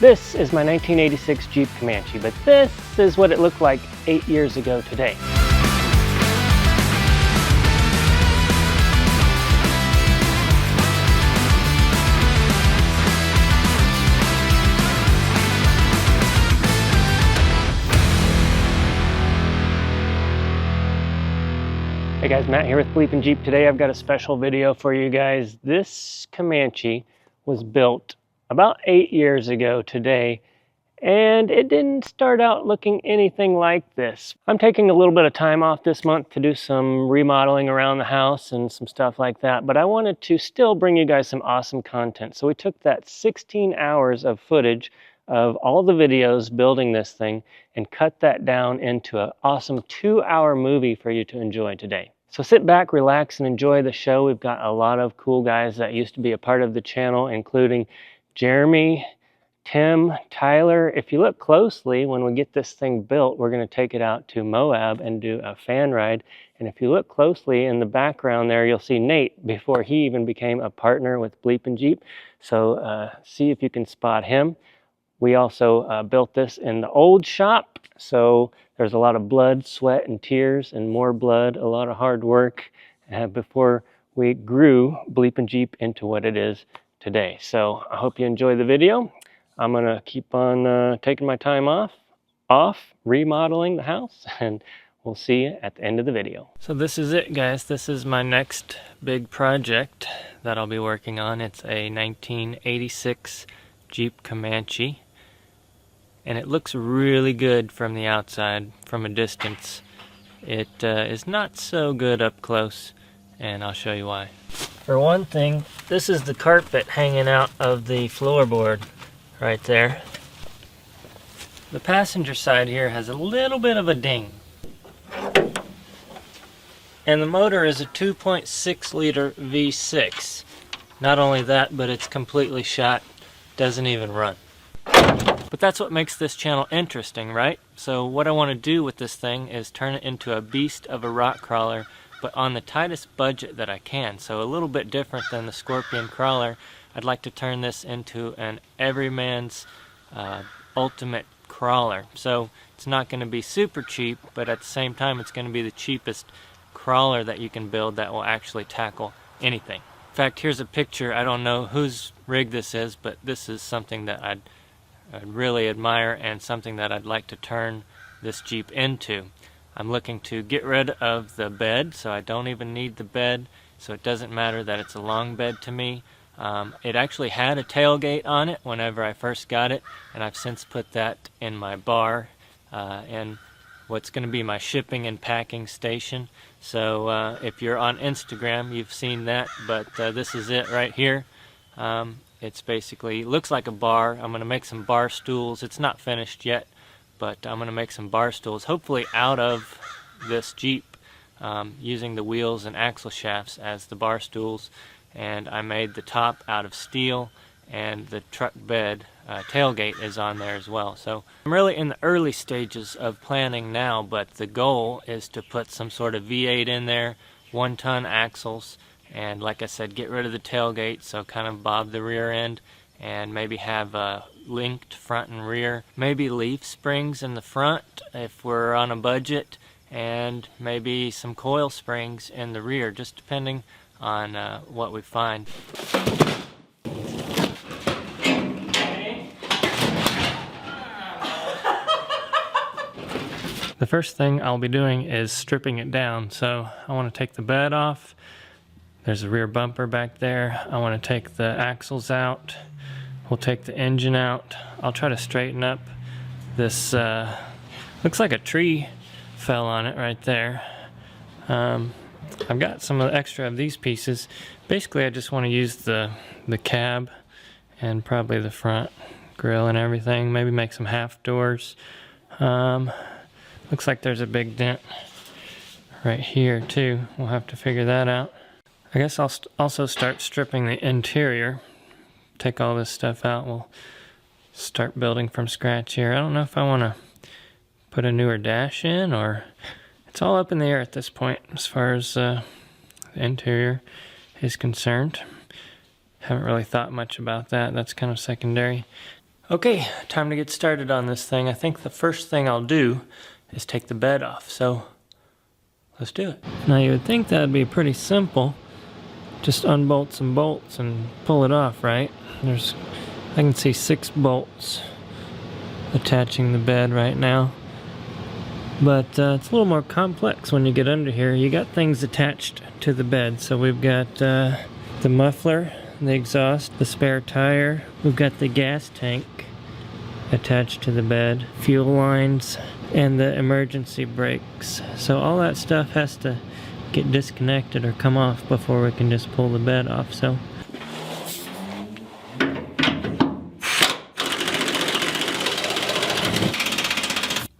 This is my 1986 Jeep Comanche, but this is what it looked like 8 years ago today. Hey guys, Matt here with BleepinJeep. Today I've got a special video for you guys. This Comanche was built about 8 years ago today, and it didn't start out looking anything like this. I'm taking a little bit of time off this month to do some remodeling around the house and some stuff like that, but I wanted to still bring you guys some awesome content. So we took that 16 hours of footage of all the videos building this thing and cut that down into an awesome 2-hour movie for you to enjoy today. So sit back, relax, and enjoy the show. We've got a lot of cool guys that used to be a part of the channel, including Jeremy, Tim, Tyler. If you look closely, when we get this thing built, we're going to take it out to Moab and do a fan ride. And if you look closely in the background there, you'll see Nate before he even became a partner with BleepinJeep. So see if you can spot him. We also built this in the old shop, so there's a lot of blood, sweat, and tears, and more blood, a lot of hard work before we grew BleepinJeep into what it is today. So I hope you enjoy the video. I'm going to keep on taking my time off remodeling the house, and we'll see you at the end of the video. So this is it, guys. This is my next big project that I'll be working on. It's a 1986 Jeep Comanche. And it looks really good from the outside, from a distance. It is not so good up close, and I'll show you why. For one thing, this is the carpet hanging out of the floorboard right there. The passenger side here has a little bit of a ding. And the motor is a 2.6 liter V6. Not only that, but it's completely shot, doesn't even run. But that's what makes this channel interesting, right? So what I want to do with this thing is turn it into a beast of a rock crawler, but on the tightest budget that I can. So a little bit different than the Scorpion crawler. I'd like to turn this into an everyman's ultimate crawler. So it's not going to be super cheap, but at the same time it's going to be the cheapest crawler that you can build that will actually tackle anything. In fact, here's a picture. I don't know whose rig this is, but this is something that I'd really admire and something that I'd like to turn this Jeep into. I'm looking to get rid of the bed, so I don't even need the bed, so it doesn't matter that it's a long bed to me. It actually had a tailgate on it whenever I first got it, and I've since put that in my bar and what's going to be my shipping and packing station. So if you're on Instagram, you've seen that, but this is it right here. It's basically, looks like a bar. I'm going to make some bar stools. It's not finished yet, but I'm going to make some bar stools, hopefully out of this Jeep, using the wheels and axle shafts as the bar stools. And I made the top out of steel, and the truck bed tailgate is on there as well. So I'm really in the early stages of planning now, but the goal is to put some sort of V8 in there, 1-ton axles, and like I said, get rid of the tailgate, so kind of bob the rear end, and maybe have a linked front and rear. Maybe leaf springs in the front if we're on a budget, and maybe some coil springs in the rear, just depending on what we find. The first thing I'll be doing is stripping it down. So I want to take the bed off. There's a rear bumper back there. I want to take the axles out. We'll take the engine out. I'll try to straighten up this, looks like a tree fell on it right there. I've got some of the extra of these pieces. Basically I just want to use the cab and probably the front grille and everything. Maybe make some half doors. Looks like there's a big dent right here too. We'll have to figure that out. I guess I'll also start stripping the interior. Take all this stuff out. We'll start building from scratch here. I don't know if I want to put a newer dash in, or it's all up in the air at this point as far as the interior is concerned. Haven't really thought much about that. That's kind of secondary. Okay, time to get started on this thing. I think the first thing I'll do is take the bed off, so let's do it. Now you would think that'd be pretty simple. Just unbolt some bolts and pull it off, right? I can see 6 bolts attaching the bed right now. But it's a little more complex when you get under here. You got things attached to the bed. So we've got the muffler, the exhaust, the spare tire. We've got the gas tank attached to the bed, fuel lines, and the emergency brakes. So all that stuff has to get disconnected or come off before we can just pull the bed off. So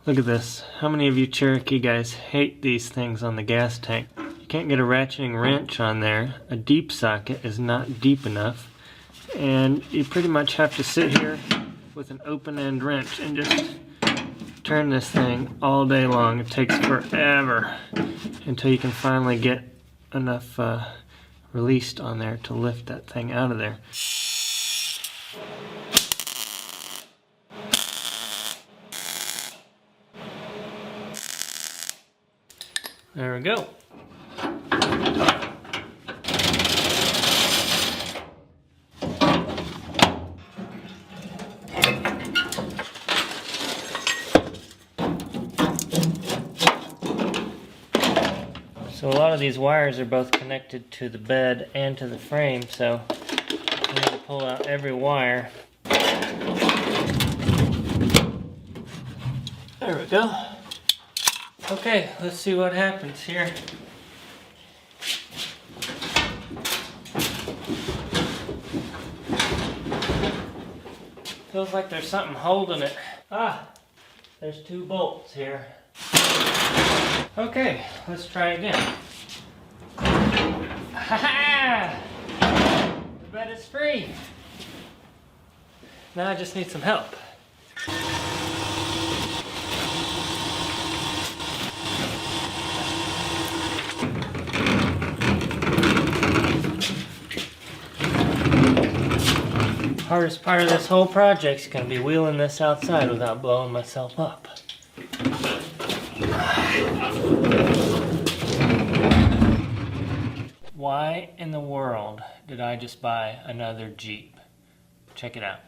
look at this. How many of you Cherokee guys hate these things on the gas tank? You can't get a ratcheting wrench on there. A deep socket is not deep enough. And you pretty much have to sit here with an open end wrench and just turn this thing all day long. It takes forever until you can finally get enough released on there to lift that thing out of there. There we go. So a lot of these wires are both connected to the bed and to the frame, so I need to pull out every wire. There we go. Okay, let's see what happens here. Feels like there's something holding it. Ah, there's 2 bolts here. Okay, let's try again. Ha-ha! The bed is free. Now I just need some help. Hardest part of this whole project's gonna be wheeling this outside without blowing myself up. Why in the world did I just buy another Jeep? Check it out.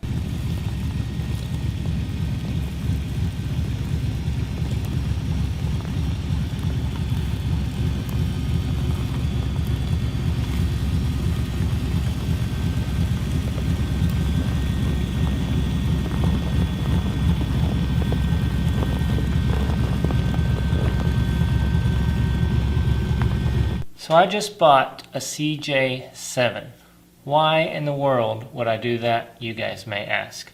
So I just bought a CJ7. Why in the world would I do that, you guys may ask?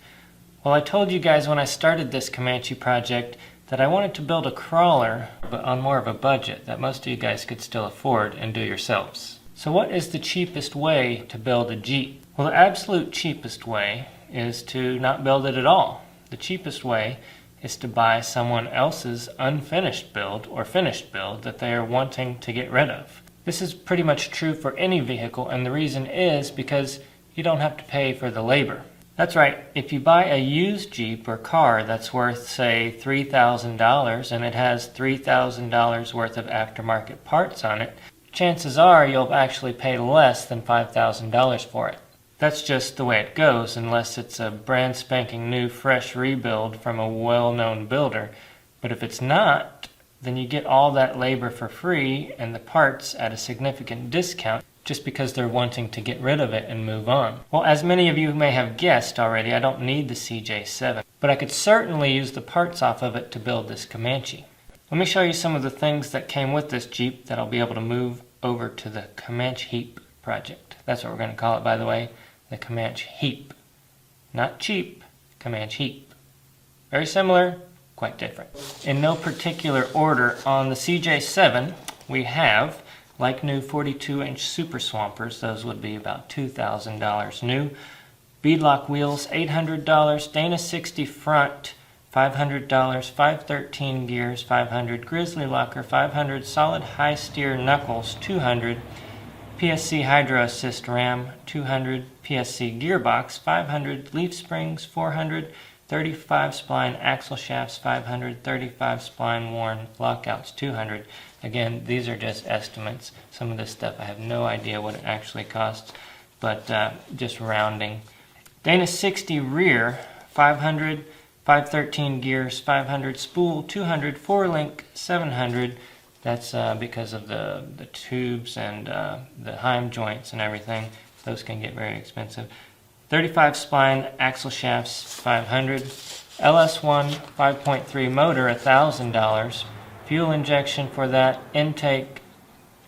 Well, I told you guys when I started this Comanche project that I wanted to build a crawler, but on more of a budget that most of you guys could still afford and do yourselves. So what is the cheapest way to build a Jeep? Well, the absolute cheapest way is to not build it at all. The cheapest way is to buy someone else's unfinished build or finished build that they are wanting to get rid of. This is pretty much true for any vehicle, and the reason is because you don't have to pay for the labor. That's right, if you buy a used Jeep or car that's worth, say, $3,000 and it has $3,000 worth of aftermarket parts on it, chances are you'll actually pay less than $5,000 for it. That's just the way it goes, unless it's a brand spanking new fresh rebuild from a well-known builder. But if it's not, then you get all that labor for free and the parts at a significant discount just because they're wanting to get rid of it and move on. Well, as many of you may have guessed already, I don't need the CJ7, but I could certainly use the parts off of it to build this Comanche. Let me show you some of the things that came with this Jeep that I'll be able to move over to the COMANCHEEP project. That's what we're going to call it, by the way, the COMANCHEEP. Not cheap, COMANCHEEP. Very similar, quite different. In no particular order, on the CJ7 we have like new 42-inch Super Swampers. Those would be about $2,000 new. Beadlock wheels, $800. Dyno 60 front, $500. 513 gears, $500. Grizzly locker, $500. Solid high steer knuckles, $200. PSC Hydro Assist Ram 200, PSC Gearbox 500, leaf springs 400, 35 spline axle shafts 500, 35 spline worn lockouts 200. Again, these are just estimates. Some of this stuff I have no idea what it actually costs, but just rounding. Dana 60 rear 500, 513 gears 500, spool 200, 4-link 700. That's because of the tubes and the heim joints and everything. Those can get very expensive. 35 spline axle shafts, 500. LS1 5.3 motor, $1,000. Fuel injection for that. Intake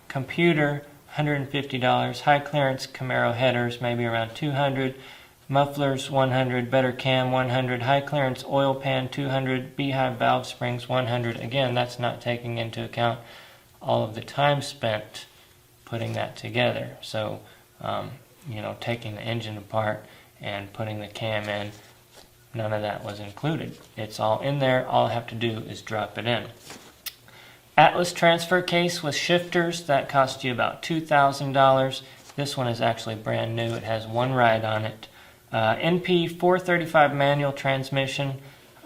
computer, $150. High clearance Camaro headers, maybe around 200. Mufflers, 100. Better cam, 100. High clearance oil pan, 200. Beehive valve springs, 100. Again, that's not taking into account all of the time spent putting that together. So, you know, taking the engine apart and putting the cam in, none of that was included. It's all in there. All I have to do is drop it in. Atlas transfer case with shifters, that cost you about $2,000. This one is actually brand new. It has one ride on it. NP 435 manual transmission,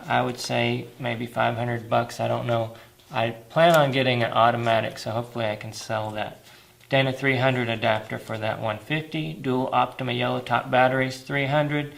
I would say maybe $500. I don't know. I plan on getting an automatic, so hopefully I can sell that. Dana 300 adapter for that, $150. Dual Optima yellow top batteries, $300.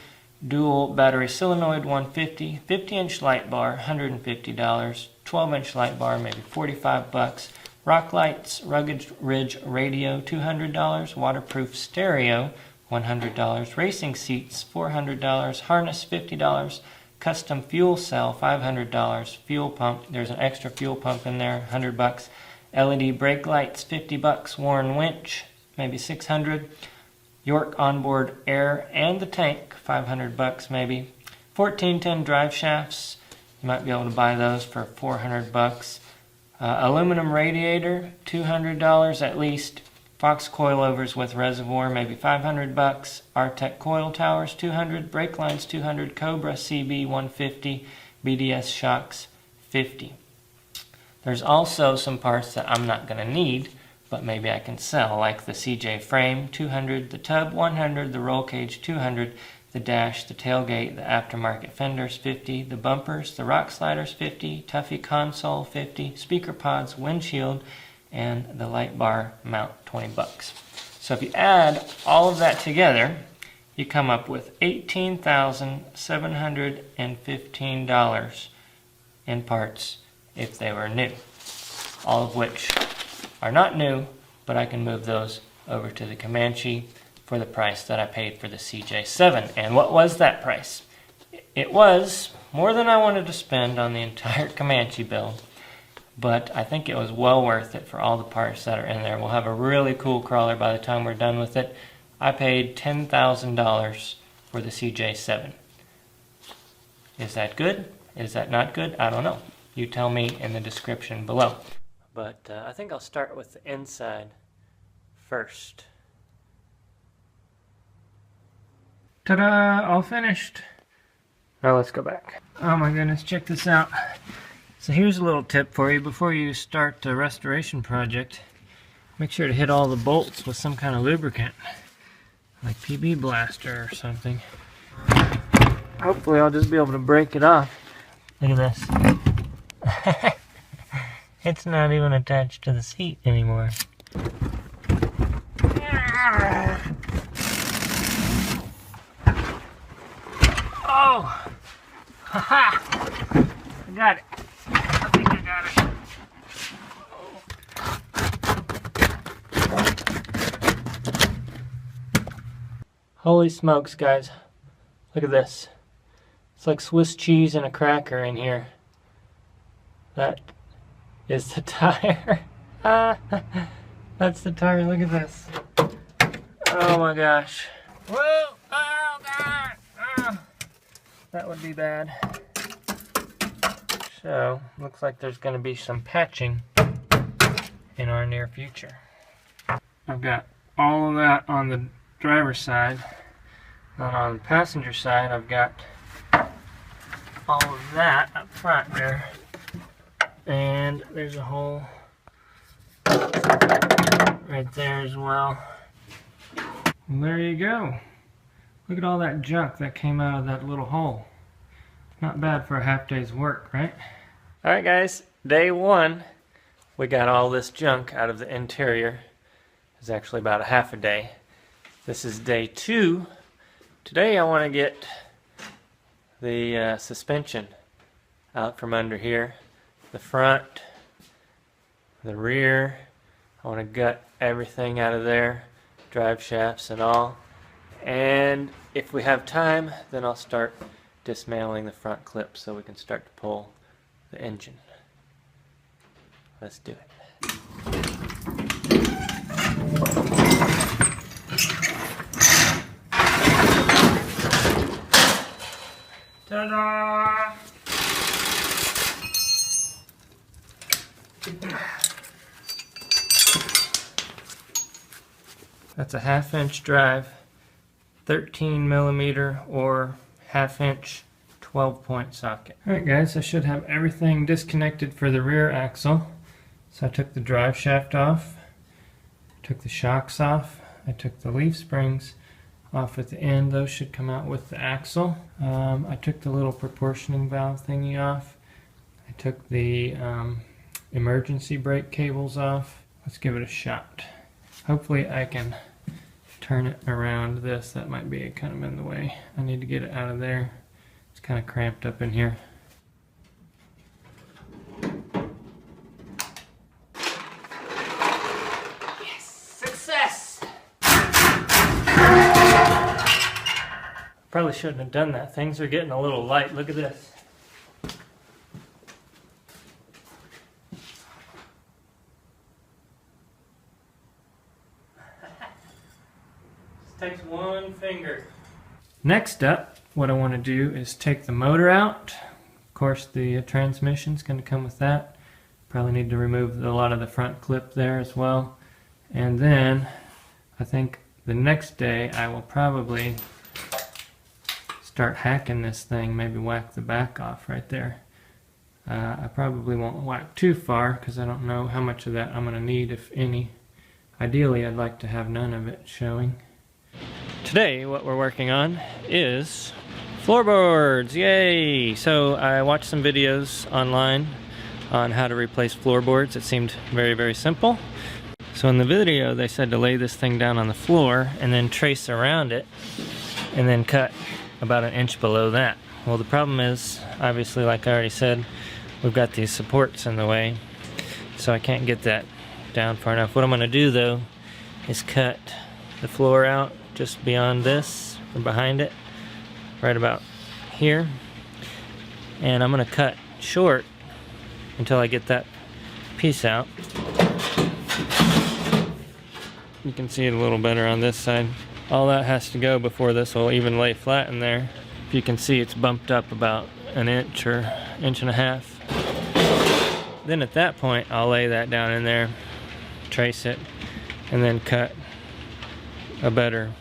Dual battery solenoid, $150. 50-inch light bar, $150. 12-inch light bar, maybe $45. Rock lights, rugged ridge radio, $200. Waterproof stereo, $100. Racing seats, $400. Harness, $50. Custom fuel cell, $500. Fuel pump, there's an extra fuel pump in there, $100. LED brake lights, $50. Warren winch, maybe $600. York onboard air and the tank, $500 maybe. 1410 drive shafts, you might be able to buy those for $400. Aluminum radiator, $200 at least. Fox coilovers with reservoir, maybe $500. Artec coil towers, $200. Brake lines, $200. Cobra CB, $150. BDS shocks, $50. There's also some parts that I'm not going to need, but maybe I can sell, like the CJ frame, $200. The tub, $100. The roll cage, $200. The dash, the tailgate, the aftermarket fenders, $50. The bumpers, the rock sliders, $50. Tuffy console, $50. Speaker pods, windshield, and the light bar mount, $20. So if you add all of that together, you come up with $18,715 in parts if they were new. All of which are not new, but I can move those over to the Comanche for the price that I paid for the CJ7. And what was that price? It was more than I wanted to spend on the entire Comanche build, but I think it was well worth it for all the parts that are in there. We'll have a really cool crawler by the time we're done with it. I paid $10,000 for the CJ7. Is that good? Is that not good? I don't know. You tell me in the description below. But I think I'll start with the inside first. Ta-da! All finished. Now let's go back. Oh my goodness, check this out. So here's a little tip for you. Before you start a restoration project, make sure to hit all the bolts with some kind of lubricant, like PB Blaster or something. Hopefully I'll just be able to break it off. Look at this. It's not even attached to the seat anymore. Oh! Haha! I got it. I think I got it. Holy smokes, guys. Look at this. It's like Swiss cheese and a cracker in here. That is the tire. That's the tire. Look at this. Oh my gosh. Whoa! Oh God! Oh. That would be bad. So, looks like there's going to be some patching in our near future. I've got all of that on the driver's side. And on the passenger side, I've got all of that up front there. And there's a hole right there as well. And there you go. Look at all that junk that came out of that little hole. Not bad for a half day's work, right? Alright guys, day one. We got all this junk out of the interior. It was actually about a half a day. This is day two. Today I want to get the suspension out from under here. The front, the rear. I want to gut everything out of there. Drive shafts and all. And if we have time, then I'll start dismantling the front clips so we can start to pull the engine. Let's do it. Ta-da! That's a 1/2 inch drive, 13 millimeter or 1/2 inch 12-point socket. Alright guys, I should have everything disconnected for the rear axle. So I took the drive shaft off, took the shocks off, I took the leaf springs off at the end. Those should come out with the axle. I took the little proportioning valve thingy off. I took the emergency brake cables off. Let's give it a shot. Hopefully I can turn it around this. That might be kind of in the way. I need to get it out of there. It's kind of cramped up in here. Yes! Success! Probably shouldn't have done that. Things are getting a little light. Look at this. Takes one finger. Next up, what I want to do is take the motor out. Of course, the transmission's going to come with that. Probably need to remove a lot of the front clip there as well. And then, I think the next day I will probably start hacking this thing, maybe whack the back off right there. I probably won't whack too far because I don't know how much of that I'm going to need, if any. Ideally, I'd like to have none of it showing. Today what we're working on is floorboards, yay! So I watched some videos online on how to replace floorboards. It seemed very, very simple. So in the video they said to lay this thing down on the floor and then trace around it and then cut about 1 inch below that. Well, the problem is, obviously, like I already said, we've got these supports in the way, so I can't get that down far enough. What I'm going to do though is cut the floor out just beyond this, or behind it, right about here. And I'm going to cut short until I get that piece out. You can see it a little better on this side. All that has to go before this will even lay flat in there. If you can see, it's bumped up about 1 inch or 1.5 inches. Then at that point, I'll lay that down in there, trace it, and then cut a better,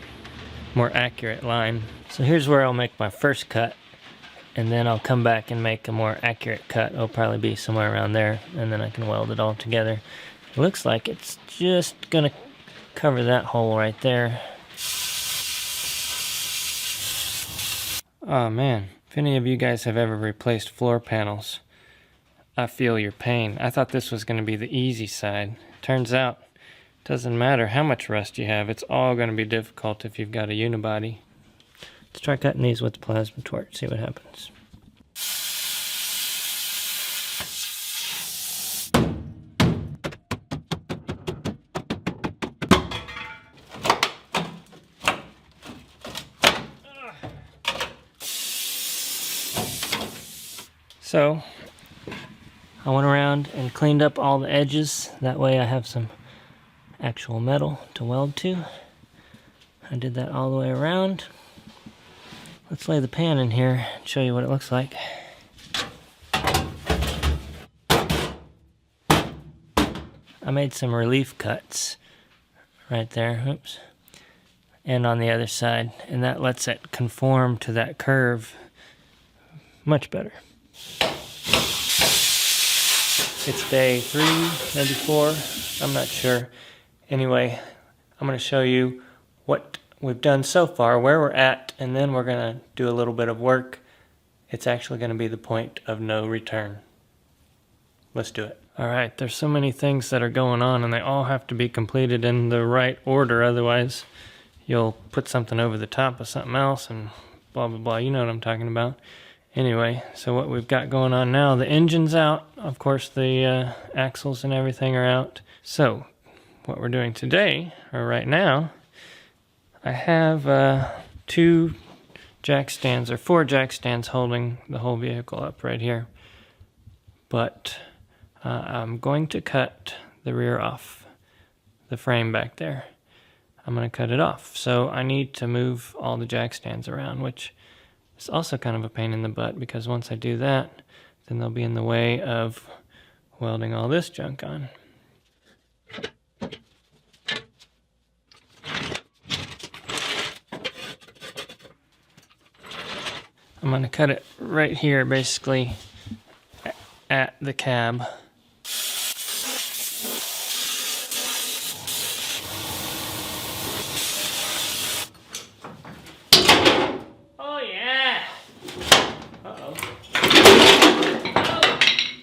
more accurate line. So here's where I'll make my first cut, and then I'll come back and make a more accurate cut. It'll probably be somewhere around there, and then I can weld it all together. It looks like it's just gonna cover that hole right there. Oh man, if any of you guys have ever replaced floor panels, I feel your pain. I thought this was gonna be the easy side. Turns out, doesn't matter how much rust you have, it's all going to be difficult if you've got a unibody. Let's try cutting these with the plasma torch, see what happens. So, I went around and cleaned up all the edges. That way I have some actual metal to weld to. I did that all the way around. Let's lay the pan in here and show you what it looks like. I made some relief cuts right there, oops, and on the other side, and that lets it conform to that curve much better. It's day 3, maybe 4, I'm not sure. Anyway, I'm going to show you what we've done so far, where we're at, and then we're going to do a little bit of work. It's actually going to be the point of no return. Let's do it. All right, there's so many things that are going on, and they all have to be completed in the right order. Otherwise, you'll put something over the top of something else and blah, blah, blah. You know what I'm talking about. Anyway, so what we've got going on now, the engine's out. Of course, the axles and everything are out. So what we're doing today, or right now, I have 2 jack stands, or 4 jack stands holding the whole vehicle up right here. But I'm going to cut the rear off, the frame back there. I'm going to cut it off. So I need to move all the jack stands around, which is also kind of a pain in the butt, because once I do that, then they'll be in the way of welding all this junk on. I'm going to cut it right here, basically at the cab. Oh yeah! Uh-oh. Oh,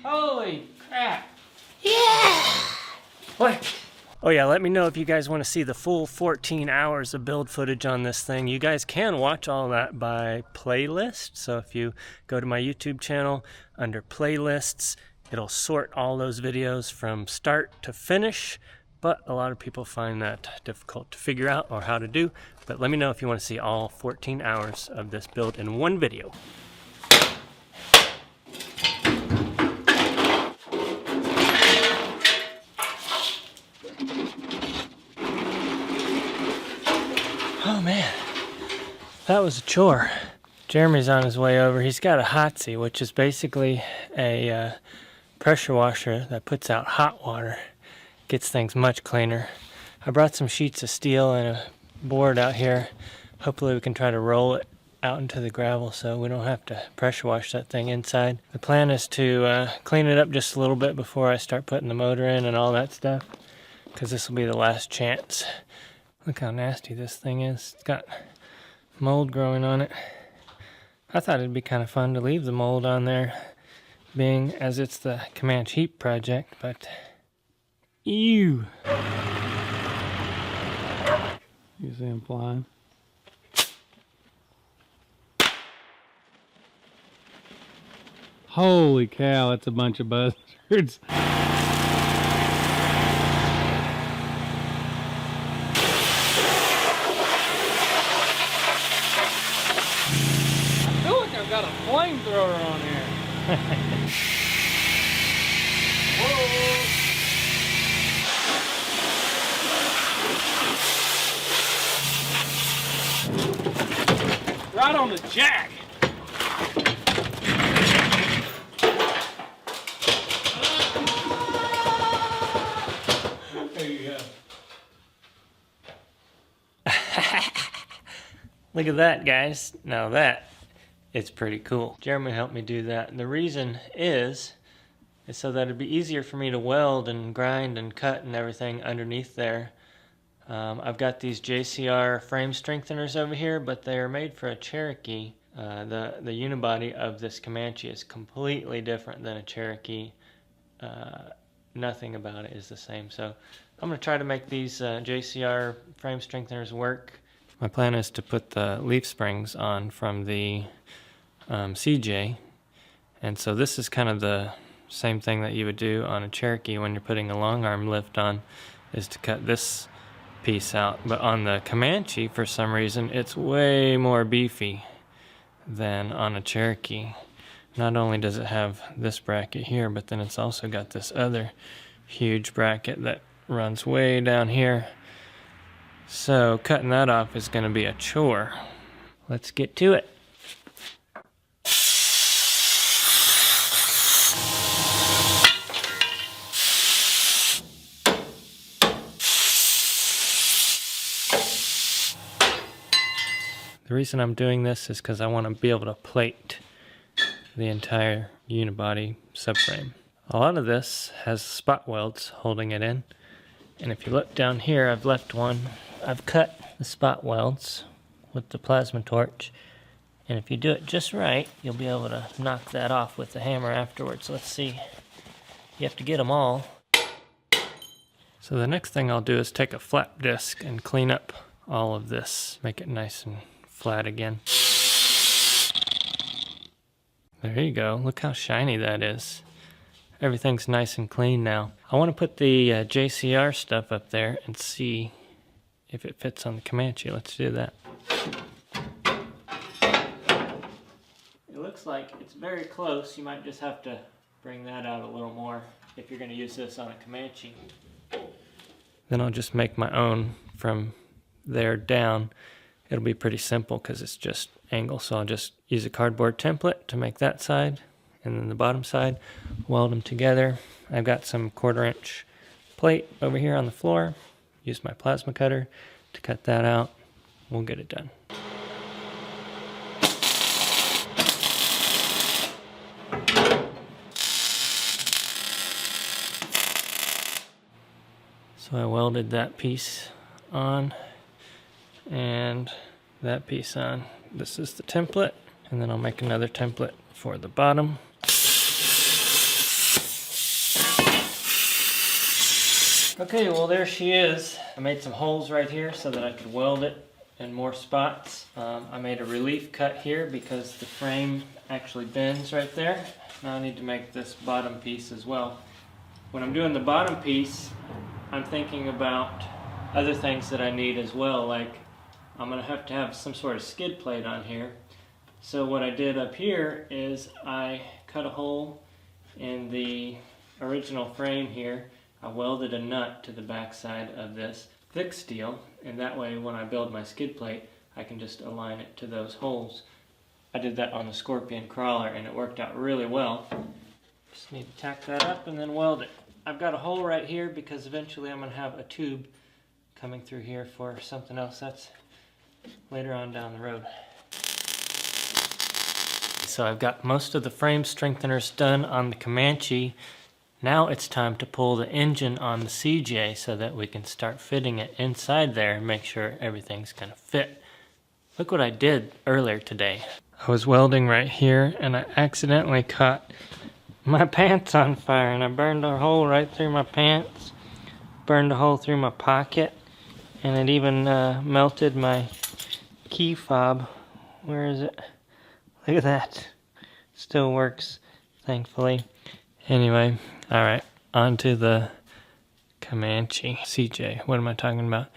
holy crap! Yeah! What? Oh yeah, let me know if you guys want to see the full 14 hours of build footage on this thing. You guys can watch all that by playlist. So if you go to my YouTube channel, under playlists, it'll sort all those videos from start to finish. But a lot of people find that difficult to figure out or how to do. But let me know if you want to see all 14 hours of this build in one video. Oh man, that was a chore. Jeremy's on his way over. He's got a Hotsie, which is basically a pressure washer that puts out hot water. Gets things much cleaner. I brought some sheets of steel and a board out here. Hopefully we can try to roll it out into the gravel so we don't have to pressure wash that thing inside. The plan is to clean it up just a little bit before I start putting the motor in and all that stuff, because this will be the last chance. Look how nasty this thing is. It's got mold growing on it. I thought it'd be kind of fun to leave the mold on there, being as it's the COMANCHEEP project, but ew. You see him flying? Holy cow, that's a bunch of buzzards. I've got a flamethrower on here. Whoa. Right on the jack. There you go. Look at that, guys. Now that it's pretty cool. Jeremy helped me do that. And the reason is so that it'd be easier for me to weld and grind and cut and everything underneath there. I've got these JCR frame strengtheners over here, but they are made for a Cherokee. The unibody of this Comanche is completely different than a Cherokee. Nothing about it is the same. So I'm going to try to make these JCR frame strengtheners work. My plan is to put the leaf springs on from the CJ, and so this is kind of the same thing that you would do on a Cherokee when you're putting a long arm lift on, is to cut this piece out. But on the Comanche, for some reason, it's way more beefy than on a Cherokee. Not only does it have this bracket here, but then it's also got this other huge bracket that runs way down here. So cutting that off is going to be a chore. Let's get to it. The reason I'm doing this is because I want to be able to plate the entire unibody subframe. A lot of this has spot welds holding it in. And if you look down here, I've left one I've cut the spot welds with the plasma torch, and if you do it just right, you'll be able to knock that off with the hammer afterwards. Let's see. You have to get them all. So the next thing I'll do is take a flap disc and clean up all of this, make it nice and flat again. There you go. Look how shiny that is. Everything's nice and clean now. I want to put the JCR stuff up there and see if it fits on the Comanche. Let's do that. It looks like it's very close. You might just have to bring that out a little more if you're going to use this on a Comanche. Then I'll just make my own from there down. It'll be pretty simple because it's just angle, so I'll just use a cardboard template to make that side, and then the bottom side, weld them together. I've got some 1/4 inch plate over here on the floor. Use my plasma cutter to cut that out. We'll get it done. So I welded that piece on and that piece on. This is the template, and then I'll make another template for the bottom. Okay, well there she is. I made some holes right here so that I could weld it in more spots. I made a relief cut here because the frame actually bends right there. Now I need to make this bottom piece as well. When I'm doing the bottom piece, I'm thinking about other things that I need as well, like I'm going to have some sort of skid plate on here. So what I did up here is I cut a hole in the original frame here. I welded a nut to the back side of this thick steel, and that way when I build my skid plate I can just align it to those holes. I did that on the Scorpion crawler and it worked out really well. Just need to tack that up and then weld it. I've got a hole right here because eventually I'm going to have a tube coming through here for something else. That's later on down the road. So I've got most of the frame strengtheners done on the Comanche. Now it's time to pull the engine on the CJ so that we can start fitting it inside there and make sure everything's going to fit. Look what I did earlier today. I was welding right here and I accidentally caught my pants on fire and I burned a hole right through my pants, burned a hole through my pocket, and it even melted my key fob. Where is it? Look at that. Still works, thankfully. Anyway, alright, on to the Comanche. CJ, what am I talking about?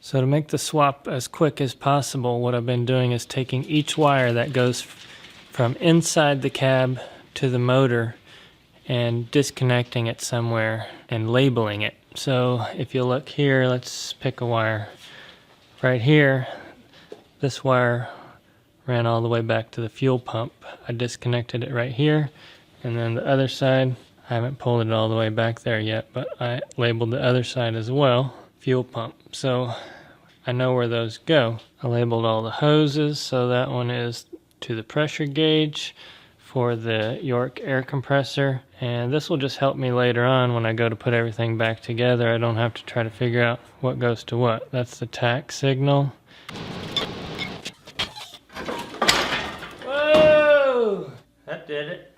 So to make the swap as quick as possible, what I've been doing is taking each wire that goes from inside the cab to the motor and disconnecting it somewhere and labeling it. So if you look here, let's pick a wire. Right here, this wire ran all the way back to the fuel pump. I disconnected it right here, and then the other side, I haven't pulled it all the way back there yet, but I labeled the other side as well, fuel pump. So I know where those go. I labeled all the hoses, so that one is to the pressure gauge for the York air compressor, and this will just help me later on when I go to put everything back together. I don't have to try to figure out what goes to what. That's the tack signal. Whoa! That did it.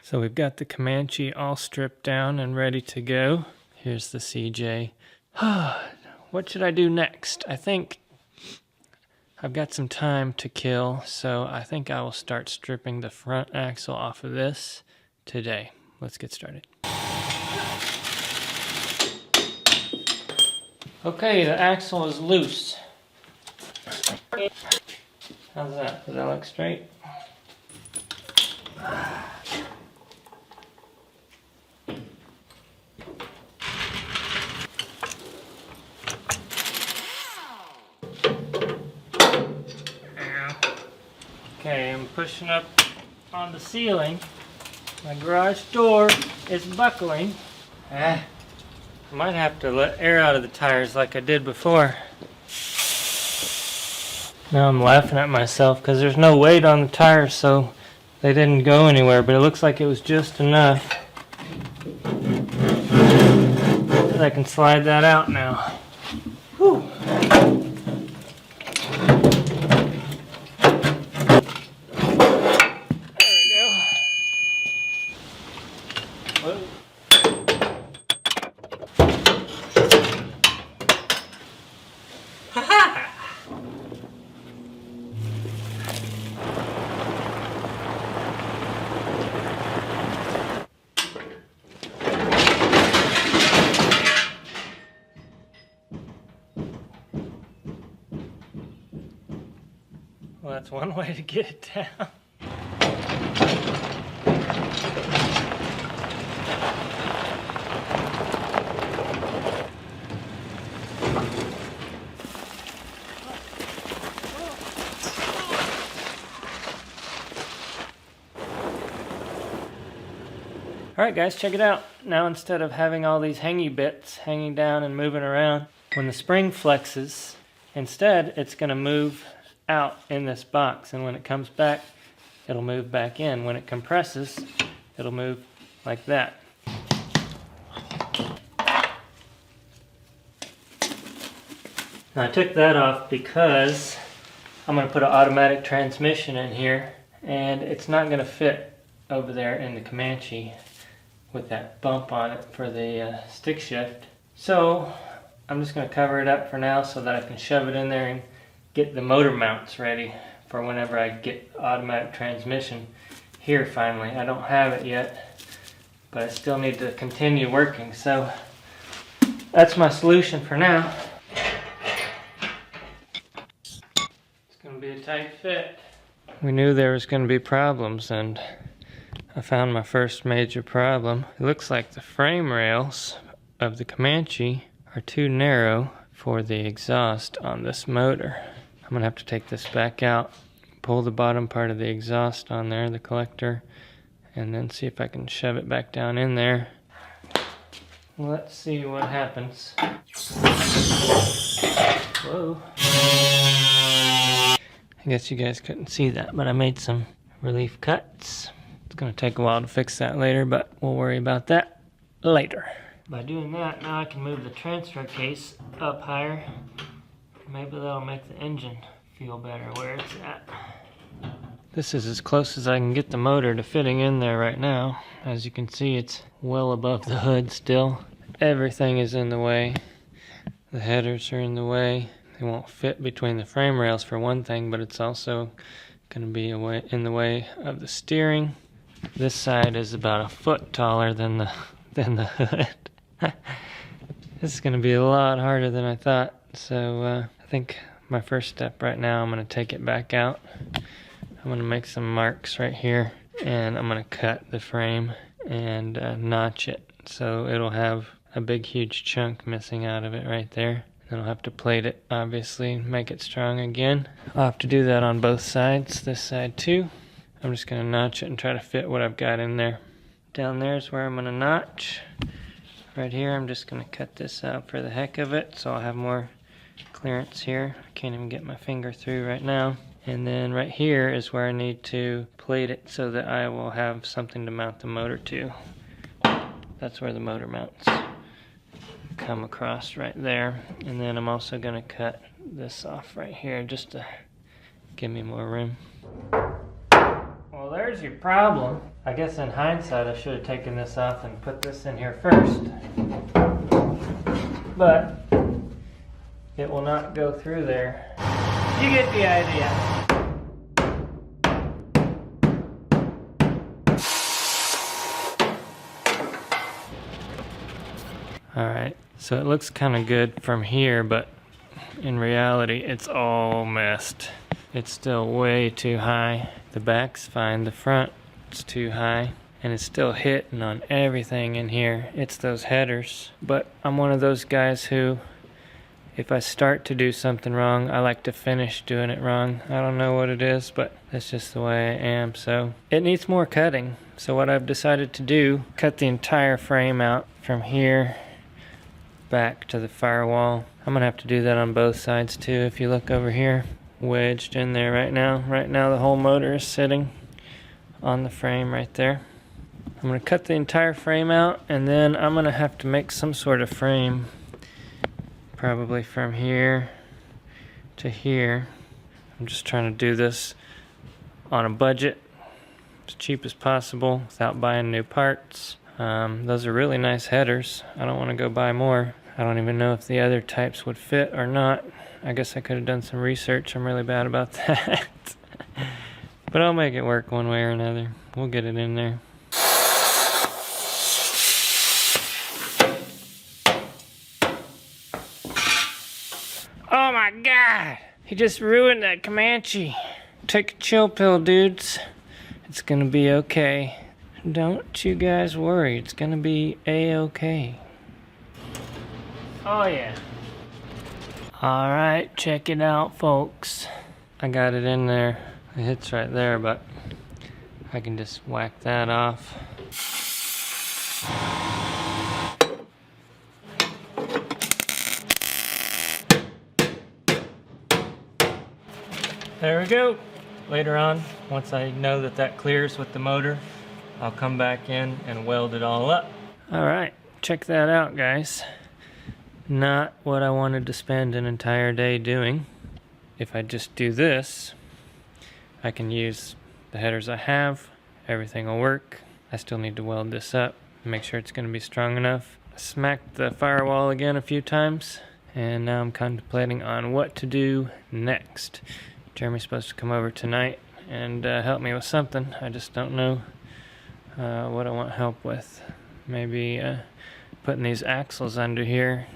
So we've got the Comanche all stripped down and ready to go. Here's the CJ. What should I do next? I think I've got some time to kill, so I think I will start stripping the front axle off of this today. Let's get started. Okay, the axle is loose. How's that? Does that look straight? Okay, I'm pushing up on the ceiling. My garage door is buckling. I might have to let air out of the tires like I did before. Now I'm laughing at myself because there's no weight on the tires, so they didn't go anywhere, but it looks like it was just enough that I can slide that out now. Whew. There we go. Whoa. Well, that's one way to get it down. Alright guys, check it out. Now instead of having all these hangy bits hanging down and moving around, when the spring flexes, instead it's going to move out in this box, and when it comes back it'll move back in. When it compresses it'll move like that. Now I took that off because I'm going to put an automatic transmission in here, and it's not going to fit over there in the Comanche with that bump on it for the stick shift. So I'm just going to cover it up for now so that I can shove it in there and get the motor mounts ready for whenever I get automatic transmission here finally. I don't have it yet, but I still need to continue working. So that's my solution for now. It's going to be a tight fit. We knew there was going to be problems, and I found my first major problem. It looks like the frame rails of the Comanche are too narrow for the exhaust on this motor. I'm gonna have to take this back out, pull the bottom part of the exhaust on there, the collector, and then see if I can shove it back down in there. Let's see what happens. Whoa. I guess you guys couldn't see that, but I made some relief cuts. It's going to take a while to fix that later, but we'll worry about that later. By doing that, now I can move the transfer case up higher. Maybe that'll make the engine feel better where it's at. This is as close as I can get the motor to fitting in there right now. As you can see, it's well above the hood still. Everything is in the way. The headers are in the way. They won't fit between the frame rails for one thing, but it's also going to be in the way of the steering. This side is about a foot taller than the hood. This is going to be a lot harder than I thought. So I think my first step right now, I'm going to take it back out. I'm going to make some marks right here, and I'm going to cut the frame and notch it so it'll have a big huge chunk missing out of it right there. Then I'll have to plate it, obviously, and make it strong again. I'll have to do that on both sides, this side too. I'm just going to notch it and try to fit what I've got in there. Down there is where I'm going to notch. Right here, I'm just going to cut this out for the heck of it, so I'll have more clearance here. I can't even get my finger through right now. And then right here is where I need to plate it so that I will have something to mount the motor to. That's where the motor mounts come across right there. And then I'm also going to cut this off right here just to give me more room. Well, there's your problem. I guess in hindsight I should have taken this off and put this in here first. But it will not go through there. You get the idea. Alright, so it looks kind of good from here, but in reality it's all messed. It's still way too high. The back's fine, the front is too high, and it's still hitting on everything in here. It's those headers. But I'm one of those guys who, if I start to do something wrong, I like to finish doing it wrong. I don't know what it is, but that's just the way I am. So it needs more cutting. So what I've decided to do, cut the entire frame out from here back to the firewall. I'm gonna have to do that on both sides too. If you look over here, wedged in there right now. Right now the whole motor is sitting on the frame right there. I'm going to cut the entire frame out, and then I'm going to have to make some sort of frame, probably from here to here. I'm just trying to do this on a budget, as cheap as possible, without buying new parts. Those are really nice headers. I don't want to go buy more. I don't even know if the other types would fit or not. I guess I could have done some research. I'm really bad about that. But I'll make it work one way or another. We'll get it in there. Oh my God! He just ruined that Comanche. Take a chill pill, dudes. It's gonna be okay. Don't you guys worry. It's gonna be a-okay. Oh yeah. Alright, check it out, folks. I got it in there. It hits right there, but I can just whack that off. There we go. Later on, once I know that that clears with the motor, I'll come back in and weld it all up. Alright, check that out, guys. Not what I wanted to spend an entire day doing. If I just do this, I can use the headers I have. Everything will work. I still need to weld this up, make sure it's going to be strong enough. I smacked the firewall again a few times, and now I'm contemplating on what to do next. Jeremy's supposed to come over tonight and help me with something. I just don't know what I want help with. Maybe putting these axles under here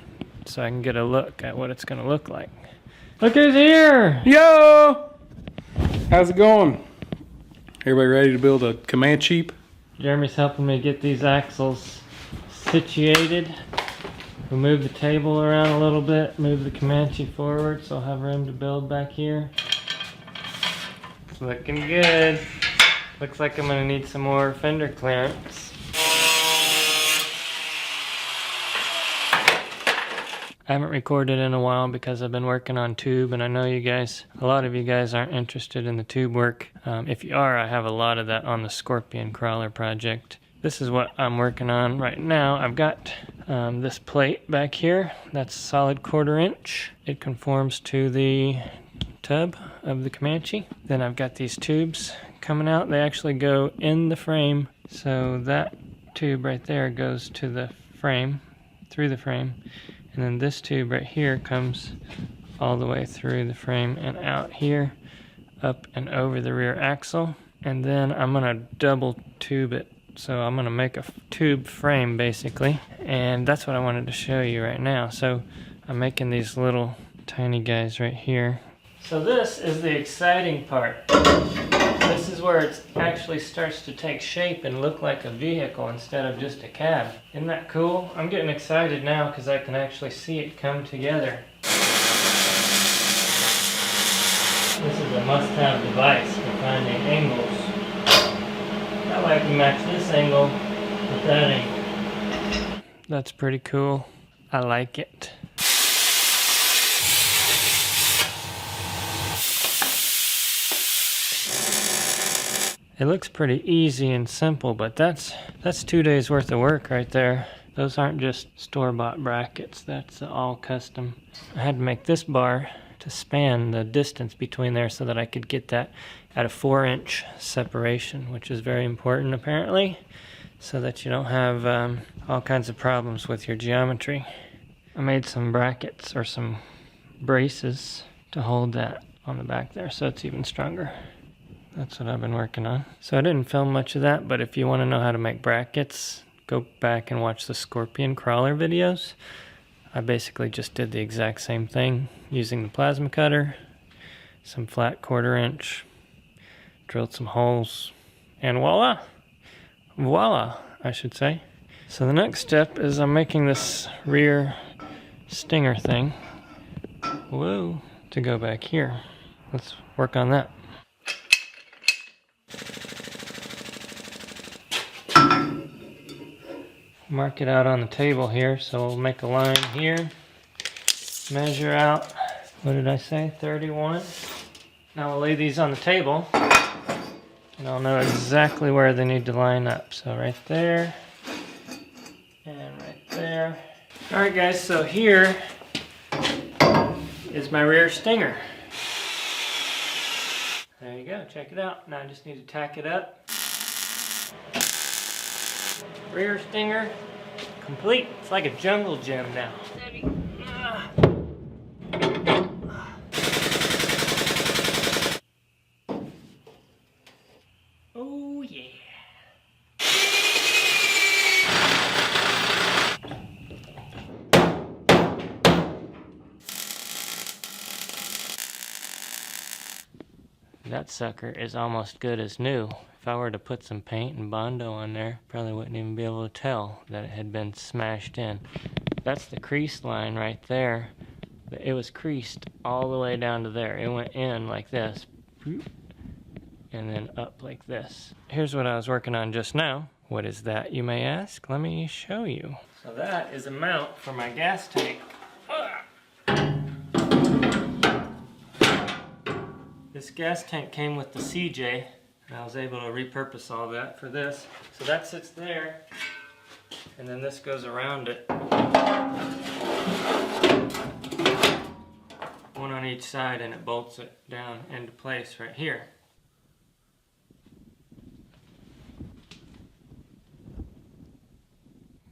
so I can get a look at what it's going to look like. Look who's here! Yo! How's it going? Everybody ready to build a COMANCHEEP? Jeremy's helping me get these axles situated. We'll move the table around a little bit, move the Comanche forward so I'll have room to build back here. It's looking good. Looks like I'm gonna need some more fender clearance. I haven't recorded in a while because I've been working on tube, and I know you guys, a lot of you guys aren't interested in the tube work. If you are, I have a lot of that on the Scorpion crawler project. This is what I'm working on right now. I've got this plate back here. That's solid 1/4 inch. It conforms to the tub of the Comanche. Then I've got these tubes coming out. They actually go in the frame. So that tube right there goes to the frame, through the frame. And then this tube right here comes all the way through the frame and out here, up and over the rear axle. And then I'm gonna double tube it. So I'm gonna make a tube frame basically. And that's what I wanted to show you right now. So I'm making these little tiny guys right here. So this is the exciting part. This is where it actually starts to take shape and look like a vehicle instead of just a cab. Isn't that cool? I'm getting excited now because I can actually see it come together. This is a must-have device for finding angles. I like to match this angle with that angle. That's pretty cool. I like it. It looks pretty easy and simple, but that's 2 days worth of work right there. Those aren't just store-bought brackets, that's all custom. I had to make this bar to span the distance between there so that I could get that at a 4-inch separation, which is very important apparently, so that you don't have all kinds of problems with your geometry. I made some brackets or some braces to hold that on the back there so it's even stronger. That's what I've been working on. So I didn't film much of that, but if you want to know how to make brackets, go back and watch the Scorpion crawler videos. I basically just did the exact same thing using the plasma cutter, some flat 1/4 inch, drilled some holes, and voila! Voila, I should say. So the next step is I'm making this rear stinger thing, whoa, to go back here. Let's work on that. Mark it out on the table here, so we'll make a line here, measure out, what did I say, 31? Now we'll lay these on the table, and I'll know exactly where they need to line up. So right there, and right there. All right guys, so here is my rear stinger. There you go, check it out. Now I just need to tack it up. Rear stinger, complete. It's like a jungle gym now. Oh yeah. That sucker is almost good as new. If I were to put some paint and Bondo on there, probably wouldn't even be able to tell that it had been smashed in. That's the crease line right there. It was creased all the way down to there. It went in like this, and then up like this. Here's what I was working on just now. What is that, you may ask? Let me show you. So that is a mount for my gas tank. This gas tank came with the CJ, and I was able to repurpose all that for this. So that sits there, and then this goes around it. One on each side, and it bolts it down into place right here.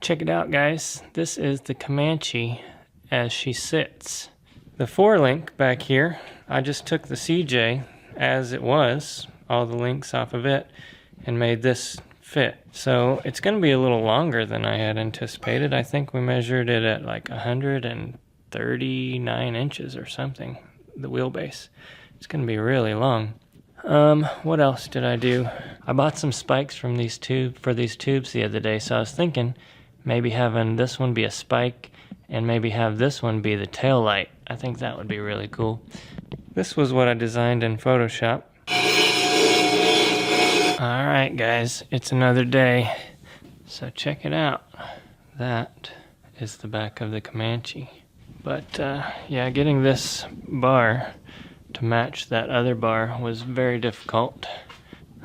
Check it out, guys. This is the Comanche as she sits. The 4-link back here, I just took the CJ as it was, all the links off of it, and made this fit. So it's going to be a little longer than I had anticipated. I think we measured it at like 139 inches or something, the wheelbase. It's going to be really long. What else did I do? I bought some spikes from these tubes the other day, so I was thinking maybe having this one be a spike and maybe have this one be the tail light. I think that would be really cool. This was what I designed in Photoshop. Alright guys, it's another day, so check it out. That is the back of the Comanche. But yeah, getting this bar to match that other bar was very difficult.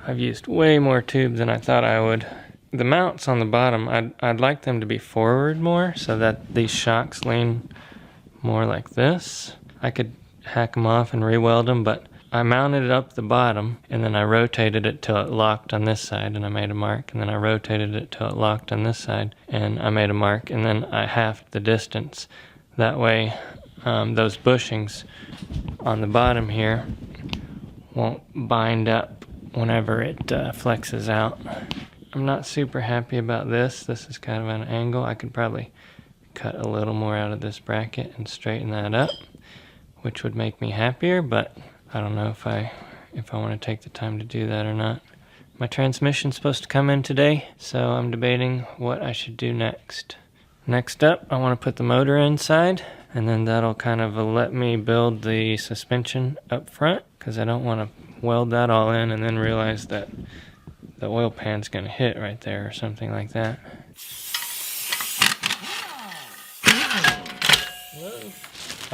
I've used way more tube than I thought I would. The mounts on the bottom, I'd like them to be forward more so that these shocks lean more like this. I could hack them off and re-weld them, but I mounted it up the bottom and then I rotated it till it locked on this side and I made a mark, and then I rotated it till it locked on this side and I made a mark, and then I halved the distance. That way those bushings on the bottom here won't bind up whenever it flexes out. I'm not super happy about this. This is kind of an angle. I could probably cut a little more out of this bracket and straighten that up, which would make me happier, but I don't know if I want to take the time to do that or not. My transmission's supposed to come in today, so I'm debating what I should do next. Next up, I want to put the motor inside, and then that'll kind of let me build the suspension up front, because I don't want to weld that all in and then realize that the oil pan's going to hit right there or something like that.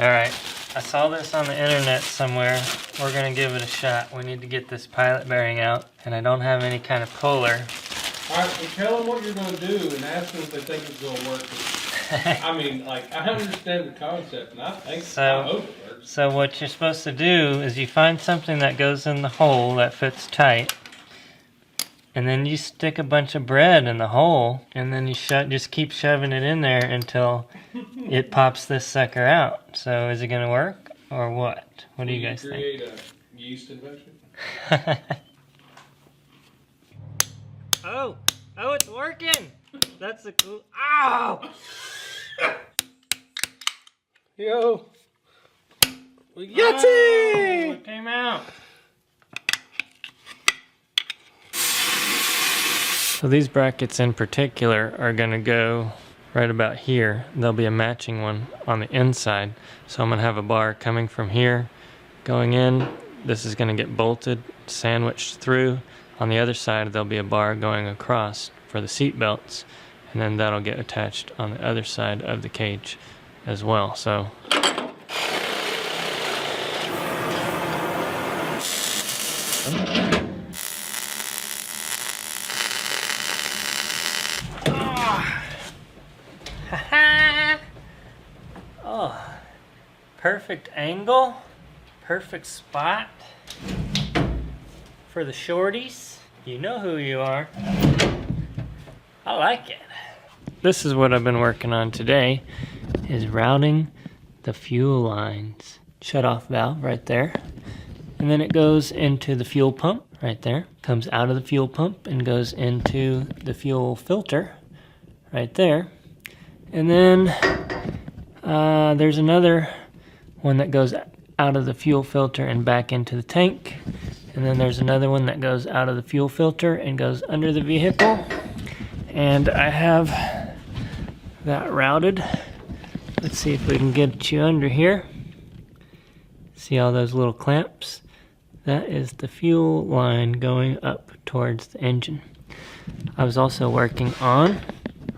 Alright, I saw this on the internet somewhere. We're going to give it a shot. We need to get this pilot bearing out, and I don't have any kind of puller. Alright, so tell them what you're going to do and ask them if they think it's going to work. I mean, like, I understand the concept, and I hope it works. So what you're supposed to do is you find something that goes in the hole that fits tight, and then you stick a bunch of bread in the hole, and then you just keep shoving it in there until it pops this sucker out. So is it going to work, or what? What do you guys think? Create a yeast invention? Oh, it's working! That's a cool... Ow! Yo! Yahtzee! Oh, It came out. So these brackets in particular are going to go right about here. There'll be a matching one on the inside. So I'm going to have a bar coming from here, going in. This is going to get bolted, sandwiched through. On the other side, there'll be a bar going across for the seat belts, and then that'll get attached on the other side of the cage as well. So Oh, perfect angle, perfect spot for the shorties. You know who you are. I like it. This is what I've been working on today, is routing the fuel lines. Shut off valve right there. And then it goes into the fuel pump right there. Comes out of the fuel pump and goes into the fuel filter right there. And then there's another one that goes out of the fuel filter and back into the tank. And then there's another one that goes out of the fuel filter and goes under the vehicle. And I have that routed. Let's see if we can get you under here. See all those little clamps? That is the fuel line going up towards the engine. I was also working on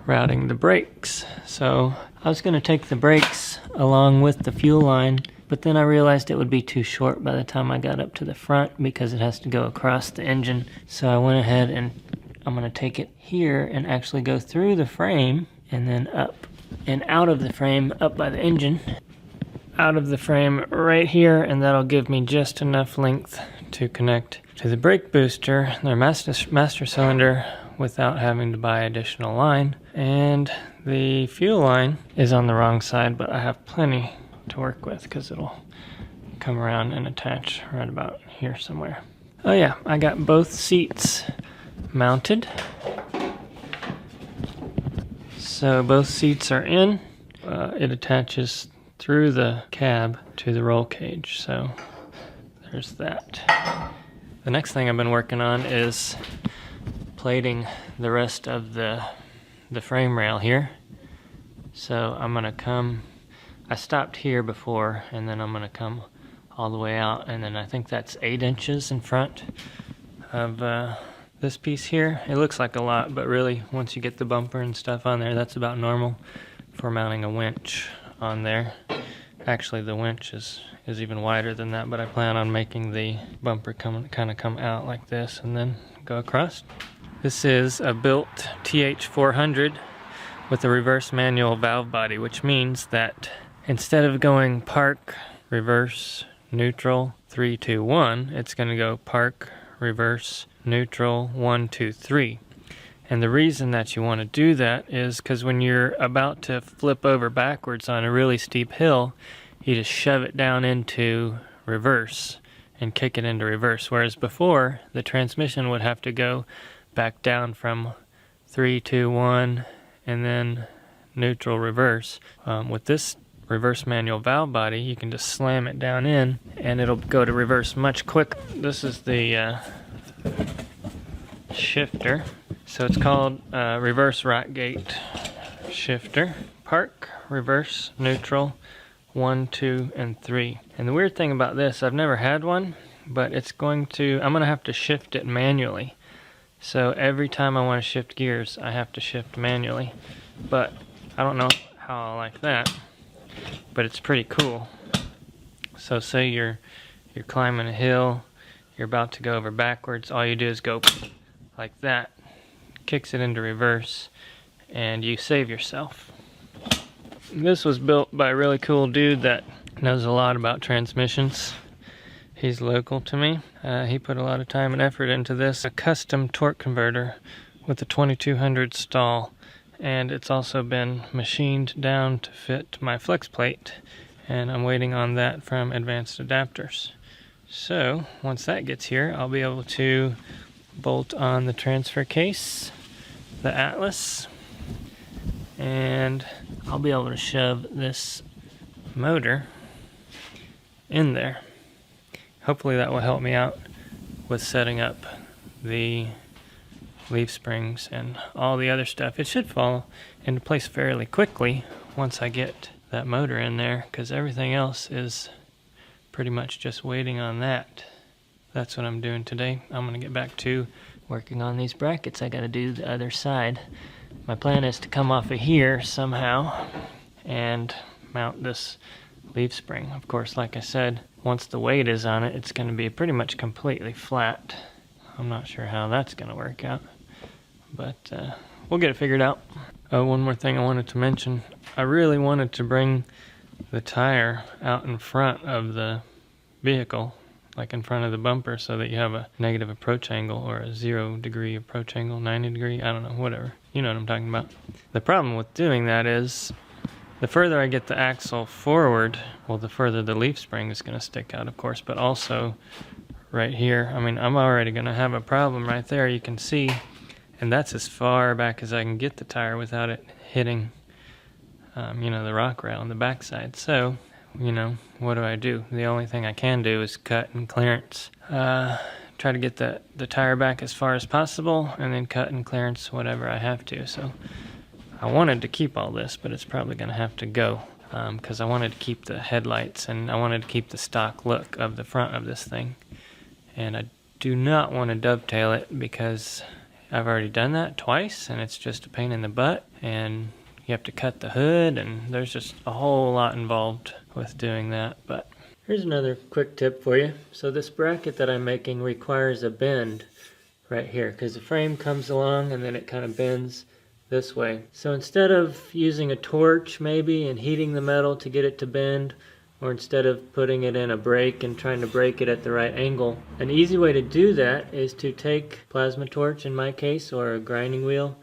routing the brakes. So I was going to take the brakes along with the fuel line, but then I realized it would be too short by the time I got up to the front because it has to go across the engine. So I went ahead and I'm going to take it here and actually go through the frame and then up and out of the frame up by the engine. Out of the frame right here, and that'll give me just enough length to connect to the brake booster, their master cylinder, without having to buy additional line. And the fuel line is on the wrong side, but I have plenty to work with because it'll come around and attach right about here somewhere. Oh yeah, I got both seats mounted. So both seats are in. It attaches through the cab to the roll cage, so there's that. The next thing I've been working on is plating the rest of the frame rail here. So I'm gonna come, I stopped here before, and then I'm gonna come all the way out, and then I think that's 8 inches in front of this piece here. It looks like a lot, but really once you get the bumper and stuff on there, that's about normal for mounting a winch on there. Actually the winch is even wider than that, but I plan on making the bumper kind of come out like this and then go across. This is a built TH400 with a reverse manual valve body, which means that instead of going park, reverse, neutral, 3, 2, 1, it's going to go park, reverse, neutral, 1, 2, 3. And the reason that you want to do that is because when you're about to flip over backwards on a really steep hill, you just shove it down into reverse and kick it into reverse. Whereas before, the transmission would have to go back down from 3, 2, 1, and then neutral, reverse. With this reverse manual valve body, you can just slam it down in and it'll go to reverse much quicker. This is the shifter. So it's called reverse rat gate shifter. Park, reverse, neutral, 1, 2, and 3. And the weird thing about this, I've never had one, but I'm going to have to shift it manually. So every time I want to shift gears, I have to shift manually. But I don't know how I like that, but it's pretty cool. So say you're climbing a hill, you're about to go over backwards, all you do is go like that, kicks it into reverse, and you save yourself. This was built by a really cool dude that knows a lot about transmissions. He's local to me. He put a lot of time and effort into this. A custom torque converter with a 2200 stall, and it's also been machined down to fit my flex plate, and I'm waiting on that from Advanced Adapters. So once that gets here, I'll be able to bolt on the transfer case, the Atlas, and I'll be able to shove this motor in there. Hopefully that will help me out with setting up the leaf springs and all the other stuff. It should fall into place fairly quickly once I get that motor in there, because everything else is pretty much just waiting on that. That's what I'm doing today. I'm going to get back to working on these brackets. I got to do the other side. My plan is to come off of here somehow and mount this leaf spring. Of course, like I said, once the weight is on it, it's going to be pretty much completely flat. I'm not sure how that's going to work out, but we'll get it figured out. Oh, one more thing I wanted to mention. I really wanted to bring the tire out in front of the vehicle, like in front of the bumper, so that you have a negative approach angle or a 0 degree approach angle, 90 degree, I don't know, whatever. You know what I'm talking about. The problem with doing that is the further I get the axle forward, well, the further the leaf spring is going to stick out, of course, but also right here, I mean, I'm already going to have a problem right there, you can see, and that's as far back as I can get the tire without it hitting, you know, the rock rail on the backside. So, you know, what do? The only thing I can do is cut and clearance. Try to get the tire back as far as possible, and then cut and clearance whatever I have to. So I wanted to keep all this, but it's probably going to have to go, because I wanted to keep the headlights, and I wanted to keep the stock look of the front of this thing. And I do not want to dovetail it, because I've already done that twice, and it's just a pain in the butt, and you have to cut the hood, and there's just a whole lot involved with doing that. But here's another quick tip for you. So this bracket that I'm making requires a bend right here, because the frame comes along and then it kind of bends this way. So instead of using a torch maybe and heating the metal to get it to bend, or instead of putting it in a brake and trying to break it at the right angle, an easy way to do that is to take plasma torch in my case, or a grinding wheel,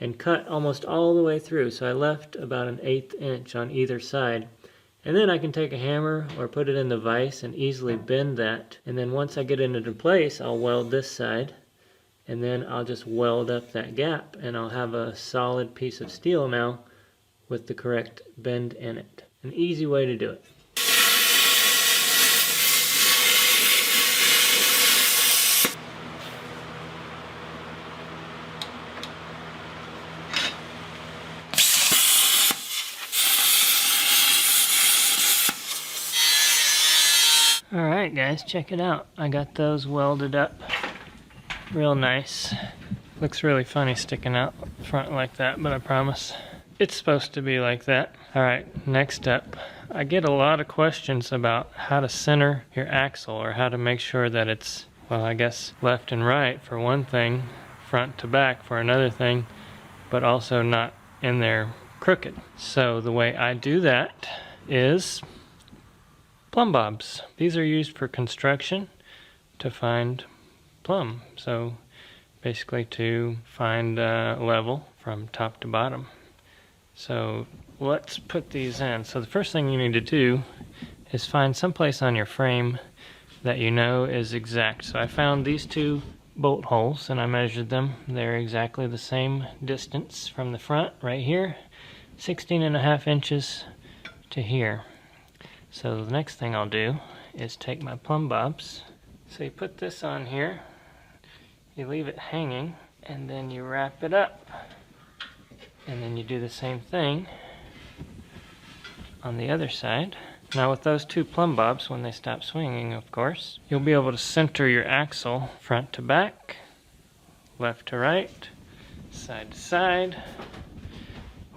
and cut almost all the way through. So I left about an 1/8 inch on either side. And then I can take a hammer or put it in the vise and easily bend that. And then once I get it into place, I'll weld this side, and then I'll just weld up that gap, and I'll have a solid piece of steel now with the correct bend in it. An easy way to do it. Alright guys, check it out. I got those welded up real nice. Looks really funny sticking out front like that, but I promise it's supposed to be like that. Alright, next up. I get a lot of questions about how to center your axle, or how to make sure that it's, well, I guess left and right for one thing, front to back for another thing, but also not in there crooked. So the way I do that is plumb bobs. These are used for construction to find plumb. So basically to find level from top to bottom. So let's put these in. So the first thing you need to do is find someplace on your frame that you know is exact. So I found these 2 bolt holes and I measured them. They're exactly the same distance from the front right here, 16.5 inches to here. So the next thing I'll do is take my plumb bobs. So you put this on here, you leave it hanging, and then you wrap it up. And then you do the same thing on the other side. Now with those 2 plumb bobs, when they stop swinging, of course, you'll be able to center your axle front to back, left to right, side to side,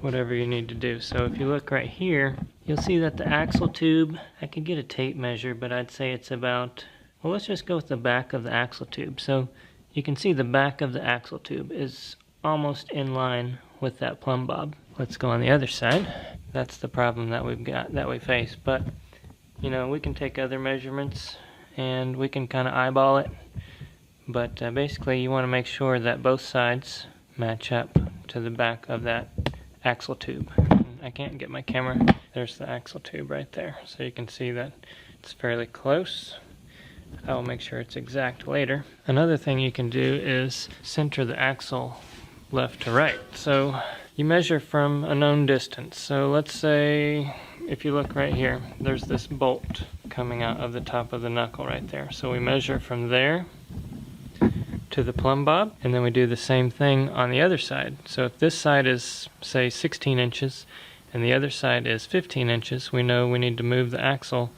whatever you need to do. So if you look right here, you'll see that the axle tube, I could get a tape measure, but I'd say it's about, well, let's just go with the back of the axle tube. So you can see the back of the axle tube is almost in line with that plumb bob. Let's go on the other side. That's the problem that we've got, that we face. But, you know, we can take other measurements and we can kind of eyeball it. But basically you want to make sure that both sides match up to the back of that axle tube. I can't get my camera. There's the axle tube right there. So you can see that it's fairly close. I will make sure it's exact later. Another thing you can do is center the axle left to right. So you measure from a known distance. So let's say if you look right here, there's this bolt coming out of the top of the knuckle right there. So we measure from there to the plumb bob, and then we do the same thing on the other side. So if this side is, say, 16 inches and the other side is 15 inches, we know we need to move the axle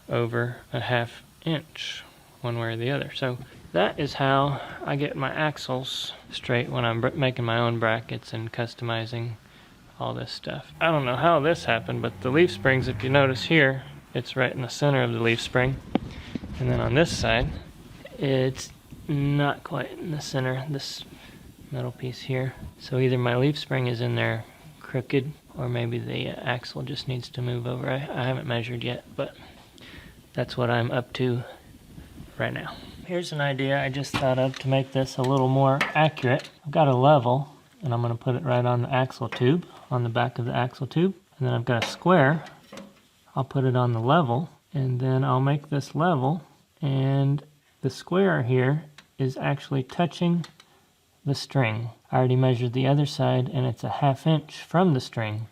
over a 1/2 inch one way or the other. So that is how I get my axles straight when I'm making my own brackets and customizing all this stuff. I don't know how this happened, but the leaf springs, if you notice here, it's right in the center of the leaf spring. And then on this side, it's not quite in the center, this metal piece here. So either my leaf spring is in there crooked, or maybe the axle just needs to move over. I haven't measured yet, but that's what I'm up to right now. Here's an idea I just thought of to make this a little more accurate. I've got a level, and I'm going to put it right on the axle tube, on the back of the axle tube. And then I've got a square. I'll put it on the level, and then I'll make this level, and the square here is actually touching the string. I already measured the other side, and it's a 1/2 inch from the string.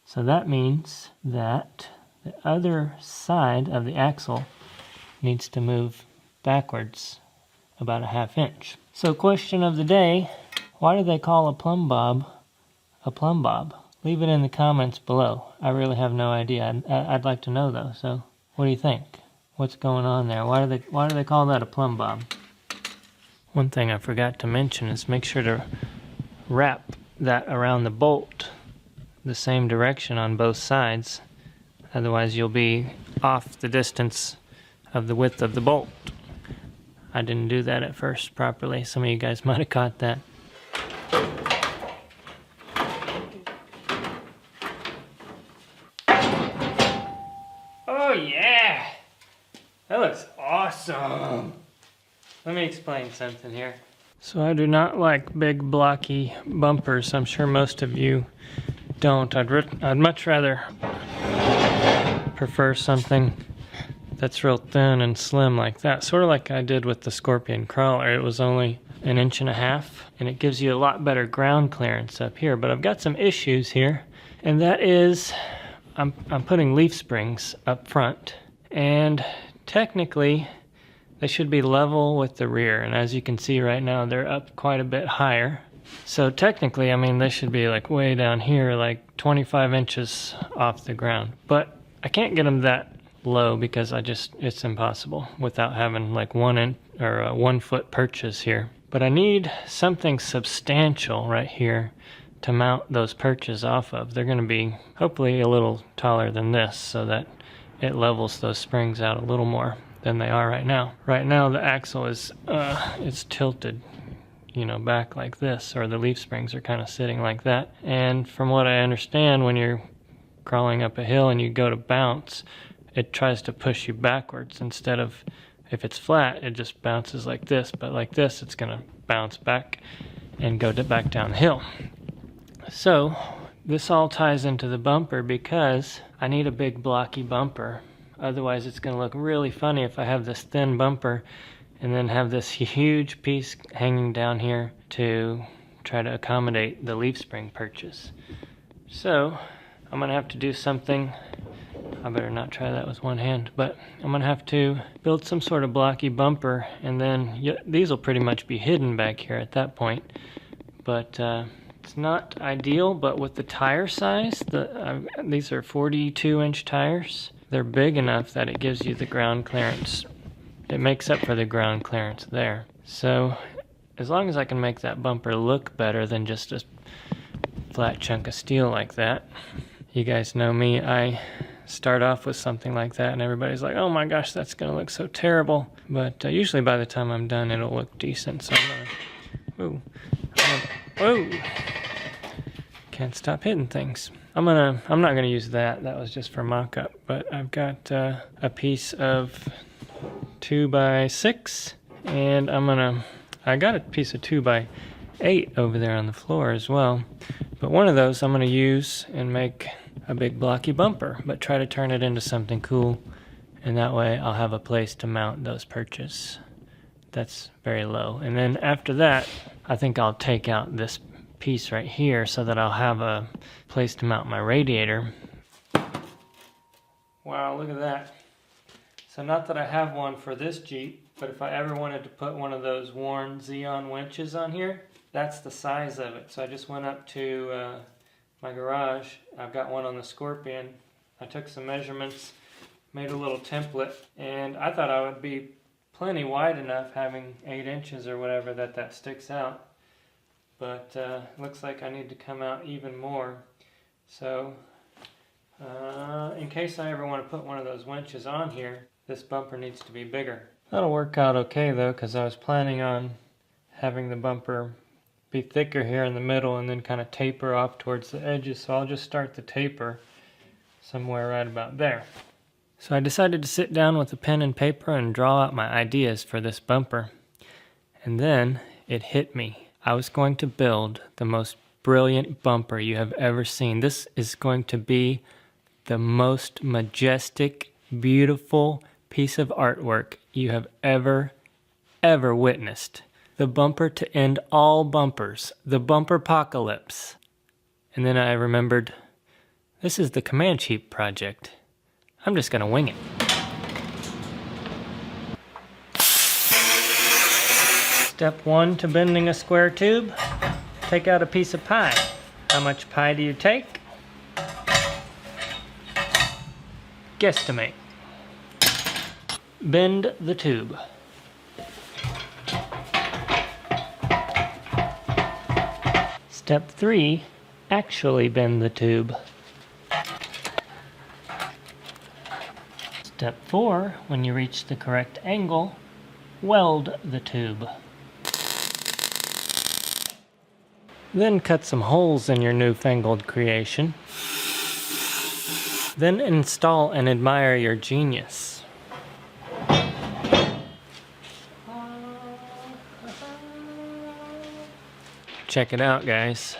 So that means that the other side of the axle needs to move backwards about a 1/2 inch. So question of the day, why do they call a plumb bob a plumb bob? Leave it in the comments below. I really have no idea. I'd like to know though. So what do you think? What's going on there? Why do they call that a plumb bob? One thing I forgot to mention is make sure to wrap that around the bolt the same direction on both sides. Otherwise you'll be off the distance of the width of the bolt. I didn't do that at first properly. Some of you guys might have caught that. Oh yeah! That looks awesome! Let me explain something here. So I do not like big blocky bumpers. I'm sure most of you don't. I'd much rather prefer something that's real thin and slim like that. Sort of like I did with the Scorpion crawler. It was only 1.5 inches, and it gives you a lot better ground clearance up here. But I've got some issues here, and that is I'm putting leaf springs up front, and technically they should be level with the rear, and as you can see right now they're up quite a bit higher. So technically, I mean, they should be like way down here, like 25 inches off the ground. But I can't get them that low because it's impossible without having like 1 foot perches here. But I need something substantial right here to mount those perches off of. They're going to be hopefully a little taller than this so that it levels those springs out a little more than they are right now. Right now the axle is it's tilted, you know, back like this, or the leaf springs are kind of sitting like that. And from what I understand, when you're crawling up a hill and you go to bounce, it tries to push you backwards instead of, if it's flat, it just bounces like this. But like this, it's going to bounce back and go back down the hill. So this all ties into the bumper because I need a big blocky bumper. Otherwise it's going to look really funny if I have this thin bumper and then have this huge piece hanging down here to try to accommodate the leaf spring perches. So I'm going to have to do something. I better not try that with one hand, but I'm going to have to build some sort of blocky bumper, and then these will pretty much be hidden back here at that point. But it's not ideal, but with the tire size, these are 42-inch tires. They're big enough that it gives you the ground clearance. It makes up for the ground clearance there. So as long as I can make that bumper look better than just a flat chunk of steel like that. You guys know me, I start off with something like that and everybody's like, oh my gosh, that's gonna look so terrible. But usually by the time I'm done, it'll look decent. So I'm gonna, can't stop hitting things. I'm not gonna use that. That was just for mock-up. But I've got a piece of 2x6, and I got a piece of 2x8 over there on the floor as well. But one of those I'm gonna use and make a big blocky bumper, but try to turn it into something cool, and that way I'll have a place to mount those perches. That's very low. And then after that, I think I'll take out this piece right here so that I'll have a place to mount my radiator. Wow, look at that. So not that I have one for this Jeep, but if I ever wanted to put one of those worn Xeon winches on here, that's the size of it. So I just went up to my garage. I've got one on the Scorpion. I took some measurements, made a little template, and I thought I would be plenty wide enough, having 8 inches or whatever, that sticks out. But looks like I need to come out even more. So In case I ever want to put one of those winches on here, this bumper needs to be bigger. That'll work out okay though, because I was planning on having the bumper be thicker here in the middle and then kind of taper off towards the edges, so I'll just start the taper somewhere right about there. So I decided to sit down with a pen and paper and draw out my ideas for this bumper. And then it hit me. I was going to build the most brilliant bumper you have ever seen. This is going to be the most majestic, beautiful piece of artwork you have ever witnessed. The bumper to end all bumpers. The bumper apocalypse. And then I remembered, this is the COMANCHEEP project. I'm just gonna wing it. Step 1 to bending a square tube. Take out a piece of pie. How much pie do you take? Guesstimate. Bend the tube. Step 3, actually bend the tube. Step 4, when you reach the correct angle, weld the tube. Then cut some holes in your newfangled creation. Then install and admire your genius. Check it out, guys.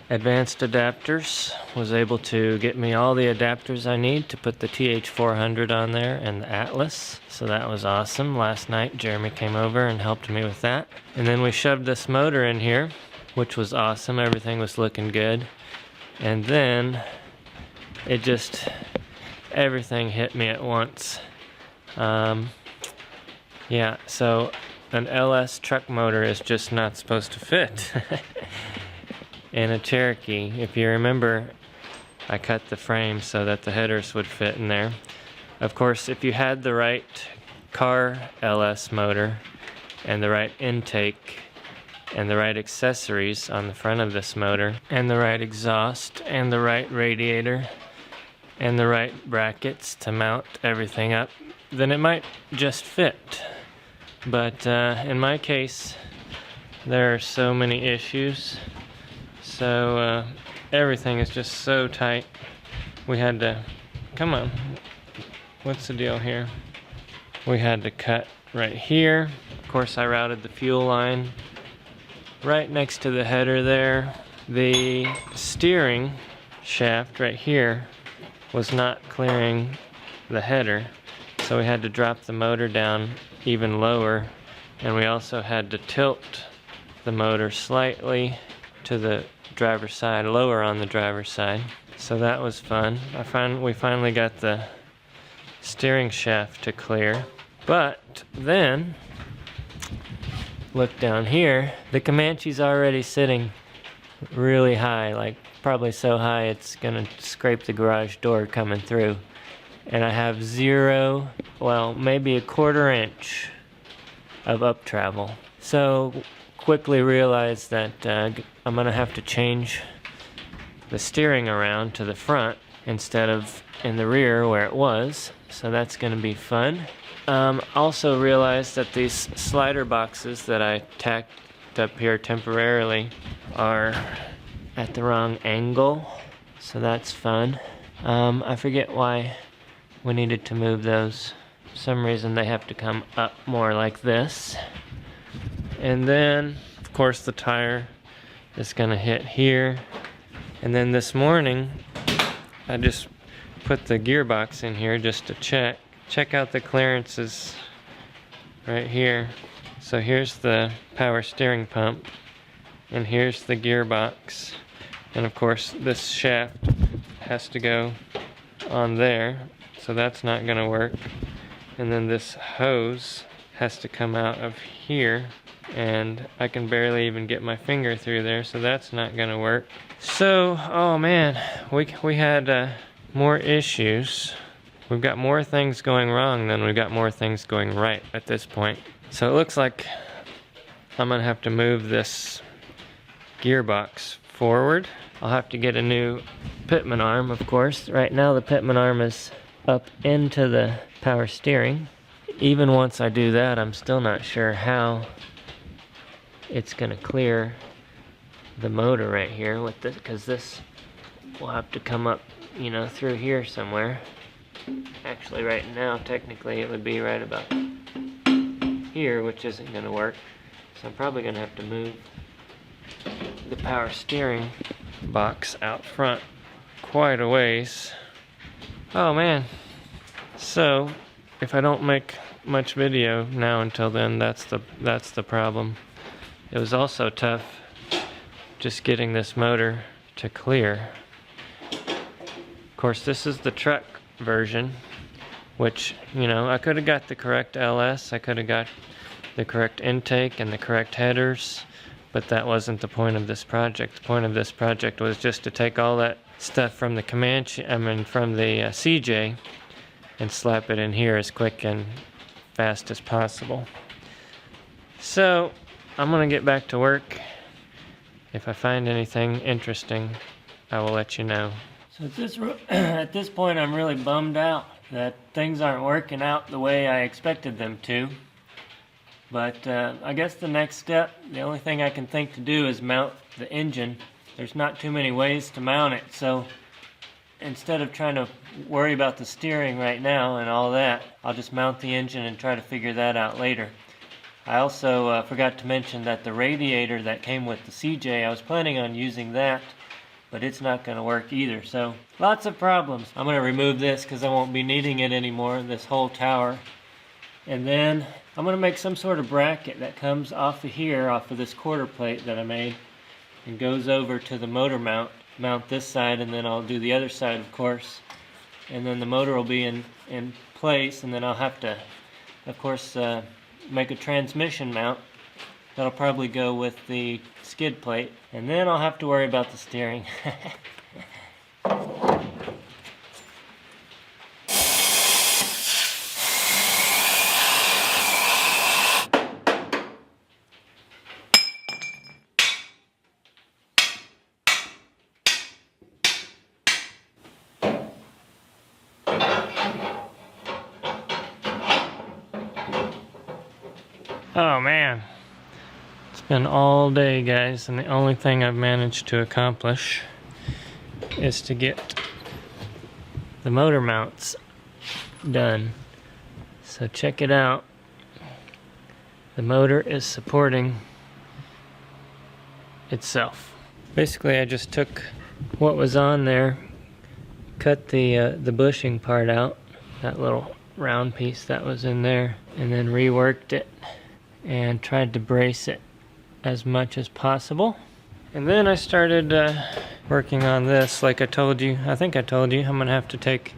Advanced Adapters was able to get me all the adapters I need to put the TH400 on there and the Atlas. So that was awesome. Last night Jeremy came over and helped me with that. And then we shoved this motor in here, which was awesome. Everything was looking good. And then it just, everything hit me at once. Yeah, so an LS truck motor is just not supposed to fit in a Cherokee. If you remember, I cut the frame so that the headers would fit in there. Of course, if you had the right car LS motor and the right intake and the right accessories on the front of this motor and the right exhaust and the right radiator and the right brackets to mount everything up, then it might just fit. But in my case, there are so many issues. So everything is just so tight. We had to, come on, what's the deal here? We had to cut right here. Of course, I routed the fuel line right next to the header there. The steering shaft right here was not clearing the header, so we had to drop the motor down even lower, and we also had to tilt the motor slightly to the driver's side, lower on the driver's side. So that was fun. We finally got the steering shaft to clear. But then, look down here, the Comanche's already sitting really high, like probably so high it's gonna scrape the garage door coming through. And I have zero, well, maybe a 1/4 inch of up travel. So quickly realized that I'm gonna have to change the steering around to the front instead of in the rear where it was. So that's gonna be fun. Also realized that these slider boxes that I tacked up here temporarily are at the wrong angle. So that's fun. I forget why we needed to move those. For some reason they have to come up more like this. And then, of course, the tire is gonna hit here. And then this morning, I just put the gearbox in here just to check out the clearances right here. So here's the power steering pump, and here's the gearbox. And of course, this shaft has to go on there, so that's not gonna work. And then this hose has to come out of here, and I can barely even get my finger through there, so that's not gonna work. So, oh man, we had more issues. We've got more things going wrong than we've got more things going right at this point. So it looks like I'm gonna have to move this gearbox forward. I'll have to get a new pitman arm, of course. Right now the pitman arm is up into the power steering. Even once I do that, I'm still not sure how it's gonna clear the motor right here with this, because this will have to come up, you know, through here somewhere. Actually, right now, technically, it would be right about here, which isn't gonna work. So I'm probably gonna have to move the power steering box out front quite a ways. Oh man. So if I don't make much video now until then, that's the problem. It was also tough just getting this motor to clear. Of course, this is the truck version, which, you know, I could have got the correct LS, I could have got the correct intake and the correct headers, but that wasn't the point of this project. The point of this project was just to take all that stuff from the Comanche, from the CJ, and slap it in here as quick and fast as possible. So I'm gonna get back to work. If I find anything interesting, I will let you know. So at this point, I'm really bummed out that things aren't working out the way I expected them to. But I guess the next step, the only thing I can think to do is mount the engine. There's not too many ways to mount it, so instead of trying to worry about the steering right now and all that, I'll just mount the engine and try to figure that out later. I also forgot to mention that the radiator that came with the CJ, I was planning on using that, but it's not going to work either, so lots of problems. I'm going to remove this because I won't be needing it anymore, this whole tower. And then I'm going to make some sort of bracket that comes off of here, off of this quarter plate that I made, and goes over to the motor mount. Mount this side, and then I'll do the other side, of course. And then the motor will be in place, and then I'll have to, of course, make a transmission mount. That'll probably go with the skid plate. And then I'll have to worry about the steering. Oh man, it's been all day, guys, and the only thing I've managed to accomplish is to get the motor mounts done. So check it out. The motor is supporting itself. Basically, I just took what was on there, cut the bushing part out, that little round piece that was in there, and then reworked it and tried to brace it as much as possible. And then I started working on this. Like I told you, I think I told you, I'm gonna have to take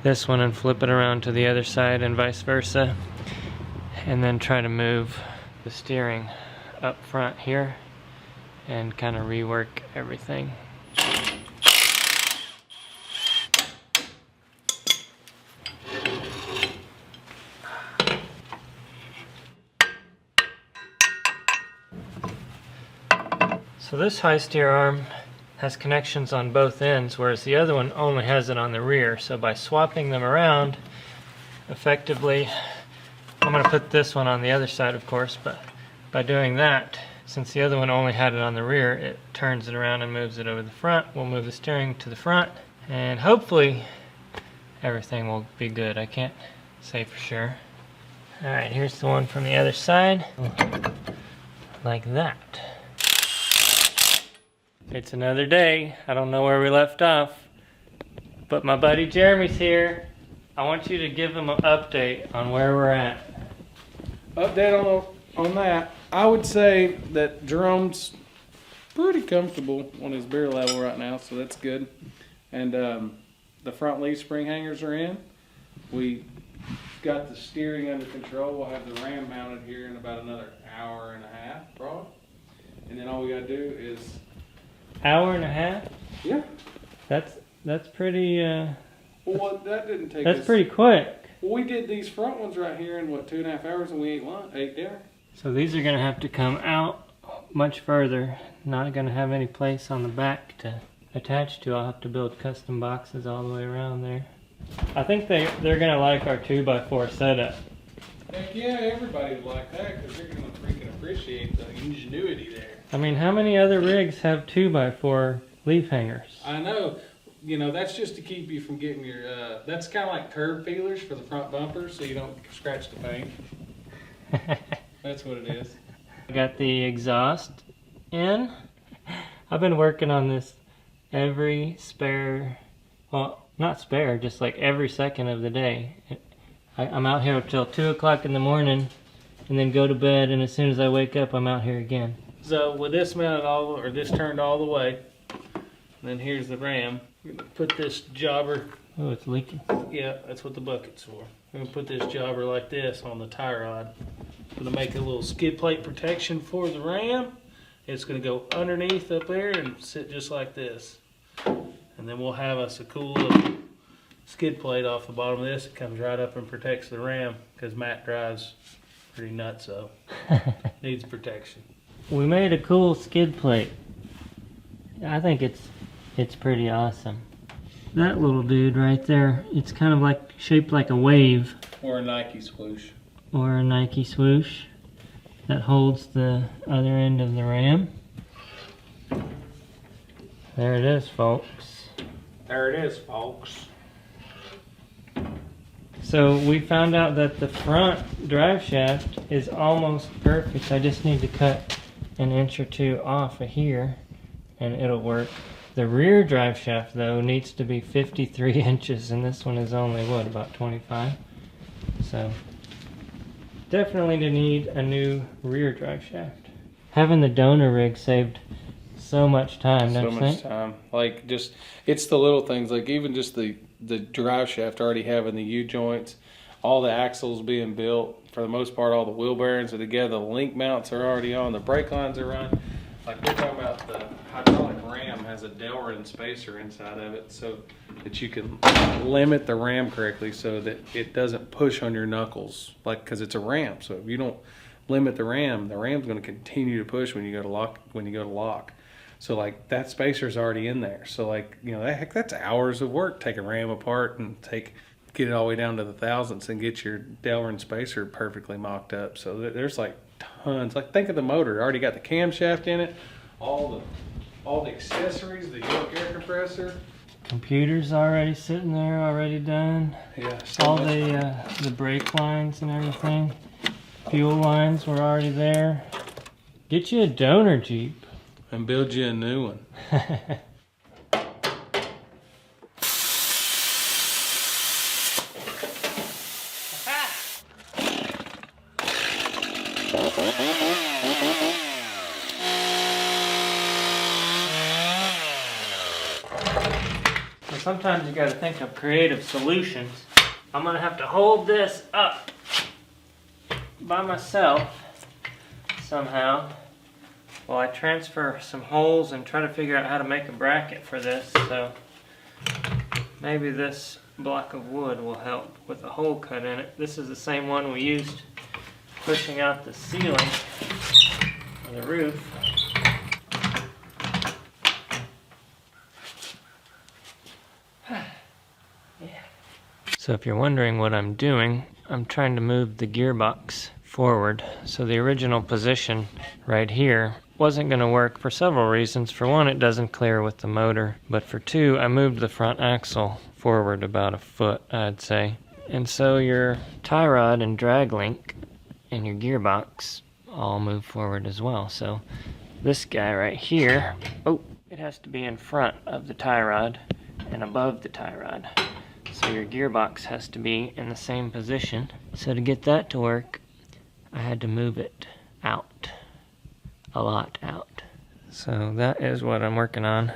this one and flip it around to the other side and vice versa, and then try to move the steering up front here and kind of rework everything. So this high steer arm has connections on both ends, whereas the other one only has it on the rear. So by swapping them around, effectively, I'm going to put this one on the other side, of course, but by doing that, since the other one only had it on the rear, it turns it around and moves it over the front. We'll move the steering to the front, and hopefully everything will be good. I can't say for sure. Alright, here's the one from the other side, like that. It's another day. I don't know where we left off, but my buddy Jeremy's here. I want you to give him an update on where we're at. Update on that. I would say that Jerome's pretty comfortable on his beer level right now, so that's good. And the front leaf spring hangers are in. We got the steering under control. We'll have the ram mounted here in about another hour and a half, probably. And then all we gotta do is hour and a half? Yeah. That's pretty well, that didn't take that's us pretty quick. Well, we did these front ones right here in what, 2.5 hours, and we ate dinner. So these are gonna have to come out much further. Not going to have any place on the back to attach to. I'll have to build custom boxes all the way around there. I think they're going to like our 2x4 setup. Heck yeah, everybody would like that because they're going to freaking appreciate the ingenuity there. I mean, how many other rigs have 2x4 leaf hangers? I know. You know, that's just to keep you from getting your, that's kind of like curb feelers for the front bumper so you don't scratch the paint. That's what it is. I got the exhaust in. I've been working on this every spare, well, not spare, just like every second of the day. I'm out here till 2 o'clock in the morning and then go to bed, and as soon as I wake up, I'm out here again. So with this mounted all, or this turned all the way, and then here's the ram. We're gonna put this jobber. Oh, it's leaking. Yeah, that's what the bucket's for. We're gonna put this jobber like this on the tie rod. I'm gonna make a little skid plate protection for the ram. It's gonna go underneath up there and sit just like this. And then we'll have us a cool little skid plate off the bottom of this. It comes right up and protects the ram because Matt drives pretty nuts, so needs protection. We made a cool skid plate. I think it's pretty awesome. That little dude right there, it's kind of like shaped like a wave. Or a Nike swoosh. Or a Nike swoosh that holds the other end of the ram. There it is, folks. There it is, folks. So we found out that the front drive shaft is almost perfect. I just need to cut an inch or two off of here and it'll work. The rear drive shaft though needs to be 53 inches and this one is only what, about 25? So definitely need a new rear drive shaft. Having the donor rig saved so much time, don't you think? So much time. Like just, it's the little things, like even just the drive shaft already having the U-joints, all the axles being built, for the most part all the wheel bearings are together, the link mounts are already on, the brake lines are run. Like we're talking about the hydraulic ram has a Delrin spacer inside of it so that you can limit the ram correctly so that it doesn't push on your knuckles, like because it's a ram. So if you don't limit the ram's going to continue to push when you go to lock. So like that spacer's already in there. So like, you know, heck, that's hours of work. Take a ram apart and get it all the way down to the thousandths and get your Delrin spacer perfectly mocked up. So there's like tons. Like think of the motor. It already got the camshaft in it, all the accessories, the yoke air compressor. Computer's already sitting there, already done. Yeah. All the brake lines and everything. Fuel lines were already there. Get you a donor Jeep. And build you a new one. Sometimes you gotta think of creative solutions. I'm gonna have to hold this up by myself somehow while I transfer some holes and try to figure out how to make a bracket for this. So maybe this block of wood will help with a hole cut in it. This is the same one we used pushing out the ceiling of the roof. So if you're wondering what I'm doing, I'm trying to move the gearbox forward. So the original position right here wasn't going to work for several reasons. For one, it doesn't clear with the motor. But for two, I moved the front axle forward about a foot, I'd say. And so your tie rod and drag link and your gearbox all move forward as well. So this guy right here, oh, it has to be in front of the tie rod and above the tie rod. So your gearbox has to be in the same position. So to get that to work, I had to move it out, a lot out. So that is what I'm working on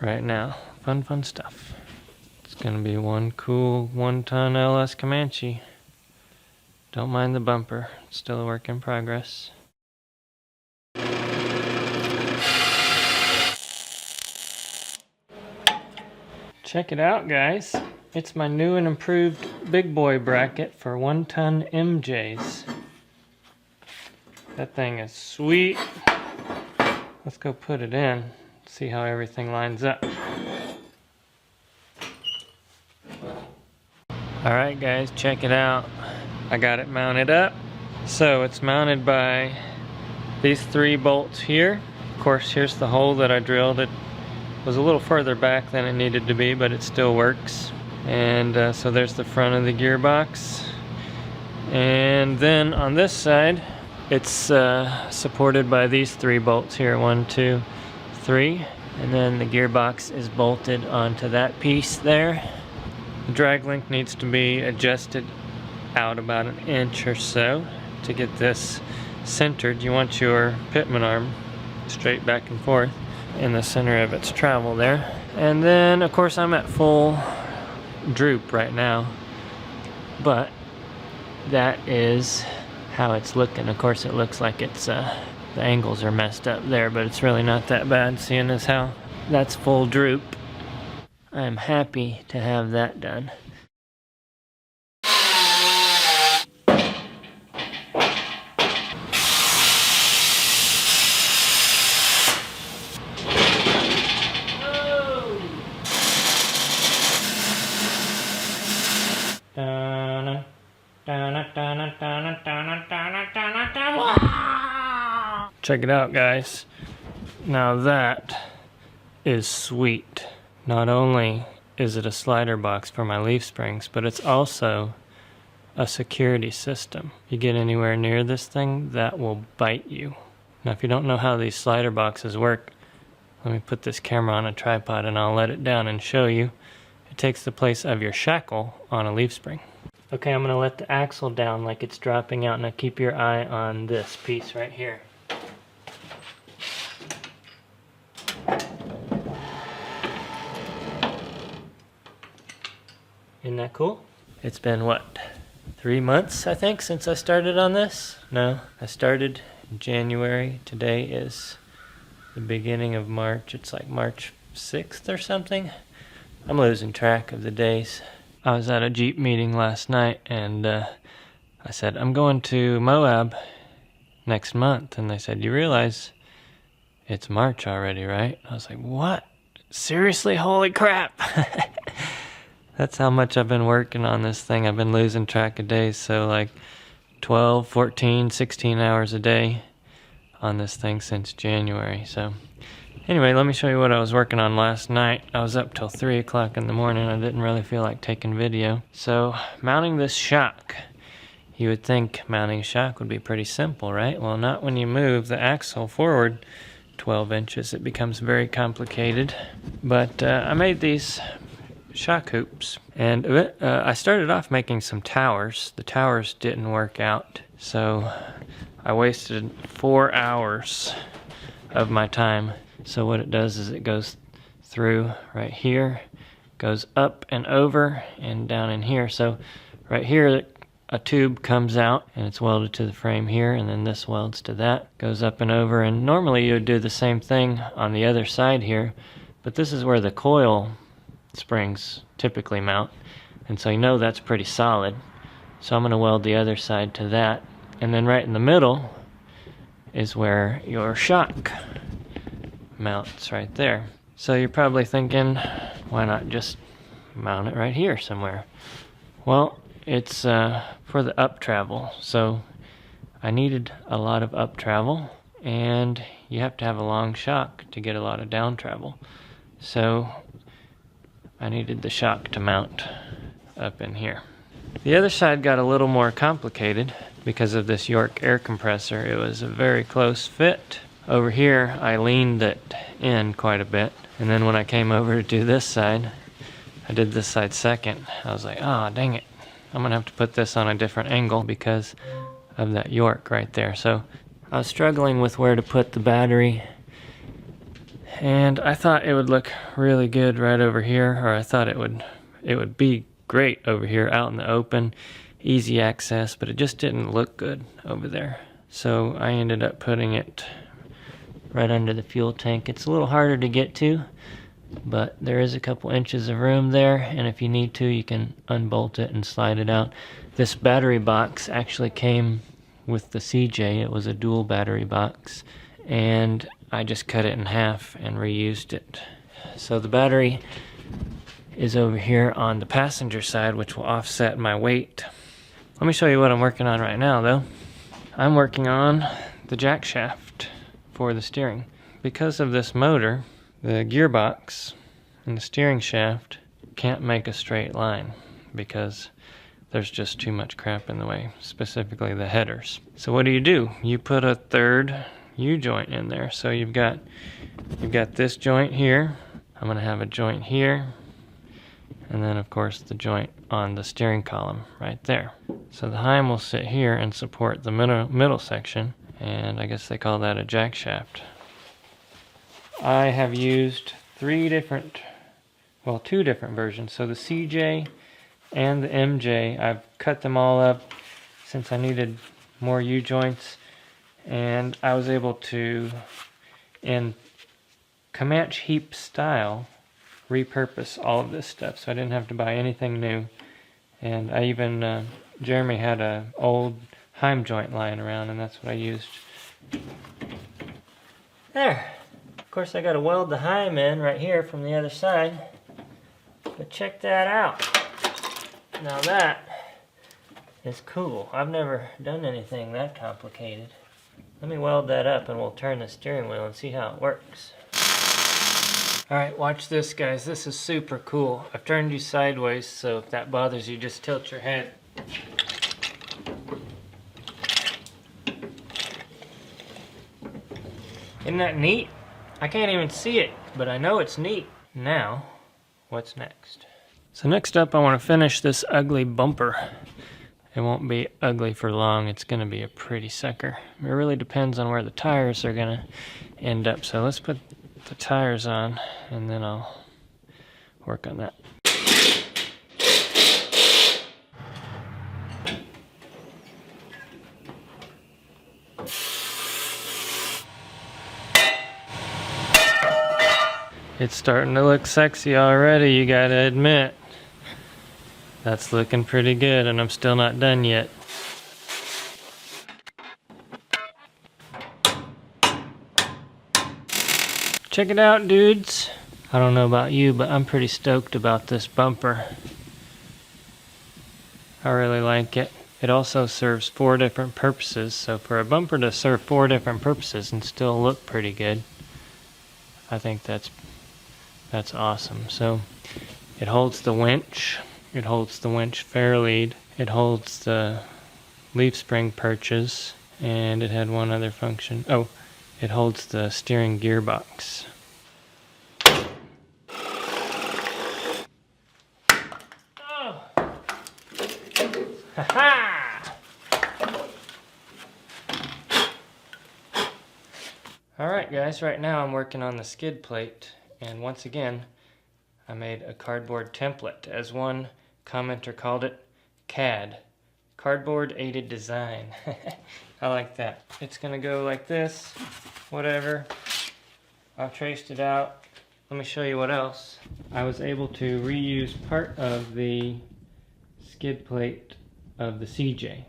right now. Fun stuff. It's gonna be one cool 1-ton LS Comanche. Don't mind the bumper, it's still a work in progress. Check it out, guys. It's my new and improved big boy bracket for 1-ton MJs. That thing is sweet. let's go put it in, see how everything lines up. Alright guys, check it out. I got it mounted up. So it's mounted by these 3 bolts here. Of course, here's the hole that I drilled. It was a little further back than it needed to be, but it still works. And so there's the front of the gearbox. And then on this side, it's supported by these 3 bolts here, 1, 2, 3. And then the gearbox is bolted onto that piece there. The drag link needs to be adjusted out about 1 inch or so to get this centered. You want your pitman arm straight back and forth in the center of its travel there. And then of course I'm at full droop right now, but that is how it's looking. Of course it looks like it's the angles are messed up there, but it's really not that bad, seeing as how that's full droop. I'm happy to have that done. Check it out, guys. Now that is sweet. Not only is it a slider box for my leaf springs, but it's also a security system. You get anywhere near this thing, that will bite you. Now if you don't know how these slider boxes work, let me put this camera on a tripod and I'll let it down and show you. It takes the place of your shackle on a leaf spring. Okay, I'm going to let the axle down like it's dropping out. Now keep your eye on this piece right here. Isn't that cool? It's been what, 3 months I think since I started on this? No, I started in January. Today is the beginning of March. It's like March 6th or something. I'm losing track of the days. I was at a Jeep meeting last night and I said, I'm going to Moab next month. And they said, you realize it's March already, right? I was like, what? Seriously? Holy crap. That's how much I've been working on this thing. I've been losing track of days. So like 12, 14, 16 hours a day on this thing since January. So anyway, let me show you what I was working on last night. I was up till 3 o'clock in the morning. I didn't really feel like taking video. So mounting this shock. You would think mounting a shock would be pretty simple, right? Well, not when you move the axle forward 12 inches. It becomes very complicated. But I made these shock hoops. And I started off making some towers. The towers didn't work out. So I wasted 4 hours of my time. So what it does is it goes through right here, goes up and over and down in here. So right here a tube comes out and it's welded to the frame here, and then this welds to that, goes up and over. And normally you would do the same thing on the other side here, but this is where the coil springs typically mount, and so you know that's pretty solid. So I'm going to weld the other side to that, and then right in the middle is where your shock mounts right there. So you're probably thinking, why not just mount it right here somewhere? Well, it's for the up travel. So I needed a lot of up travel, and you have to have a long shock to get a lot of down travel. So I needed the shock to mount up in here. The other side got a little more complicated because of this York air compressor. It was a very close fit. Over here I leaned it in quite a bit, and then when I came over to do this side, I did this side second. I was like, oh dang it, I'm gonna have to put this on a different angle because of that York right there. So I was struggling with where to put the battery, and I thought it would look really good right over here, or I thought it would be great over here out in the open, easy access, but it just didn't look good over there. So I ended up putting it right under the fuel tank. It's a little harder to get to, but there is a couple inches of room there, and if you need to, you can unbolt it and slide it out. This battery box actually came with the CJ. It was a dual battery box, and I just cut it in half and reused it. So the battery is over here on the passenger side, which will offset my weight. Let me show you what I'm working on right now though. I'm working on the jack shaft for the steering. Because of this motor, the gearbox and the steering shaft can't make a straight line because there's just too much crap in the way, specifically the headers. So what do? You put a third U-joint in there. So you've got this joint here. I'm gonna have a joint here. And then of course the joint on the steering column right there. So the heim will sit here and support the middle section. And I guess they call that a jack shaft. I have used two different versions. So the CJ and the MJ, I've cut them all up since I needed more U-joints. And I was able to, in COMANCHEEP style, repurpose all of this stuff. So I didn't have to buy anything new. And I even, Jeremy had an old heim joint lying around and that's what I used. There. Of course I gotta weld the heim in right here from the other side. But check that out. Now that is cool. I've never done anything that complicated. Let me weld that up and we'll turn the steering wheel and see how it works. Alright, watch this guys. This is super cool. I've turned you sideways, so if that bothers you, just tilt your head. Isn't that neat? I can't even see it, but I know it's neat. Now, what's next? So next up I want to finish this ugly bumper. It won't be ugly for long, it's going to be a pretty sucker. It really depends on where the tires are going to end up. So let's put the tires on and then I'll work on that. It's starting to look sexy already, you gotta admit. That's looking pretty good and I'm still not done yet. Check it out, dudes. I don't know about you, but I'm pretty stoked about this bumper. I really like it. It also serves 4 different purposes, so for a bumper to serve 4 different purposes and still look pretty good, I think that's awesome. So it holds the winch. It holds the winch fairlead. It holds the leaf spring perches. And it had one other function. Oh, it holds the steering gearbox. Oh. Ha-ha! Alright guys, right now I'm working on the skid plate. And once again, I made a cardboard template. As one commenter called it, CAD. Cardboard Aided Design. I like that. It's gonna go like this, whatever. I've traced it out. Let me show you what else. I was able to reuse part of the skid plate of the CJ.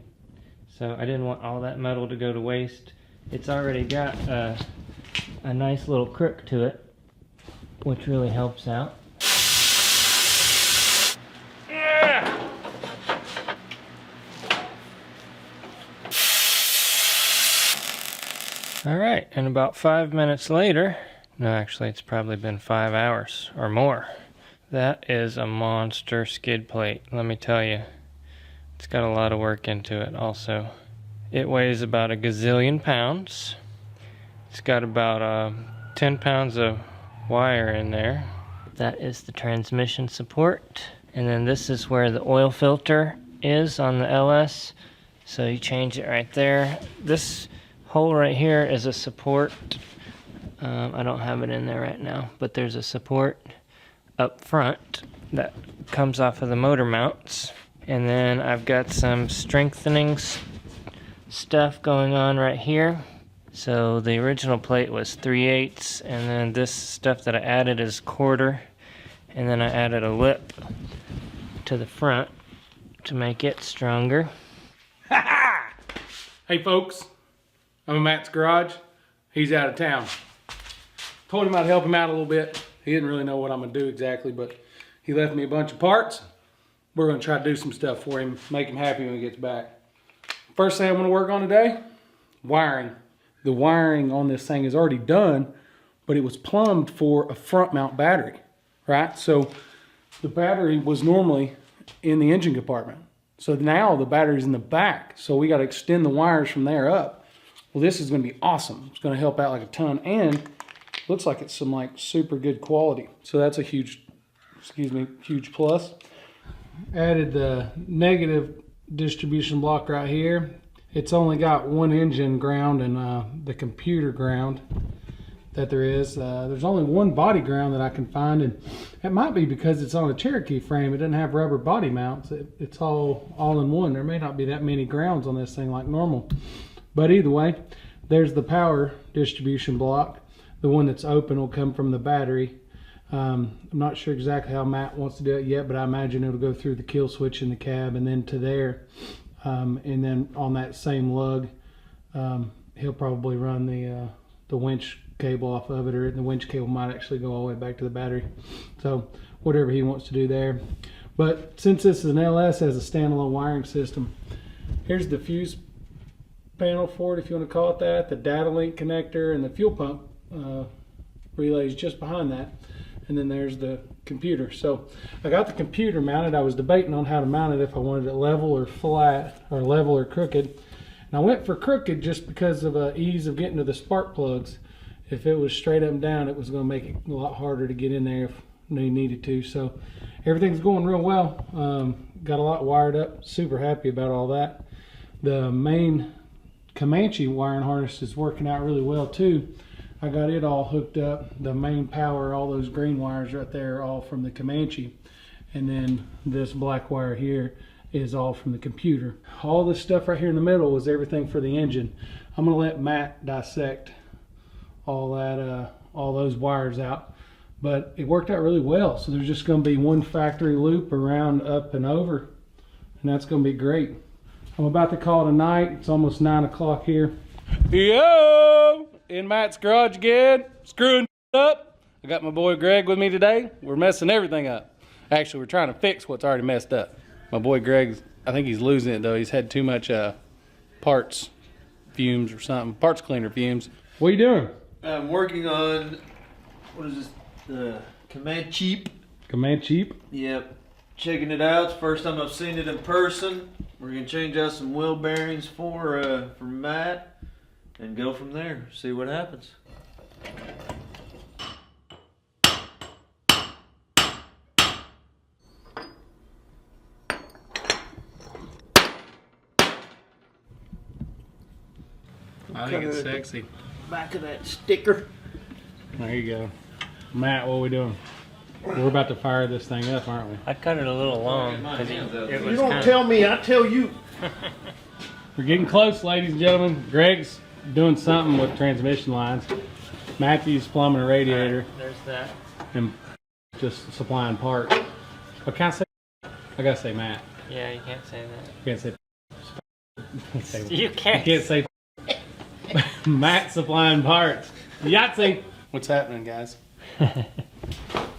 So I didn't want all that metal to go to waste. It's already got a nice little crook to it, which really helps out. Yeah! Alright, and about 5 minutes later, no actually it's probably been 5 hours or more. That is a monster skid plate, let me tell you. It's got a lot of work into it also. It weighs about a gazillion pounds. It's got about 10 pounds of wire in there. That is the transmission support, and then this is where the oil filter is on the LS, so you change it right there. This hole right here is a support. I don't have it in there right now, but there's a support up front that comes off of the motor mounts, and then I've got some strengthening stuff going on right here. So the original plate was 3/8, and then this stuff that I added is 1/4, and then I added a lip to the front to make it stronger. Hey folks, I'm at Matt's garage. He's out of town. Told him I'd help him out a little bit. He didn't really know what I'm gonna do exactly, but he left me a bunch of parts. We're gonna try to do some stuff for him, make him happy when he gets back. First thing I'm gonna work on today, wiring. The wiring on this thing is already done, but it was plumbed for a front mount battery, right? So the battery was normally in the engine compartment. So now the battery's in the back. So we gotta extend the wires from there up. Well, this is gonna be awesome. It's gonna help out like a ton, and looks like it's some like super good quality. So that's a huge, huge plus. Added the negative distribution block right here. It's only got one engine ground and the computer ground that there is. There's only one body ground that I can find, and it might be because it's on a Cherokee frame. It doesn't have rubber body mounts. It's all in one. There may not be that many grounds on this thing like normal. But either way, there's the power distribution block. The one that's open will come from the battery. I'm not sure exactly how Matt wants to do it yet, but I imagine it'll go through the kill switch in the cab and then to there. And then on that same lug, he'll probably run the winch cable off of it, or the winch cable might actually go all the way back to the battery. So whatever he wants to do there. But since this is an LS, has a standalone wiring system. Here's the fuse panel for it, if you want to call it that, the data link connector, and the fuel pump relays just behind that. And then there's the computer. So I got the computer mounted. I was debating on how to mount it, if I wanted it level or flat, or level or crooked. And I went for crooked just because of ease of getting to the spark plugs. If it was straight up and down, it was going to make it a lot harder to get in there if you needed to. So everything's going real well. Got a lot wired up. Super happy about all that. The main Comanche wiring harness is working out really well too. I got it all hooked up. The main power, all those green wires right there are all from the Comanche. And then this black wire here is all from the computer. All this stuff right here in the middle is everything for the engine. I'm gonna let Matt dissect all that, all those wires out. But it worked out really well. So there's just gonna be one factory loop around, up and over. And that's gonna be great. I'm about to call it a night. It's almost 9 o'clock here. Yo! In Matt's garage again, screwing up. I got my boy Greg with me today. We're messing everything up. Actually, we're trying to fix what's already messed up. My boy Greg, I think he's losing it though. He's had too much parts fumes or something. Parts cleaner fumes. What are you doing? I'm working on, what is this, the COMANCHEEP. COMANCHEEP? Yep. Checking it out. It's the first time I've seen it in person. We're going to change out some wheel bearings for Matt and go from there. See what happens. I think it's sexy. Back of that sticker. There you go. Matt, what are we doing? We're about to fire this thing up, aren't we? I cut it a little long because it was You don't tell me, I tell you. We're getting close, ladies and gentlemen. Greg's doing something with transmission lines. Matthew's plumbing a radiator. There's that. And just supplying parts. But can I say? I gotta say Matt. Yeah, you can't say that. You can't say. You can't. You can't say. Matt supplying parts. Yahtzee. What's happening, guys?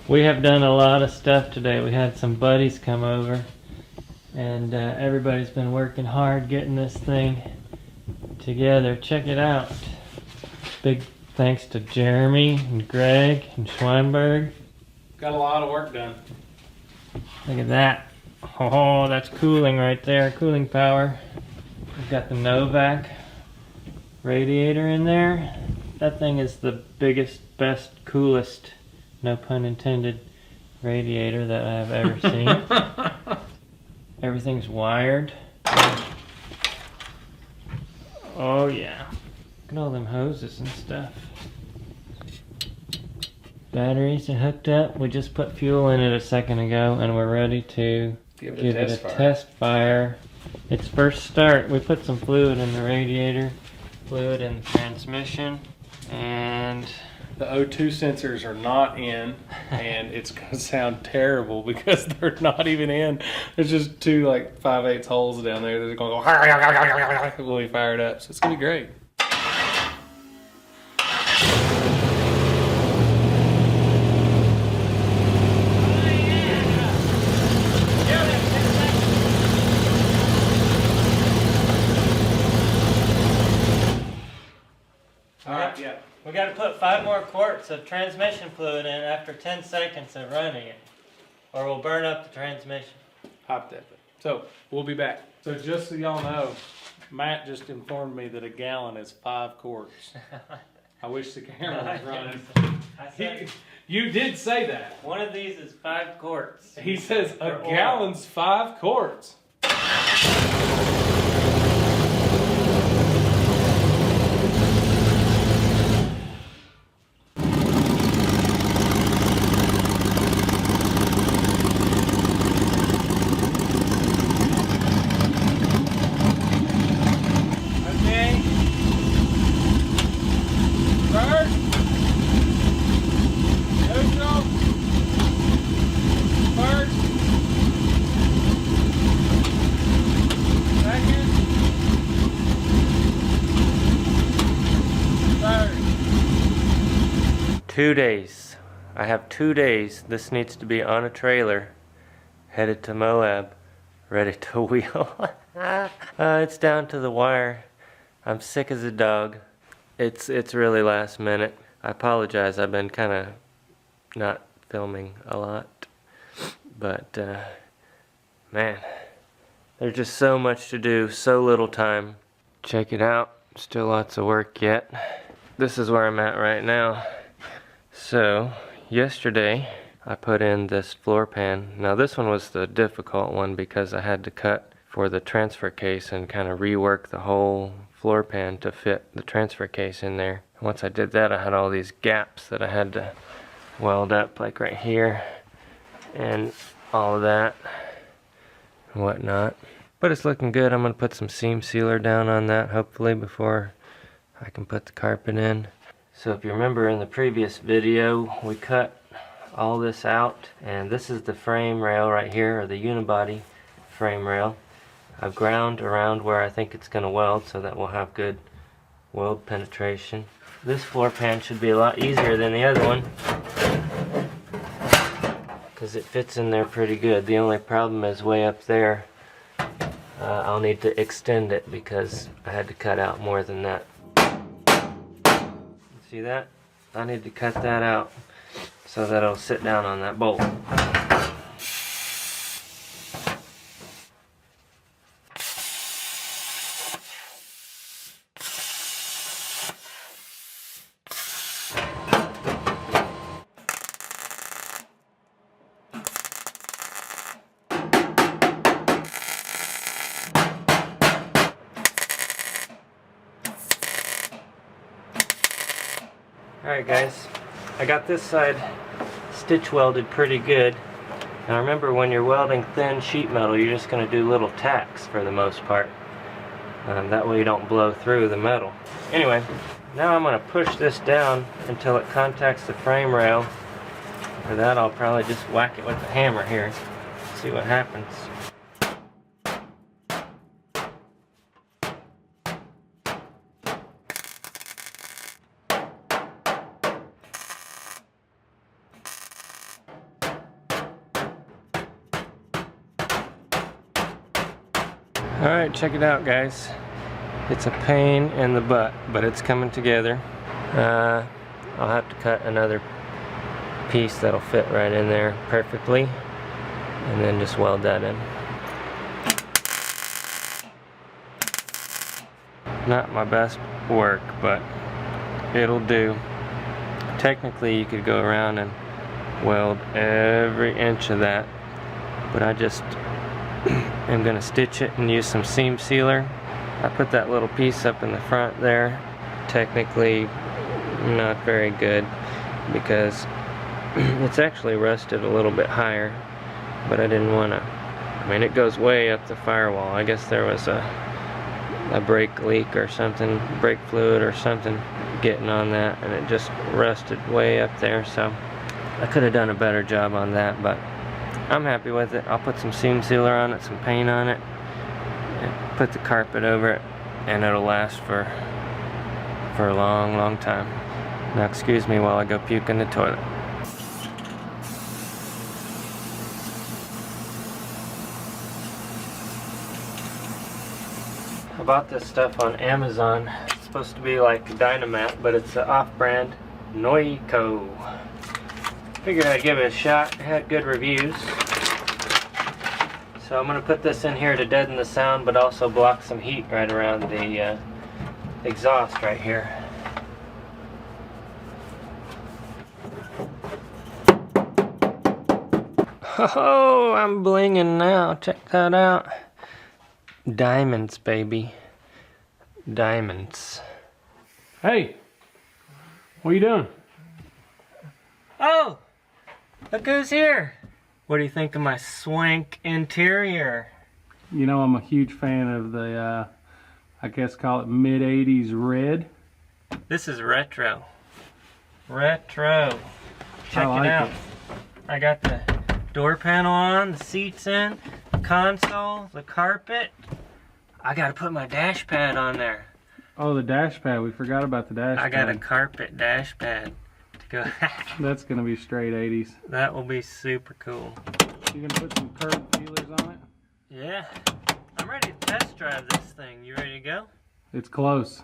We have done a lot of stuff today. We had some buddies come over, and everybody's been working hard getting this thing together. Check it out. Big thanks to Jeremy and Greg and Schweinberg. Got a lot of work done. Look at that. Oh, that's cooling right there. Cooling power. We've got the Novak radiator in there. That thing is the biggest, best, coolest, no pun intended, radiator that I've ever seen. Everything's wired. Oh yeah. Look at all them hoses and stuff. Batteries are hooked up. We just put fuel in it a second ago and we're ready to give it a test fire. Its first start. We put some fluid in the radiator, fluid in the transmission, and the O2 sensors are not in, and it's gonna sound terrible because they're not even in. There's just two like 5/8 holes down there that are gonna go when we fire it up. So it's gonna be great. to put 5 more quarts of transmission fluid in after 10 seconds of running it, or we'll burn up the transmission. Hop that. So we'll be back. So just so y'all know, Matt just informed me that a gallon is 5 quarts. I wish the camera was running. I said, You did say that. one of these is 5 quarts. He says a For oil. gallon's 5 quarts. Okay. First, neutral, first, second, third. 2 days. I have 2 days. This needs to be on a trailer, headed to Moab, ready to wheel. It's down to the wire. I'm sick as a dog. It's really last minute. I apologize. I've been kind of not filming a lot, but man, there's just so much to do, so little time. Check it out. Still lots of work yet. This is where I'm at right now. So yesterday I put in this floor pan. Now this one was the difficult one because I had to cut for the transfer case and kind of rework the whole floor pan to fit the transfer case in there. Once I did that, I had all these gaps that I had to weld up, like right here and all of that and whatnot. But it's looking good. I'm gonna put some seam sealer down on that hopefully before I can put the carpet in. So if you remember in the previous video, we cut all this out, and this is the frame rail right here, or the unibody frame rail. I've ground around where I think it's going to weld so that we'll have good weld penetration. This floor pan should be a lot easier than the other one because it fits in there pretty good. The only problem is way up there. I'll need to extend it because I had to cut out more than that. See that? I need to cut that out so that it'll sit down on that bolt. Alright guys, I got this side stitch welded pretty good. Now remember, when you're welding thin sheet metal, you're just going to do little tacks for the most part. That way you don't blow through the metal. Anyway, now I'm going to push this down until it contacts the frame rail. For that I'll probably just whack it with the hammer here. See what happens. Alright, check it out guys. It's a pain in the butt, but it's coming together. I'll have to cut another piece that'll fit right in there perfectly, and then just weld that in. Not my best work, but it'll do. Technically you could go around and weld every inch of that, but I just I'm going to stitch it and use some seam sealer. I put that little piece up in the front there. Technically not very good because it's actually rusted a little bit higher, but I didn't want to. I mean, it goes way up the firewall. I guess there was a brake leak or something, brake fluid or something getting on that, and it just rusted way up there. So I could have done a better job on that, but I'm happy with it. I'll put some seam sealer on it, some paint on it, and put the carpet over it, and it'll last for a long, long time. Now excuse me while I go puke in the toilet. I bought this stuff on Amazon. It's supposed to be like Dyno, but it's an off-brand Noiko. Figured I'd give it a shot. It had good reviews. So I'm going to put this in here to deaden the sound, but also block some heat right around the exhaust right here. Oh, I'm blinging now. Check that out. Diamonds, baby. Diamonds. Hey, what are you doing? Oh, look who's here. What do you think of my swank interior? You know, I'm a huge fan of the, I guess call it mid-80s red. This is retro. Retro. Check I like it out. it. I got the door panel on, the seats in, the console, the carpet. I gotta put my dash pad on there. Oh, the dash pad. We forgot about the dash pad. I got a carpet dash pad to go. That's going to be straight 80s. That will be super cool. You going to put some curb feelers on it? Yeah. I'm ready to test drive this thing. You ready to go? It's close.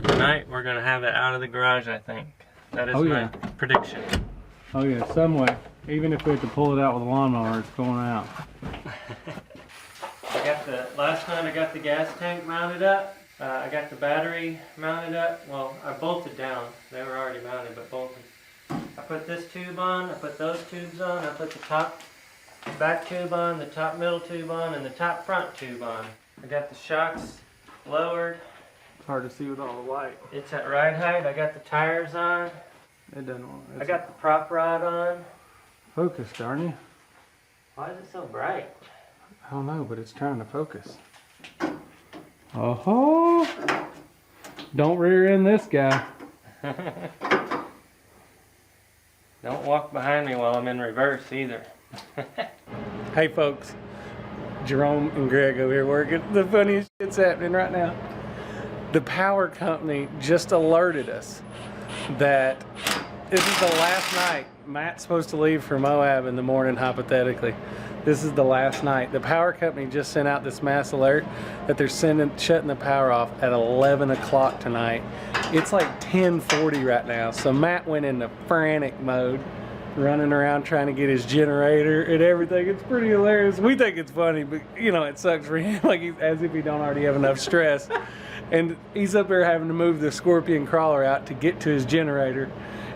Tonight we're gonna have it out of the garage, I think. That is my prediction. Oh yeah, some way. Even if we have to pull it out with a lawnmower, it's going out. I got the last night I got the gas tank mounted up. I got the battery mounted up. Well, I bolted down. They were already mounted, but bolted. I put this tube on. I put those tubes on. I put the top back tube on, the top middle tube on, and the top front tube on. I got the shocks lowered. It's hard to see with all the light. It's at ride height. I got the tires on. It doesn't want. I got the prop rod on. Focused, darn you. Why is it so bright? I don't know, but it's trying to focus. Oh, don't rear end this guy. Don't walk behind me while I'm in reverse either. Hey folks, Jerome and Greg over here working. The funniest shit's happening right now. The power company just alerted us that this is the last night. Matt's supposed to leave for Moab in the morning, hypothetically. This is the last night. The power company just sent out this mass alert that they're shutting the power off at 11 o'clock tonight. It's like 10:40 right now, so Matt went into frantic mode, running around trying to get his generator and everything. It's pretty hilarious. We think it's funny, but you know, it sucks for him, like as if he don't already have enough stress. And he's up there having to move the scorpion crawler out to get to his generator.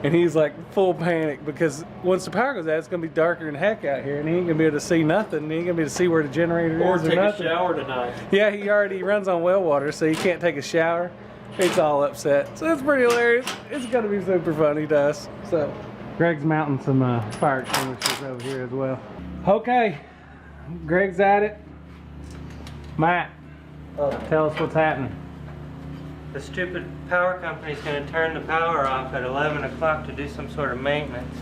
And he's like full panic because once the power goes out, it's gonna be darker than heck out here, and he ain't gonna be able to see nothing. He ain't gonna be able to see where the generator Or is take or nothing. a shower tonight. Yeah, he already runs on well water, so he can't take a shower. He's all upset. So it's pretty hilarious. It's gonna be super funny to us. So Greg's mounting some fire extinguishers over here as well. Okay, Greg's at it. Matt, tell us what's happening. The stupid power company's going to turn the power off at 11 o'clock to do some sort of maintenance.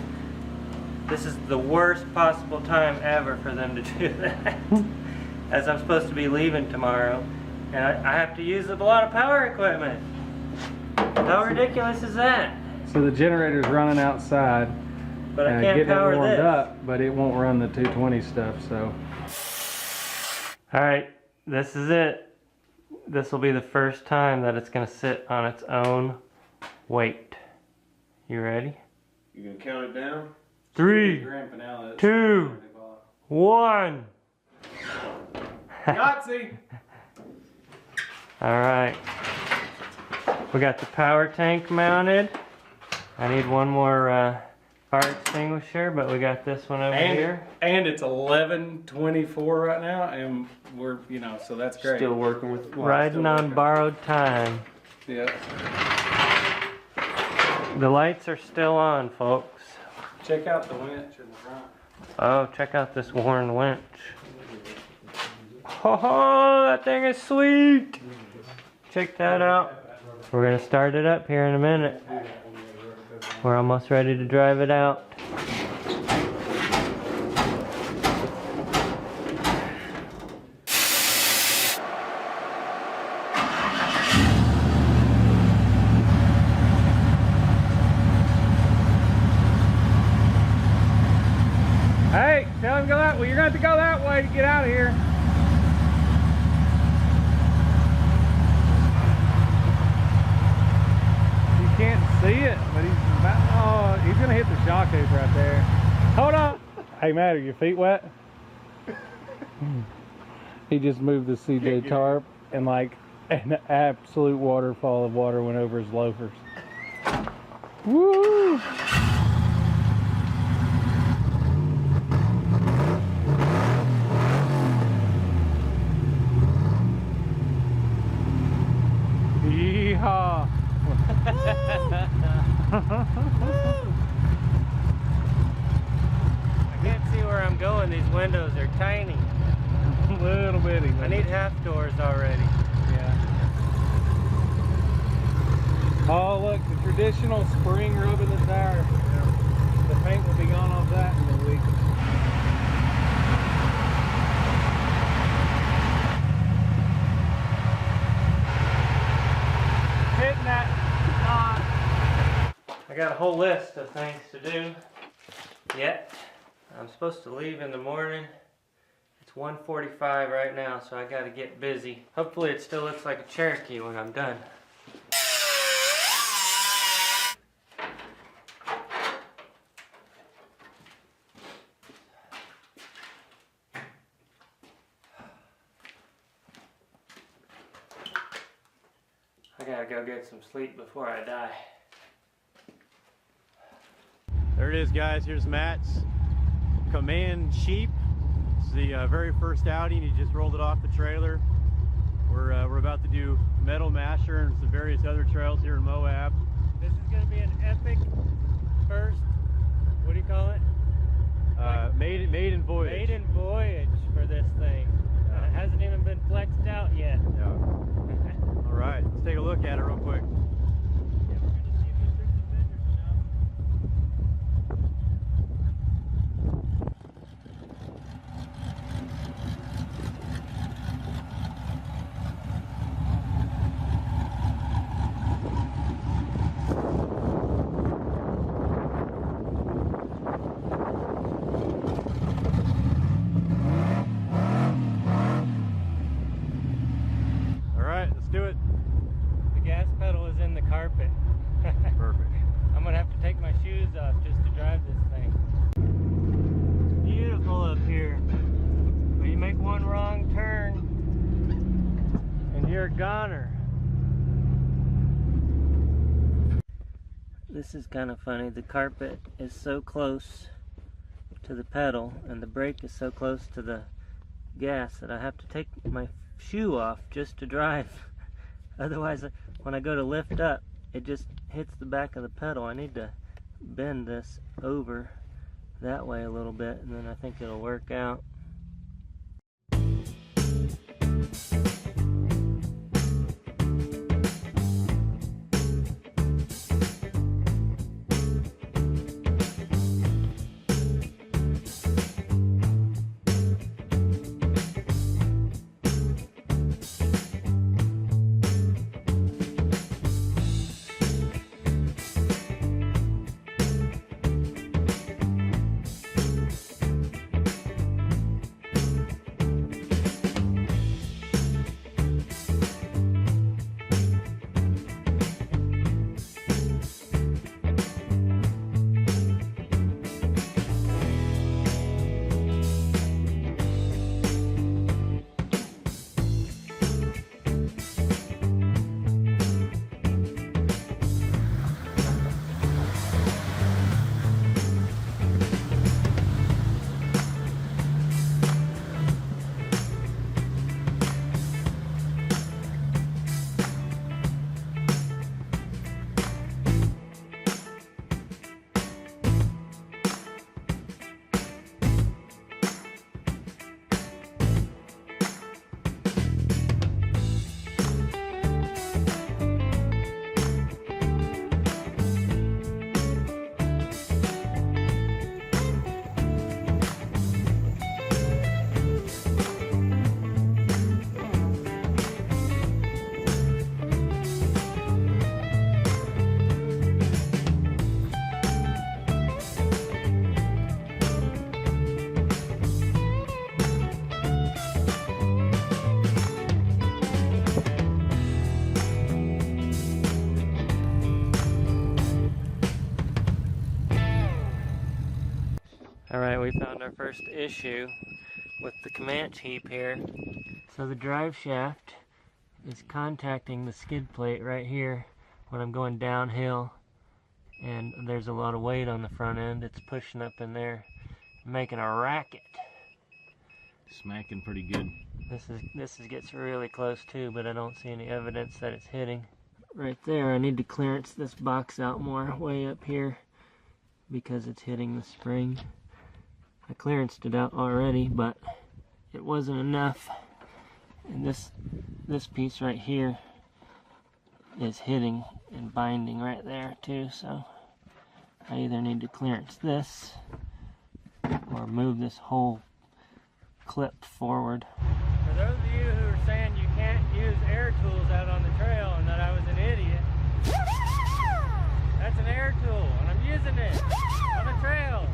This is the worst possible time ever for them to do that. As I'm supposed to be leaving tomorrow, and I have to use a lot of power equipment. How ridiculous is that? So the generator's running outside, But I can't getting power it warmed this. up, but it won't run the 220 stuff. So Alright, this is it. This will be the first time that it's going to sit on its own weight. You ready? You gonna count it down? 3, 2, 1. Yahtzee! Alright. We got the power tank mounted. I need one more fire extinguisher, but we got this one over here. And it's 11:24 right now, and we're, you know, so that's great. Still working with. Riding on borrowed time. Yeah. The lights are still on, folks. Check out the winch in the front. Oh, check out this worn winch. Oh, that thing is sweet. Check that out. We're gonna start it up here in a minute. We're almost ready to drive it out. Hey, tell him to go that way. You're going to have to go that way to get out of here. You can't see Hey, Matt, are your feet wet? He just moved the CJ tarp and like an absolute waterfall of water went over his loafers. Woo! Yeehaw! I can't see where I'm going. These windows are tiny. Little bitty. I need half doors already. Yeah. Oh, look, the traditional spring rub in the tire. The paint will be gone off that in a week. Hitting that knot. I got a whole list of things to do yet. I'm supposed to leave in the morning. It's 1:45 right now, so I gotta get busy. Hopefully it still looks like a Cherokee when I'm done. I gotta go get some sleep before I die. There it is, guys. Here's Matt's COMANCHEEP. It's the very first outing. He just rolled it off the trailer. We're about to do Metal Masher and some various other trails here in Moab. This is gonna be an epic first, what do you call it? Maiden voyage. Maiden voyage for this thing. Yeah. It hasn't even been flexed out yet. Yeah. All right, let's take a look at it real quick. Do it. The gas pedal is in the carpet. Perfect. I'm gonna have to take my shoes off just to drive this thing. Beautiful up here. But you make one wrong turn and you're a goner. This is kind of funny. The carpet is so close to the pedal and the brake is so close to the gas that I have to take my shoe off just to drive. Otherwise, when I go to lift up, it just hits the back of the pedal. I need to bend this over that way a little bit, and then I think it'll work out. Alright, we found our our first issue with the Comanche heap here. So the drive shaft is contacting the skid plate right here when I'm going downhill, and there's a lot of weight on the front end. It's pushing up in there, making a racket. Smacking pretty good. This gets really close too, but I don't see any evidence that it's hitting. Right there, I need to clearance this box out more, way up here, because it's hitting the spring. I clearanced it out already, but it wasn't enough. And this piece right here is hitting and binding right there too, so I either need to clearance this or move this whole clip forward. For those of you who are saying you can't use air tools out on the trail and that I was an idiot, that's an air tool and I'm using it on a trail.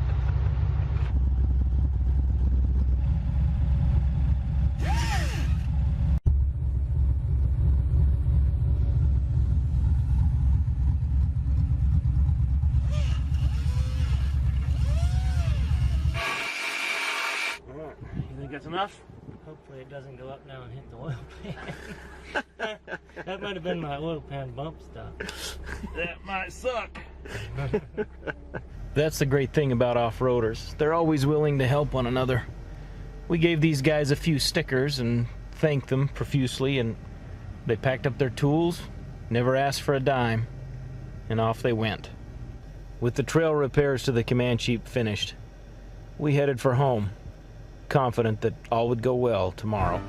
You think that's enough? Hopefully it doesn't go up now and hit the oil pan. That might have been my oil pan bump stuff. That might suck. That's the great thing about off-roaders. They're always willing to help one another. We gave these guys a few stickers and thanked them profusely, and they packed up their tools, never asked for a dime, and off they went. With the trail repairs to the COMANCHEEP finished, we headed for home, confident that all would go well tomorrow.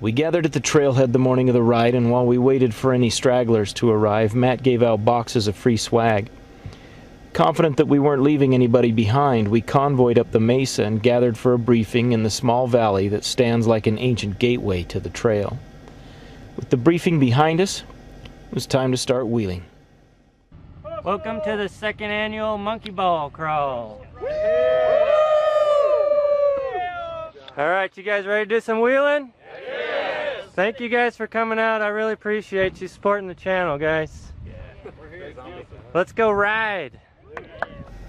We gathered at the trailhead the morning of the ride, and while we waited for any stragglers to arrive, Matt gave out boxes of free swag. Confident that we weren't leaving anybody behind, we convoyed up the mesa and gathered for a briefing in the small valley that stands like an ancient gateway to the trail. With the briefing behind us, it was time to start wheeling. Welcome to the second annual Monkey Ball Crawl. Alright, you guys ready to do some wheeling? Thank you guys for coming out. I really appreciate you supporting the channel, guys. Let's go ride.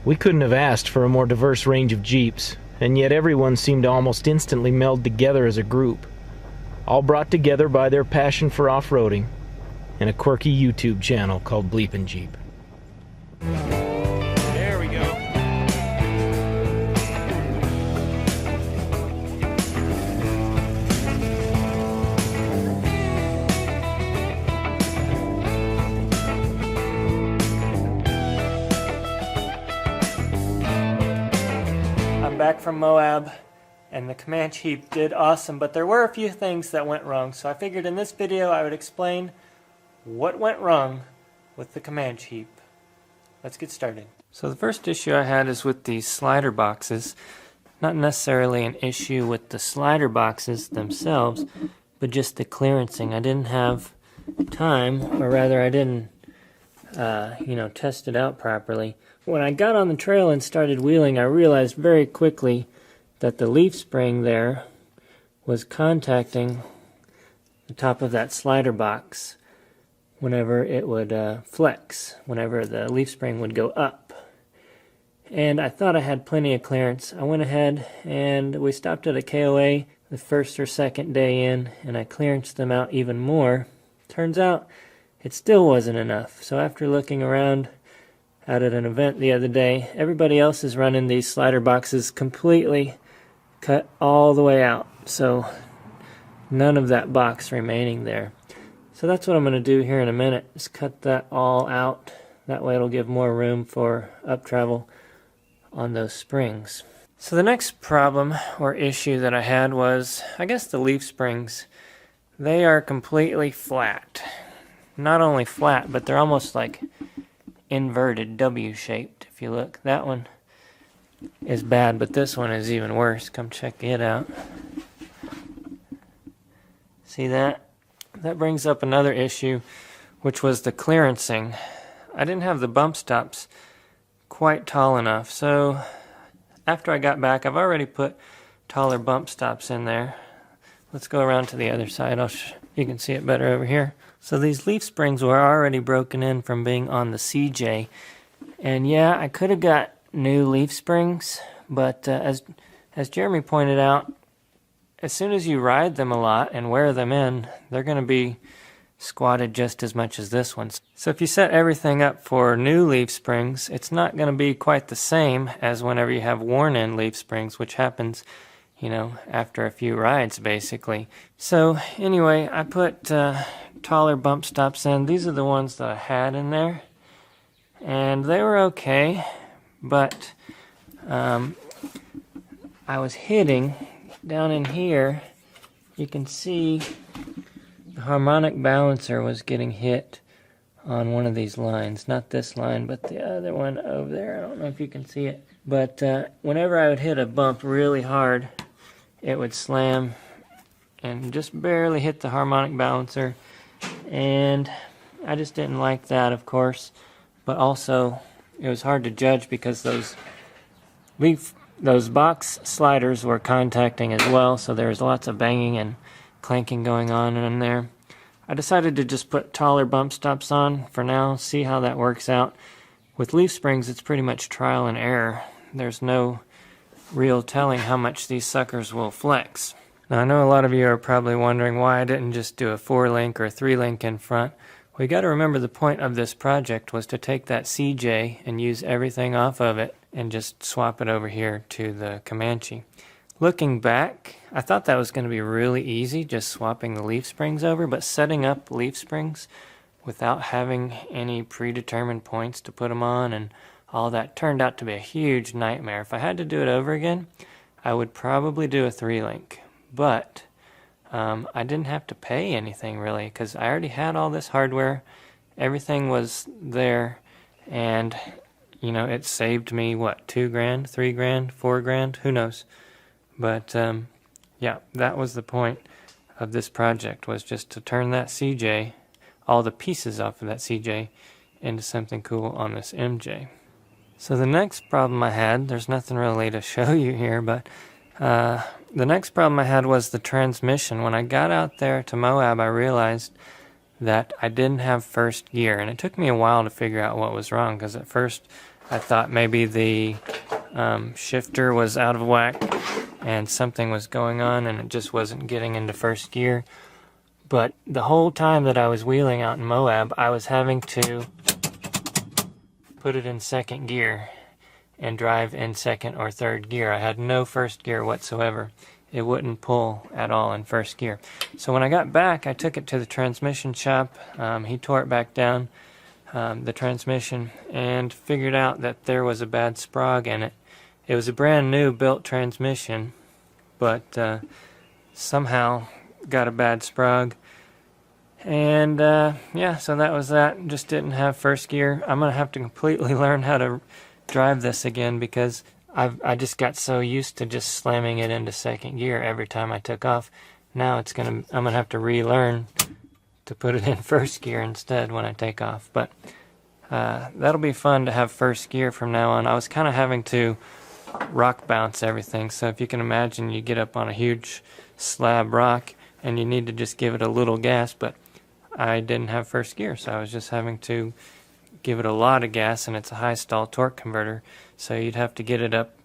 We couldn't have asked for a more diverse range of Jeeps, and yet everyone seemed to almost instantly meld together as a group, all brought together by their passion for off-roading and a quirky YouTube channel called BleepinJeep. There we go. Back from Moab, and the Comanche did awesome, but there were a few things that went wrong, so I figured in this video I would explain what went wrong with the Comanche. Let's get started. So the first issue I had is with these slider boxes. Not necessarily an issue with the slider boxes themselves, but just the clearancing. I didn't have time, or rather I didn't test it out properly. When I got on the trail and started wheeling, I realized very quickly that the leaf spring there was contacting the top of that slider box whenever it would flex, whenever the leaf spring would go up. And I thought I had plenty of clearance. I went ahead and we stopped at a KOA the first or second day in, and I clearanced them out even more. Turns out it still wasn't enough. So after looking around out at an event the other day, everybody else is running these slider boxes completely cut all the way out, so none of that box remaining there. So that's what I'm going to do here in a minute, is cut that all out. That way it'll give more room for up travel on those springs. So the next problem or issue that I had was, I guess the leaf springs, they are completely flat. Not only flat, but they're almost like inverted, W-shaped. If you look, that one is bad, but this one is even worse. Come check it out. See that? That brings up another issue, which was the clearancing. I didn't have the bump stops quite tall enough, so after I got back, I've already put taller bump stops in there. Let's go around to the other side. You can see it better over here. So these leaf springs were already broken in from being on the CJ, and yeah, I could have got new leaf springs, but as Jeremy pointed out, as soon as you ride them a lot and wear them in, they're going to be squatted just as much as this one. So if you set everything up for new leaf springs, it's not going to be quite the same as whenever you have worn-in leaf springs, which happens, you know, after a few rides, basically. So anyway, I put taller bump stops in. These are the ones that I had in there, and they were okay, but I was hitting down in here. You can see the harmonic balancer was getting hit on one of these lines. Not this line, but the other one over there. I don't know if you can see it. But whenever I would hit a bump really hard, it would slam and just barely hit the harmonic balancer. And I just didn't like that, of course. But also, it was hard to judge because those box sliders were contacting as well, so there was lots of banging and clanking going on in there. I decided to just put taller bump stops on for now, see how that works out. With leaf springs, it's pretty much trial and error. There's no real telling how much these suckers will flex. Now, I know a lot of you are probably wondering why I didn't just do a 4-link or 3-link in front. We got to remember the point of this project was to take that CJ and use everything off of it and just swap it over here to the Comanche. Looking back, I thought that was going to be really easy, just swapping the leaf springs over, but setting up leaf springs without having any predetermined points to put them on and all that turned out to be a huge nightmare. If I had to do it over again, I would probably do a 3-link, but I didn't have to pay anything really because I already had all this hardware. Everything was there, and you know, it saved me what, $2 grand, $3 grand, $4 grand, who knows. But yeah, that was the point of this project, was just to turn that CJ, all the pieces off of that CJ, into something cool on this MJ. So the next problem I had, there's nothing really to show you here, but the next problem I had was the transmission. When I got out there to Moab, I realized that I didn't have first gear, and it took me a while to figure out what was wrong, because at first I thought maybe the shifter was out of whack and something was going on and it just wasn't getting into first gear. But the whole time that I was wheeling out in Moab, I was having to put it in second gear and drive in second or third gear. I had no first gear whatsoever. It wouldn't pull at all in first gear. So when I got back, I took it to the transmission shop. He tore it back down, the transmission, and figured out that there was a bad sprog in it. It was a brand new built transmission, but somehow got a bad sprog. And yeah, so that was that. Just didn't have first gear. I'm going to have to completely learn how to drive this again, because I just got so used to just slamming it into second gear every time I took off. Now I'm gonna have to relearn to put it in first gear instead when I take off. But that'll be fun to have first gear from now on. I was kind of having to rock bounce everything. So if you can imagine, you get up on a huge slab rock and you need to just give it a little gas, but I didn't have first gear, so I was just having to give it a lot of gas, and it's a high stall torque converter, so you'd have to get it up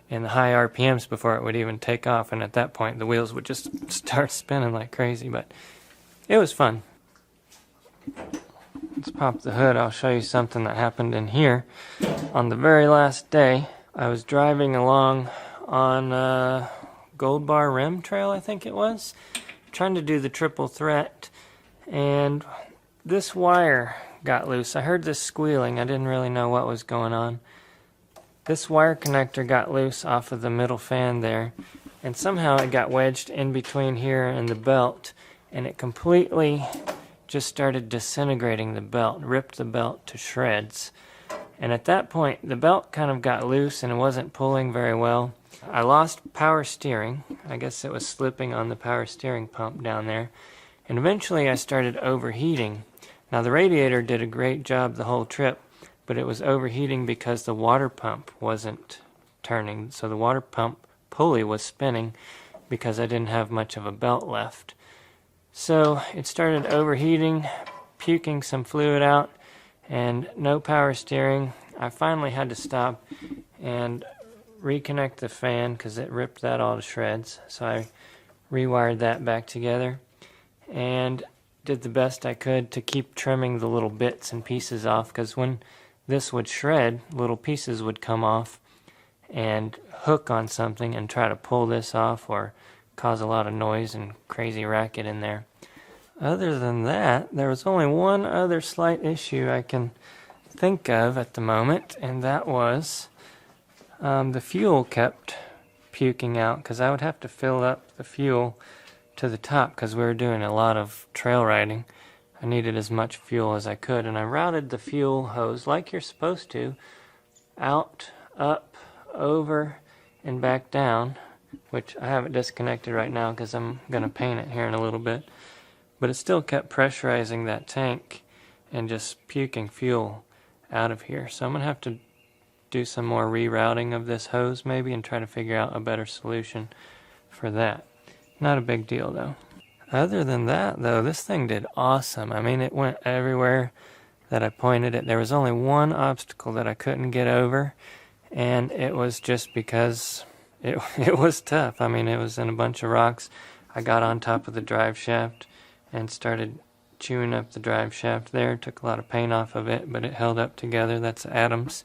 in the high RPMs before it would even take off, and at that point the wheels would just start spinning like crazy. But it was fun. Let's pop the hood. I'll show you something that happened in here. On the very last day, I was driving along on Gold Bar Rim Trail, I think it was, trying to do the triple threat, and this wire got loose. I heard this squealing. I didn't really know what was going on. This wire connector got loose off of the middle fan there, and somehow it got wedged in between here and the belt, and it completely just started disintegrating the belt, ripped the belt to shreds. And at that point, the belt kind of got loose and it wasn't pulling very well. I lost power steering. I guess it was slipping on the power steering pump down there. And eventually I started overheating. Now the radiator did a great job the whole trip, but it was overheating because the water pump wasn't turning. So the water pump pulley was spinning because I didn't have much of a belt left. So it started overheating, puking some fluid out, and no power steering. I finally had to stop and reconnect the fan because it ripped that all to shreds. So I rewired that back together and did the best I could to keep trimming the little bits and pieces off, because when this would shred, little pieces would come off and hook on something and try to pull this off or cause a lot of noise and crazy racket in there. Other than that, there was only one other slight issue I can think of at the moment, and that was the fuel kept puking out, because I would have to fill up the fuel to the top because we were doing a lot of trail riding. I needed as much fuel as I could, and I routed the fuel hose like you're supposed to, out, up, over, and back down, which I have it disconnected right now because I'm going to paint it here in a little bit. But it still kept pressurizing that tank and just puking fuel out of here. So I'm going to have to do some more rerouting of this hose maybe and try to figure out a better solution for that. Not a big deal though. Other than that though, this thing did awesome. I mean, it went everywhere that I pointed it. There was only one obstacle that I couldn't get over, and it was just because it was tough. I mean, it was in a bunch of rocks. I got on top of the drive shaft and started chewing up the drive shaft there. Took a lot of paint off of it, but it held up together. That's Adam's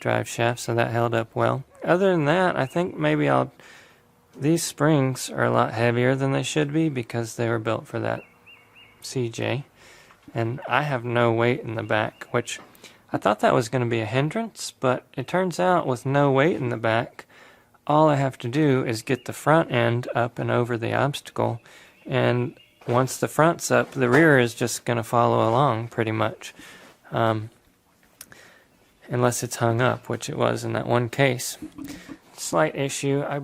drive shaft, so that held up well. Other than that, I think maybe these springs are a lot heavier than they should be because they were built for that CJ. And I have no weight in the back, which I thought that was going to be a hindrance, but it turns out with no weight in the back, all I have to do is get the front end up and over the obstacle, and once the front's up, the rear is just going to follow along pretty much. Unless it's hung up, which it was in that one case. Slight issue, I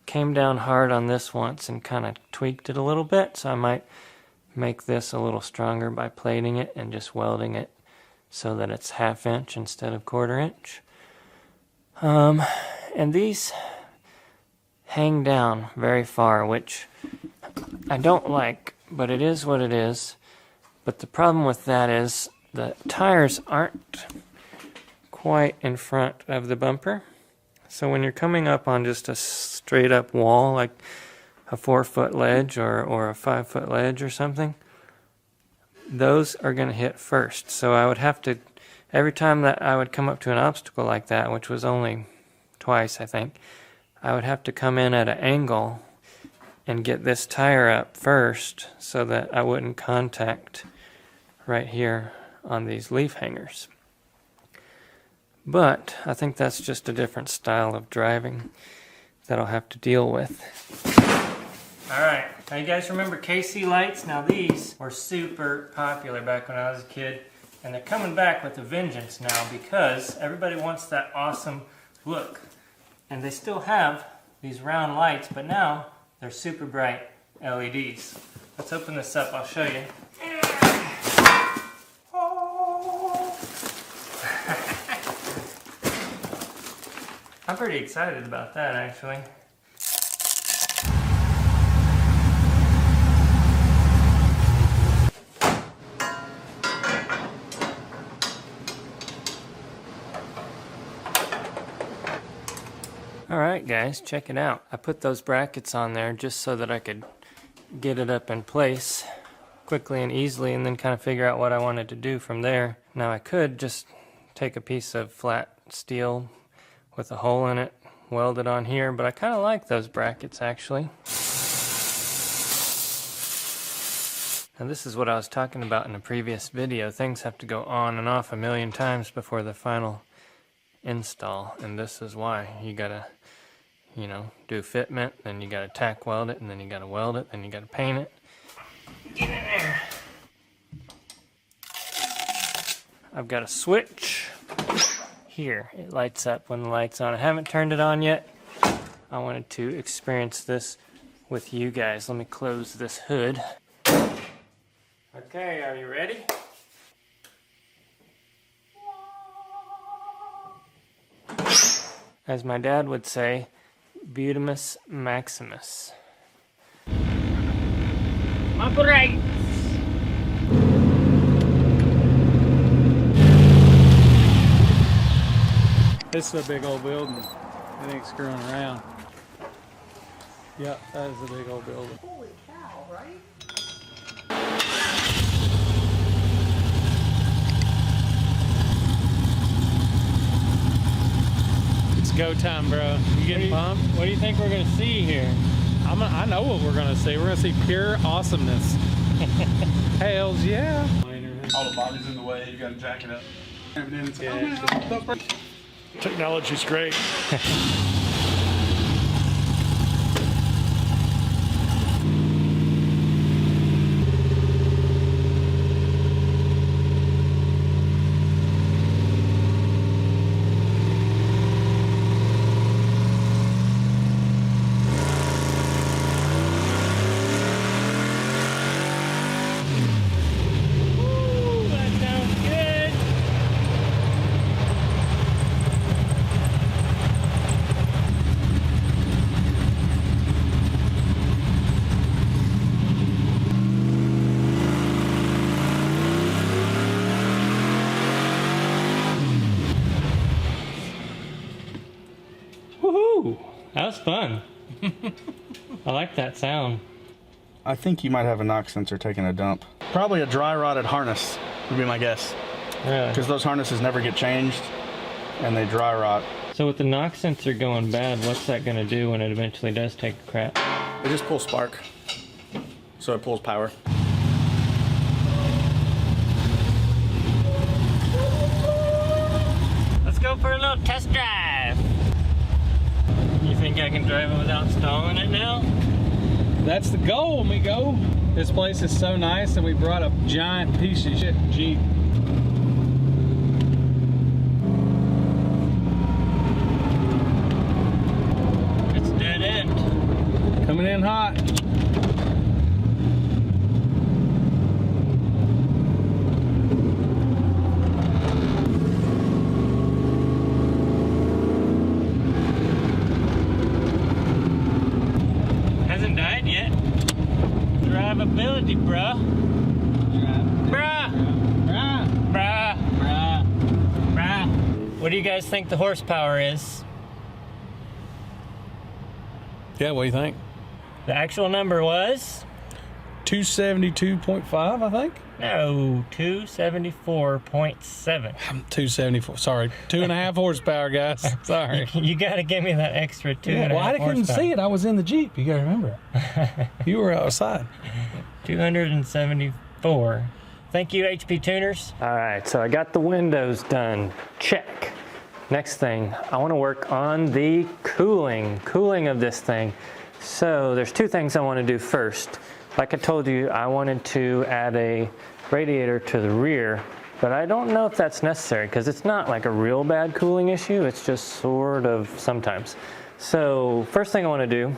came down hard on this once and kind of tweaked it a little bit, so I might make this a little stronger by plating it and just welding it so that it's 1/2 inch instead of 1/4 inch. And these hang down very far, which I don't like, but it is what it is. But the problem with that is the tires aren't quite in front of the bumper. So when you're coming up on just a straight up wall, like a 4-foot ledge or a 5-foot ledge or something, those are going to hit first. So I would have to, every time that I would come up to an obstacle like that, which was only twice I think, I would have to come in at an angle and get this tire up first so that I wouldn't contact right here on these leaf hangers. But I think that's just a different style of driving that I'll have to deal with. Alright, now you guys remember KC lights? Now these were super popular back when I was a kid, and they're coming back with a vengeance now because everybody wants that awesome look. And they still have these round lights, but now they're super bright LEDs. Let's open this up, I'll show you. I'm pretty excited about that actually. Alright guys, check it out. I put those brackets on there just so that I could get it up in place quickly and easily and then kind of figure out what I wanted to do from there. Now I could just take a piece of flat steel with a hole in it, weld it on here, but I kind of like those brackets actually. And this is what I was talking about in a previous video. Things have to go on and off a million times before the final install, and this is why. You gotta, do fitment, then you gotta tack weld it, and then you gotta weld it, then you gotta paint it. Get in there. I've got a switch. here. It lights up when the light's on. I haven't turned it on yet. I wanted to experience this with you guys. Let me close this hood. Okay, are you ready? As my dad would say, Butimus Maximus. My brakes! This is a big old building. It ain't screwing around. Yep, that is a big old building. Holy cow, right? It's go time, bro. You getting pumped? What do you think we're gonna see here? I know what we're gonna see. We're gonna see pure awesomeness. Hells yeah. All the body's in the way, you gotta jack it up. And then it's, Technology's great. That was fun. I like that sound. I think you might have a knock sensor taking a dump. Probably a dry rotted harness would be my guess. Really? Because those harnesses never get changed and they dry rot. So with the knock sensor going bad, what's that going to do when it eventually does take a crap? It just pulls spark. So it pulls power. Let's go for a little test drive. You think I can drive it without stalling it now? That's the goal, amigo. This place is so nice and we brought a giant piece of shit Jeep. It's dead end. Coming in hot. Hasn't died yet. Drivability, bruh. Bruh. What do you guys think the horsepower is? Yeah, what do you think? The actual number was? 272.5, I think. No, 274.7. 274. Sorry, 2.5 horsepower, guys. Sorry. You gotta give me that extra 2.5 Well, I couldn't see it. I was in the Jeep. You gotta remember. You were outside. 274. Thank you, HP Tuners. All right, so I got the windows done. Check. Next thing, I want to work on the cooling of this thing. So there's two things I want to do first. Like I told you, I wanted to add a radiator to the rear, but I don't know if that's necessary because it's not like a real bad cooling issue. It's just sort of sometimes. So first thing I want to do,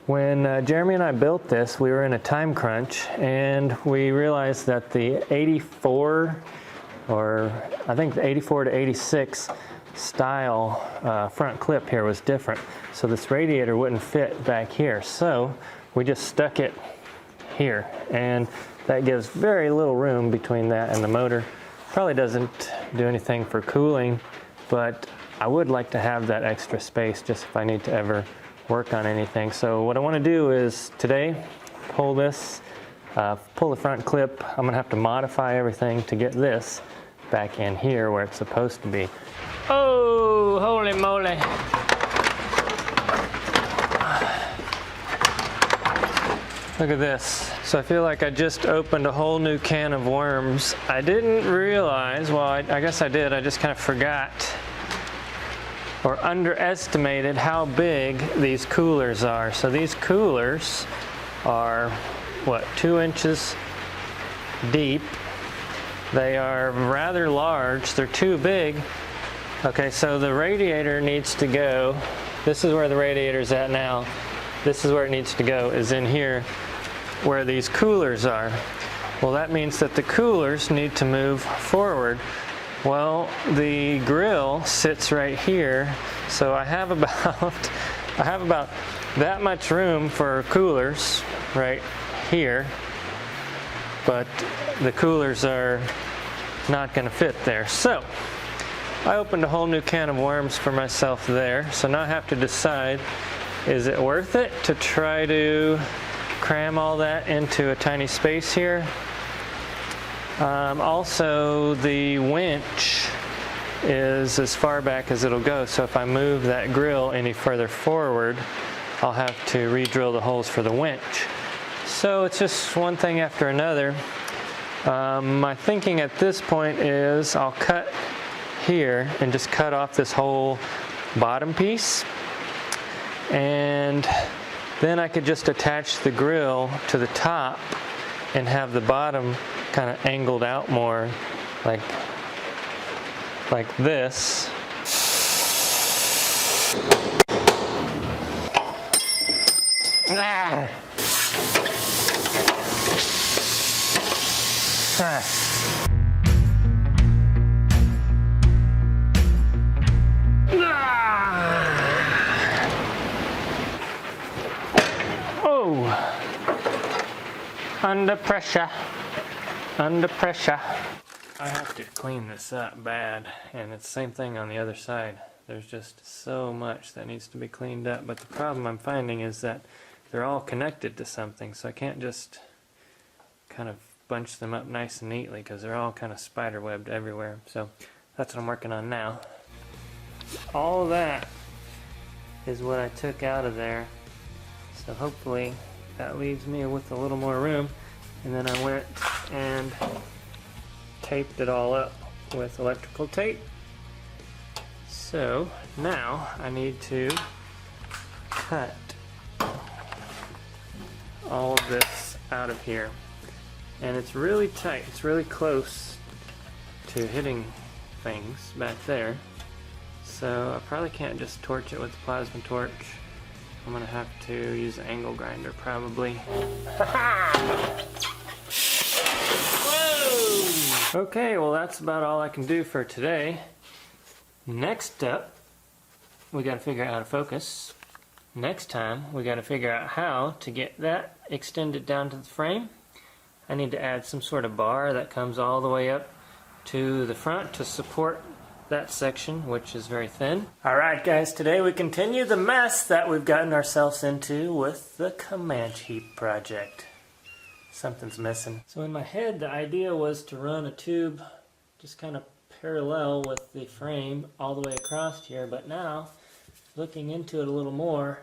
when Jeremy and I built this, we were in a time crunch and we realized that the 84, or I think the 84 to 86 style front clip here was different. So this radiator wouldn't fit back here. So we just stuck it here, and that gives very little room between that and the motor. Probably doesn't do anything for cooling, but I would like to have that extra space just if I need to ever work on anything. So what I want to do is today pull this, pull the front clip. I'm gonna have to modify everything to get this back in here where it's supposed to be. Oh, holy moly. Look at this. So I feel like I just opened a whole new can of worms. I didn't realize, well, I guess I did, I just kind of forgot or underestimated how big these coolers are. So these coolers are, what, 2 inches deep. They are rather large. They're too big Okay, so the radiator needs to go. This is where the radiator's at now. This is where it needs to go, is in here where these coolers are. Well, that means that the coolers need to move forward. Well, the grill sits right here, so I have about that much room for coolers right here, but the coolers are not going to fit there. So I opened a whole new can of worms for myself there. So now I have to decide, is it worth it to try to cram all that into a tiny space here? Also, the winch is as far back as it'll go, so if I move that grill any further forward, I'll have to re-drill the holes for the winch. So it's just one thing after another. My thinking at this point is I'll cut here and just cut off this whole bottom piece, and then I could just attach the grill to the top and have the bottom kind of angled out more, like this. Ah. Ah. Oh, under pressure, under pressure. I have to clean this up bad, and it's the same thing on the other side. There's just so much that needs to be cleaned up, but the problem I'm finding is that they're all connected to something, so I can't just kind of bunch them up nice and neatly because they're all kind of spider webbed everywhere. So that's what I'm working on now. All that is what I took out of there, so hopefully that leaves me with a little more room. And then I went and taped it all up with electrical tape. So now I need to cut all of this out of here, and it's really tight. It's really close to hitting things back there, so I probably can't just torch it with the plasma torch. I'm gonna have to use an angle grinder probably. Whoa! Okay, well that's about all I can do for today. Next up, we gotta figure out how to focus. Next time, we gotta figure out how to get that extended down to the frame. I need to add some sort of bar that comes all the way up to the front to support that section, which is very thin. Alright guys, today we continue the mess that we've gotten ourselves into with the COMANCHEEP project. Something's missing. So in my head, the idea was to run a tube just kind of parallel with the frame all the way across here, but now, looking into it a little more,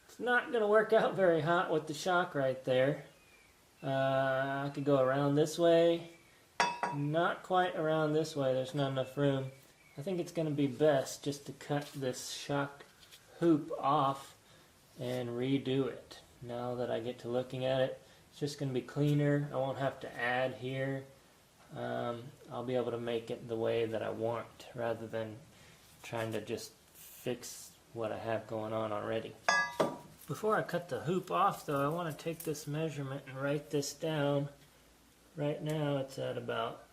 it's not going to work out very hot with the shock right there. I could go around this way, not quite around this way, there's not enough room. I think it's going to be best just to cut this shock hoop off and redo it. Now that I get to looking at it, it's just going to be cleaner. I won't have to add here. I'll be able to make it the way that I want rather than trying to just fix what I have going on already. Before I cut the hoop off though, I want to take this measurement and write this down. Right now it's at about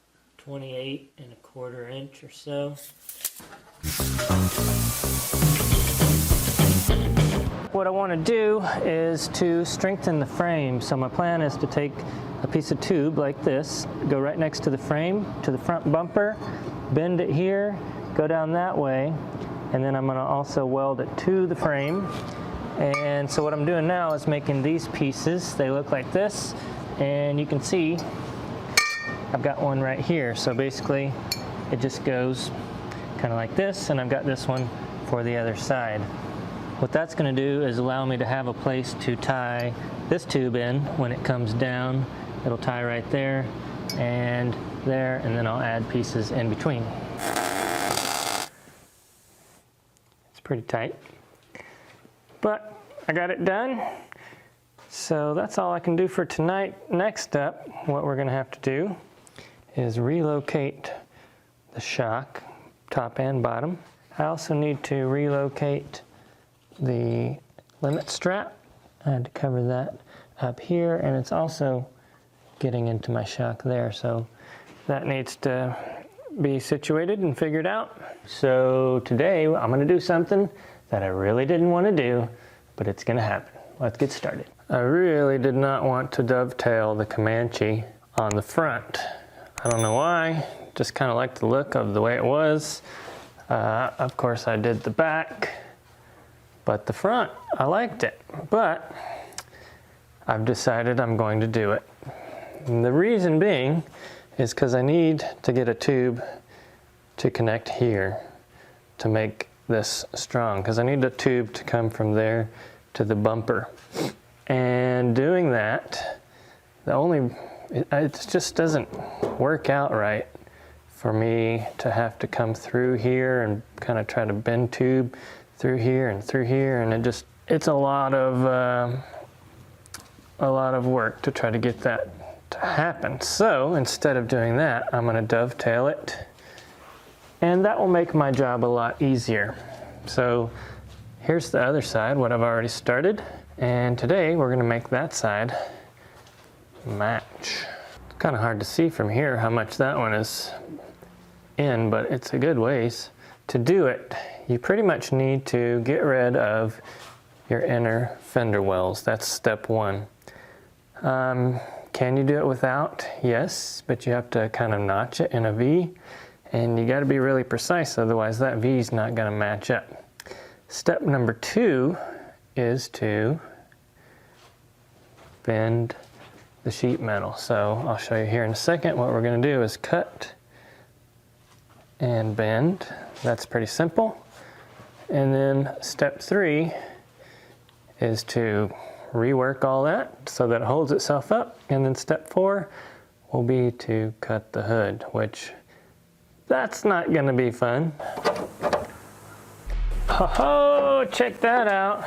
28¼ inch or so. What I want to do is to strengthen the frame. So my plan is to take a piece of tube like this, go right next to the frame, to the front bumper, bend it here, go down that way, and then I'm going to also weld it to the frame. And so what I'm doing now is making these pieces. They look like this, and you can see I've got one right here. So basically it just goes kind of like this, and I've got this one for the other side. What that's going to do is allow me to have a place to tie this tube in when it comes down. It'll tie right there, and then I'll add pieces in between. It's pretty tight, but I got it done. So that's all I can do for tonight. Next up, what we're going to have to do is relocate the shock top and bottom. I also need to relocate the limit strap. I had to cover that up here, and it's also getting into my shock there, so that needs to be situated and figured out. So today I'm going to do something that I really didn't want to do, but it's going to happen. Let's get started. I really did not want to dovetail the Comanche on the front. I don't know why, just kind of liked the look of the way it was. Of course I did the back, but the front, I liked it. But I've decided I'm going to do it. And the reason being is because I need to get a tube to connect here to make this strong, because I need a tube to come from there to the bumper. And doing that, it just doesn't work out right for me to have to come through here and kind of try to bend tube through here, and it's a lot of work to try to get that to happen. So instead of doing that, I'm going to dovetail it, and that will make my job a lot easier. So here's the other side, what I've already started, and today we're going to make that side match. It's kind of hard to see from here how much that one is in, but it's a good ways. To do it, you pretty much need to get rid of your inner fender wells. That's step one. Can you do it without? Yes, but you have to kind of notch it in a V, and you got to be really precise, otherwise that V is not going to match up. Step number two is to bend the sheet metal. So I'll show you here in a second. What we're going to do is cut and bend. That's pretty simple. And then step three is to rework all that so that it holds itself up. And then step four will be to cut the hood, which that's not going to be fun. Oh, check that out.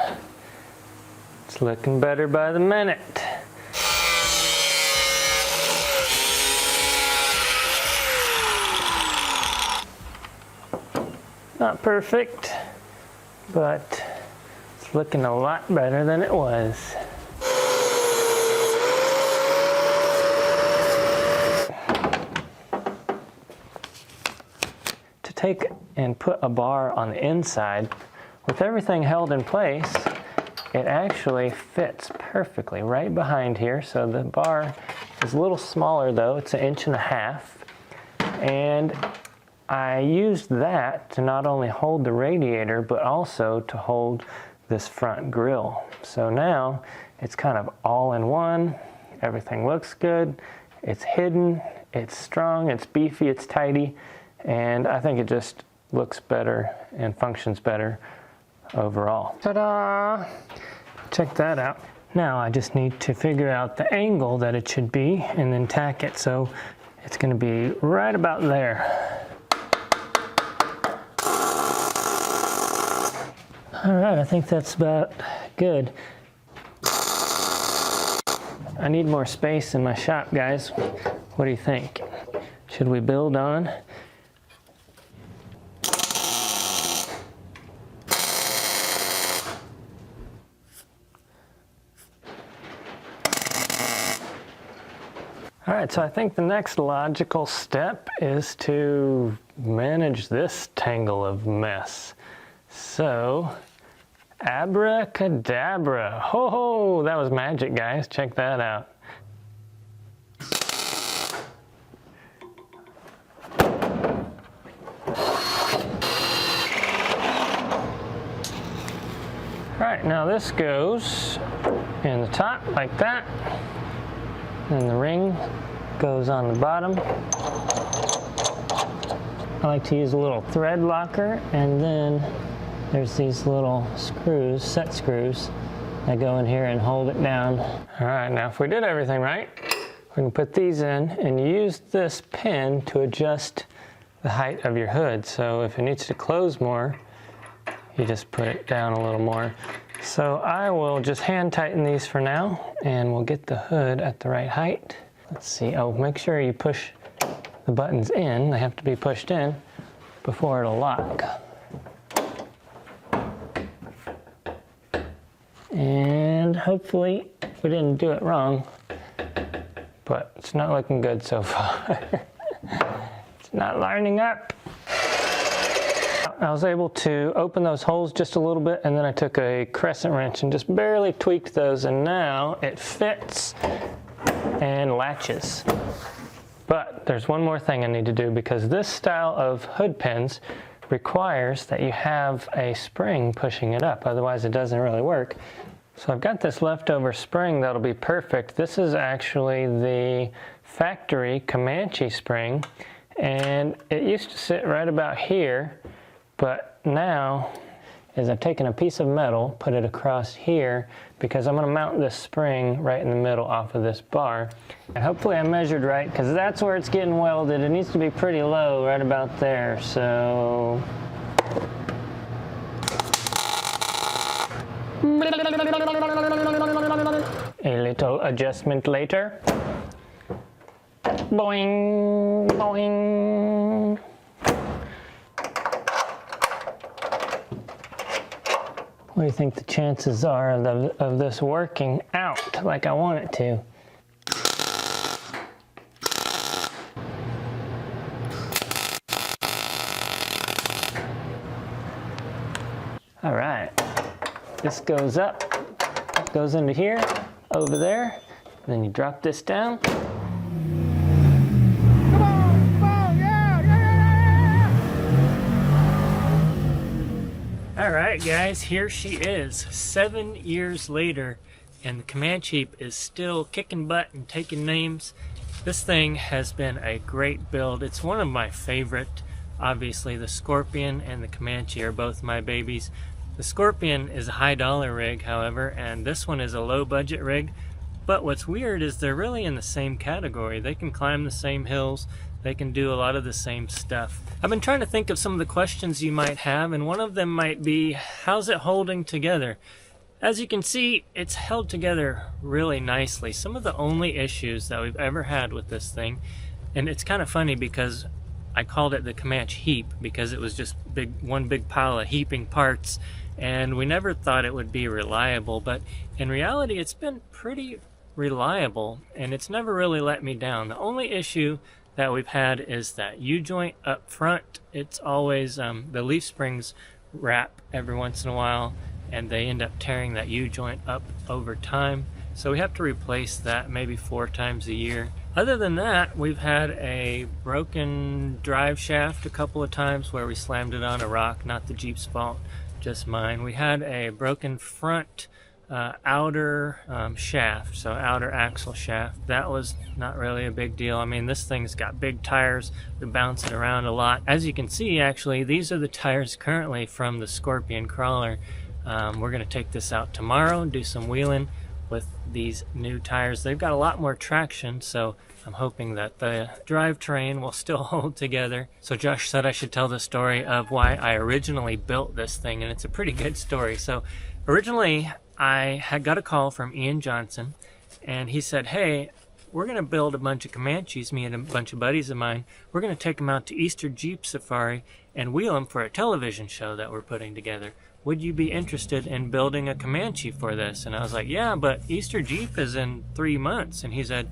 It's looking better by the minute. Not perfect, but it's looking a lot better than it was. To take and put a bar on the inside, with everything held in place, it actually fits perfectly right behind here. So the bar is a little smaller though, it's 1.5 inches. And I used that to not only hold the radiator, but also to hold this front grille. So now it's kind of all in one. Everything looks good. It's hidden, it's strong, it's beefy, it's tidy, and I think it just looks better and functions better overall. Ta-da! Check that out. Now I just need to figure out the angle that it should be and then tack it. So it's going to be right about there. All right, I think that's about good. I need more space in my shop, guys. What do you think? Should we build on? All right, so I think the next logical step is to manage this tangle of mess. So, abracadabra. Ho ho, that was magic, guys. Check that out. All right, now this goes in the top like that. And the ring goes on the bottom. I like to use a little thread locker, and then there's these little screws, set screws, that go in here and hold it down. All right, now if we did everything right, we can put these in and use this pin to adjust the height of your hood. So if it needs to close more, you just put it down a little more. So I will just hand tighten these for now, and we'll get the hood at the right height. Let's see, oh, make sure you push the buttons in. They have to be pushed in before it'll lock. And hopefully we didn't do it wrong, but it's not looking good so far. It's not lining up. I was able to open those holes just a little bit, and then I took a crescent wrench and just barely tweaked those, and now it fits and latches. But there's one more thing I need to do, because this style of hood pins requires that you have a spring pushing it up, otherwise it doesn't really work. So I've got this leftover spring that'll be perfect. This is actually the factory Comanche spring, and it used to sit right about here, but now is I've taken a piece of metal, put it across here, because I'm going to mount this spring right in the middle off of this bar. And hopefully I measured right, because that's where it's getting welded. It needs to be pretty low, right about there. So a little adjustment later. Boing, boing. What do you think the chances are of this working out like I want it to? All right, this goes up, goes into here, over there, then you drop this down. Alright guys, here she is, 7 years later, and the COMANCHEEP is still kicking butt and taking names. This thing has been a great build. It's one of my favorite. Obviously the Scorpion and the Comanche are both my babies. The Scorpion is a high dollar rig, however, and this one is a low budget rig. But what's weird is they're really in the same category. They can climb the same hills. They can do a lot of the same stuff. I've been trying to think of some of the questions you might have, and one of them might be, how's it holding together? As you can see, it's held together really nicely. Some of the only issues that we've ever had with this thing, and it's kind of funny because I called it the Comanche heap because it was just one big pile of heaping parts, and we never thought it would be reliable, but in reality it's been pretty reliable, and it's never really let me down. The only issue that we've had is that U-joint up front. It's always the leaf springs wrap every once in a while, and they end up tearing that U-joint up over time, so we have to replace that maybe 4 times a year. Other than that, we've had a broken drive shaft a couple of times where we slammed it on a rock. Not the Jeep's fault, just mine. We had a broken front outer shaft, so outer axle shaft. That was not really a big deal. I mean, this thing's got big tires. We bounce it around a lot. As you can see, actually, these are the tires currently from the Scorpion crawler. We're going to take this out tomorrow and do some wheeling with these new tires. They've got a lot more traction, so I'm hoping that the drivetrain will still hold together. So Josh said I should tell the story of why I originally built this thing, and it's a pretty good story. So originally I had got a call from Ian Johnson, and he said, hey, we're going to build a bunch of Comanches, me and a bunch of buddies of mine. We're going to take them out to Easter Jeep Safari and wheel them for a television show that we're putting together. Would you be interested in building a Comanche for this? And I was like, yeah, but Easter Jeep is in 3 months. And he said,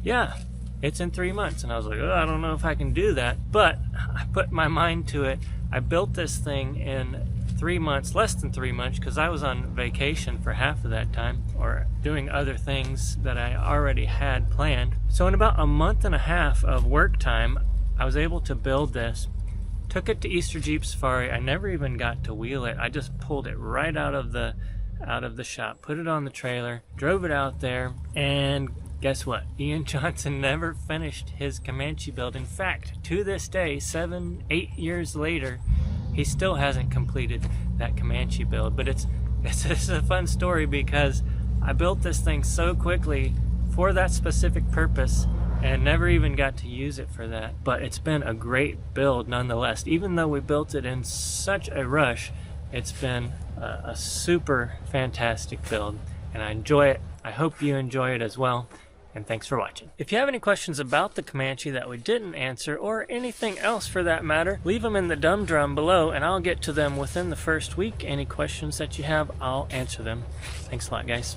yeah, it's in 3 months. And I was like, oh, I don't know if I can do that. But I put my mind to it. I built this thing in 3 months, less than 3 months, because I was on vacation for half of that time, or doing other things that I already had planned. So in about a month and a half of work time, I was able to build this. Took it to Easter Jeep Safari. I never even got to wheel it. I just pulled it right out of the shop, put it on the trailer, drove it out there, and guess what? Ian Johnson never finished his Comanche build. In fact, to this day, 7-8 years later, he still hasn't completed that Comanche build. But it's a fun story because I built this thing so quickly for that specific purpose and never even got to use it for that. But it's been a great build nonetheless. Even though we built it in such a rush, it's been a super fantastic build, and I enjoy it. I hope you enjoy it as well. and thanks for watching. If you have any questions about the Comanche that we didn't answer, or anything else for that matter, leave them in the dumb drum below and I'll get to them within the first week. Any questions that you have, I'll answer them. Thanks a lot, guys.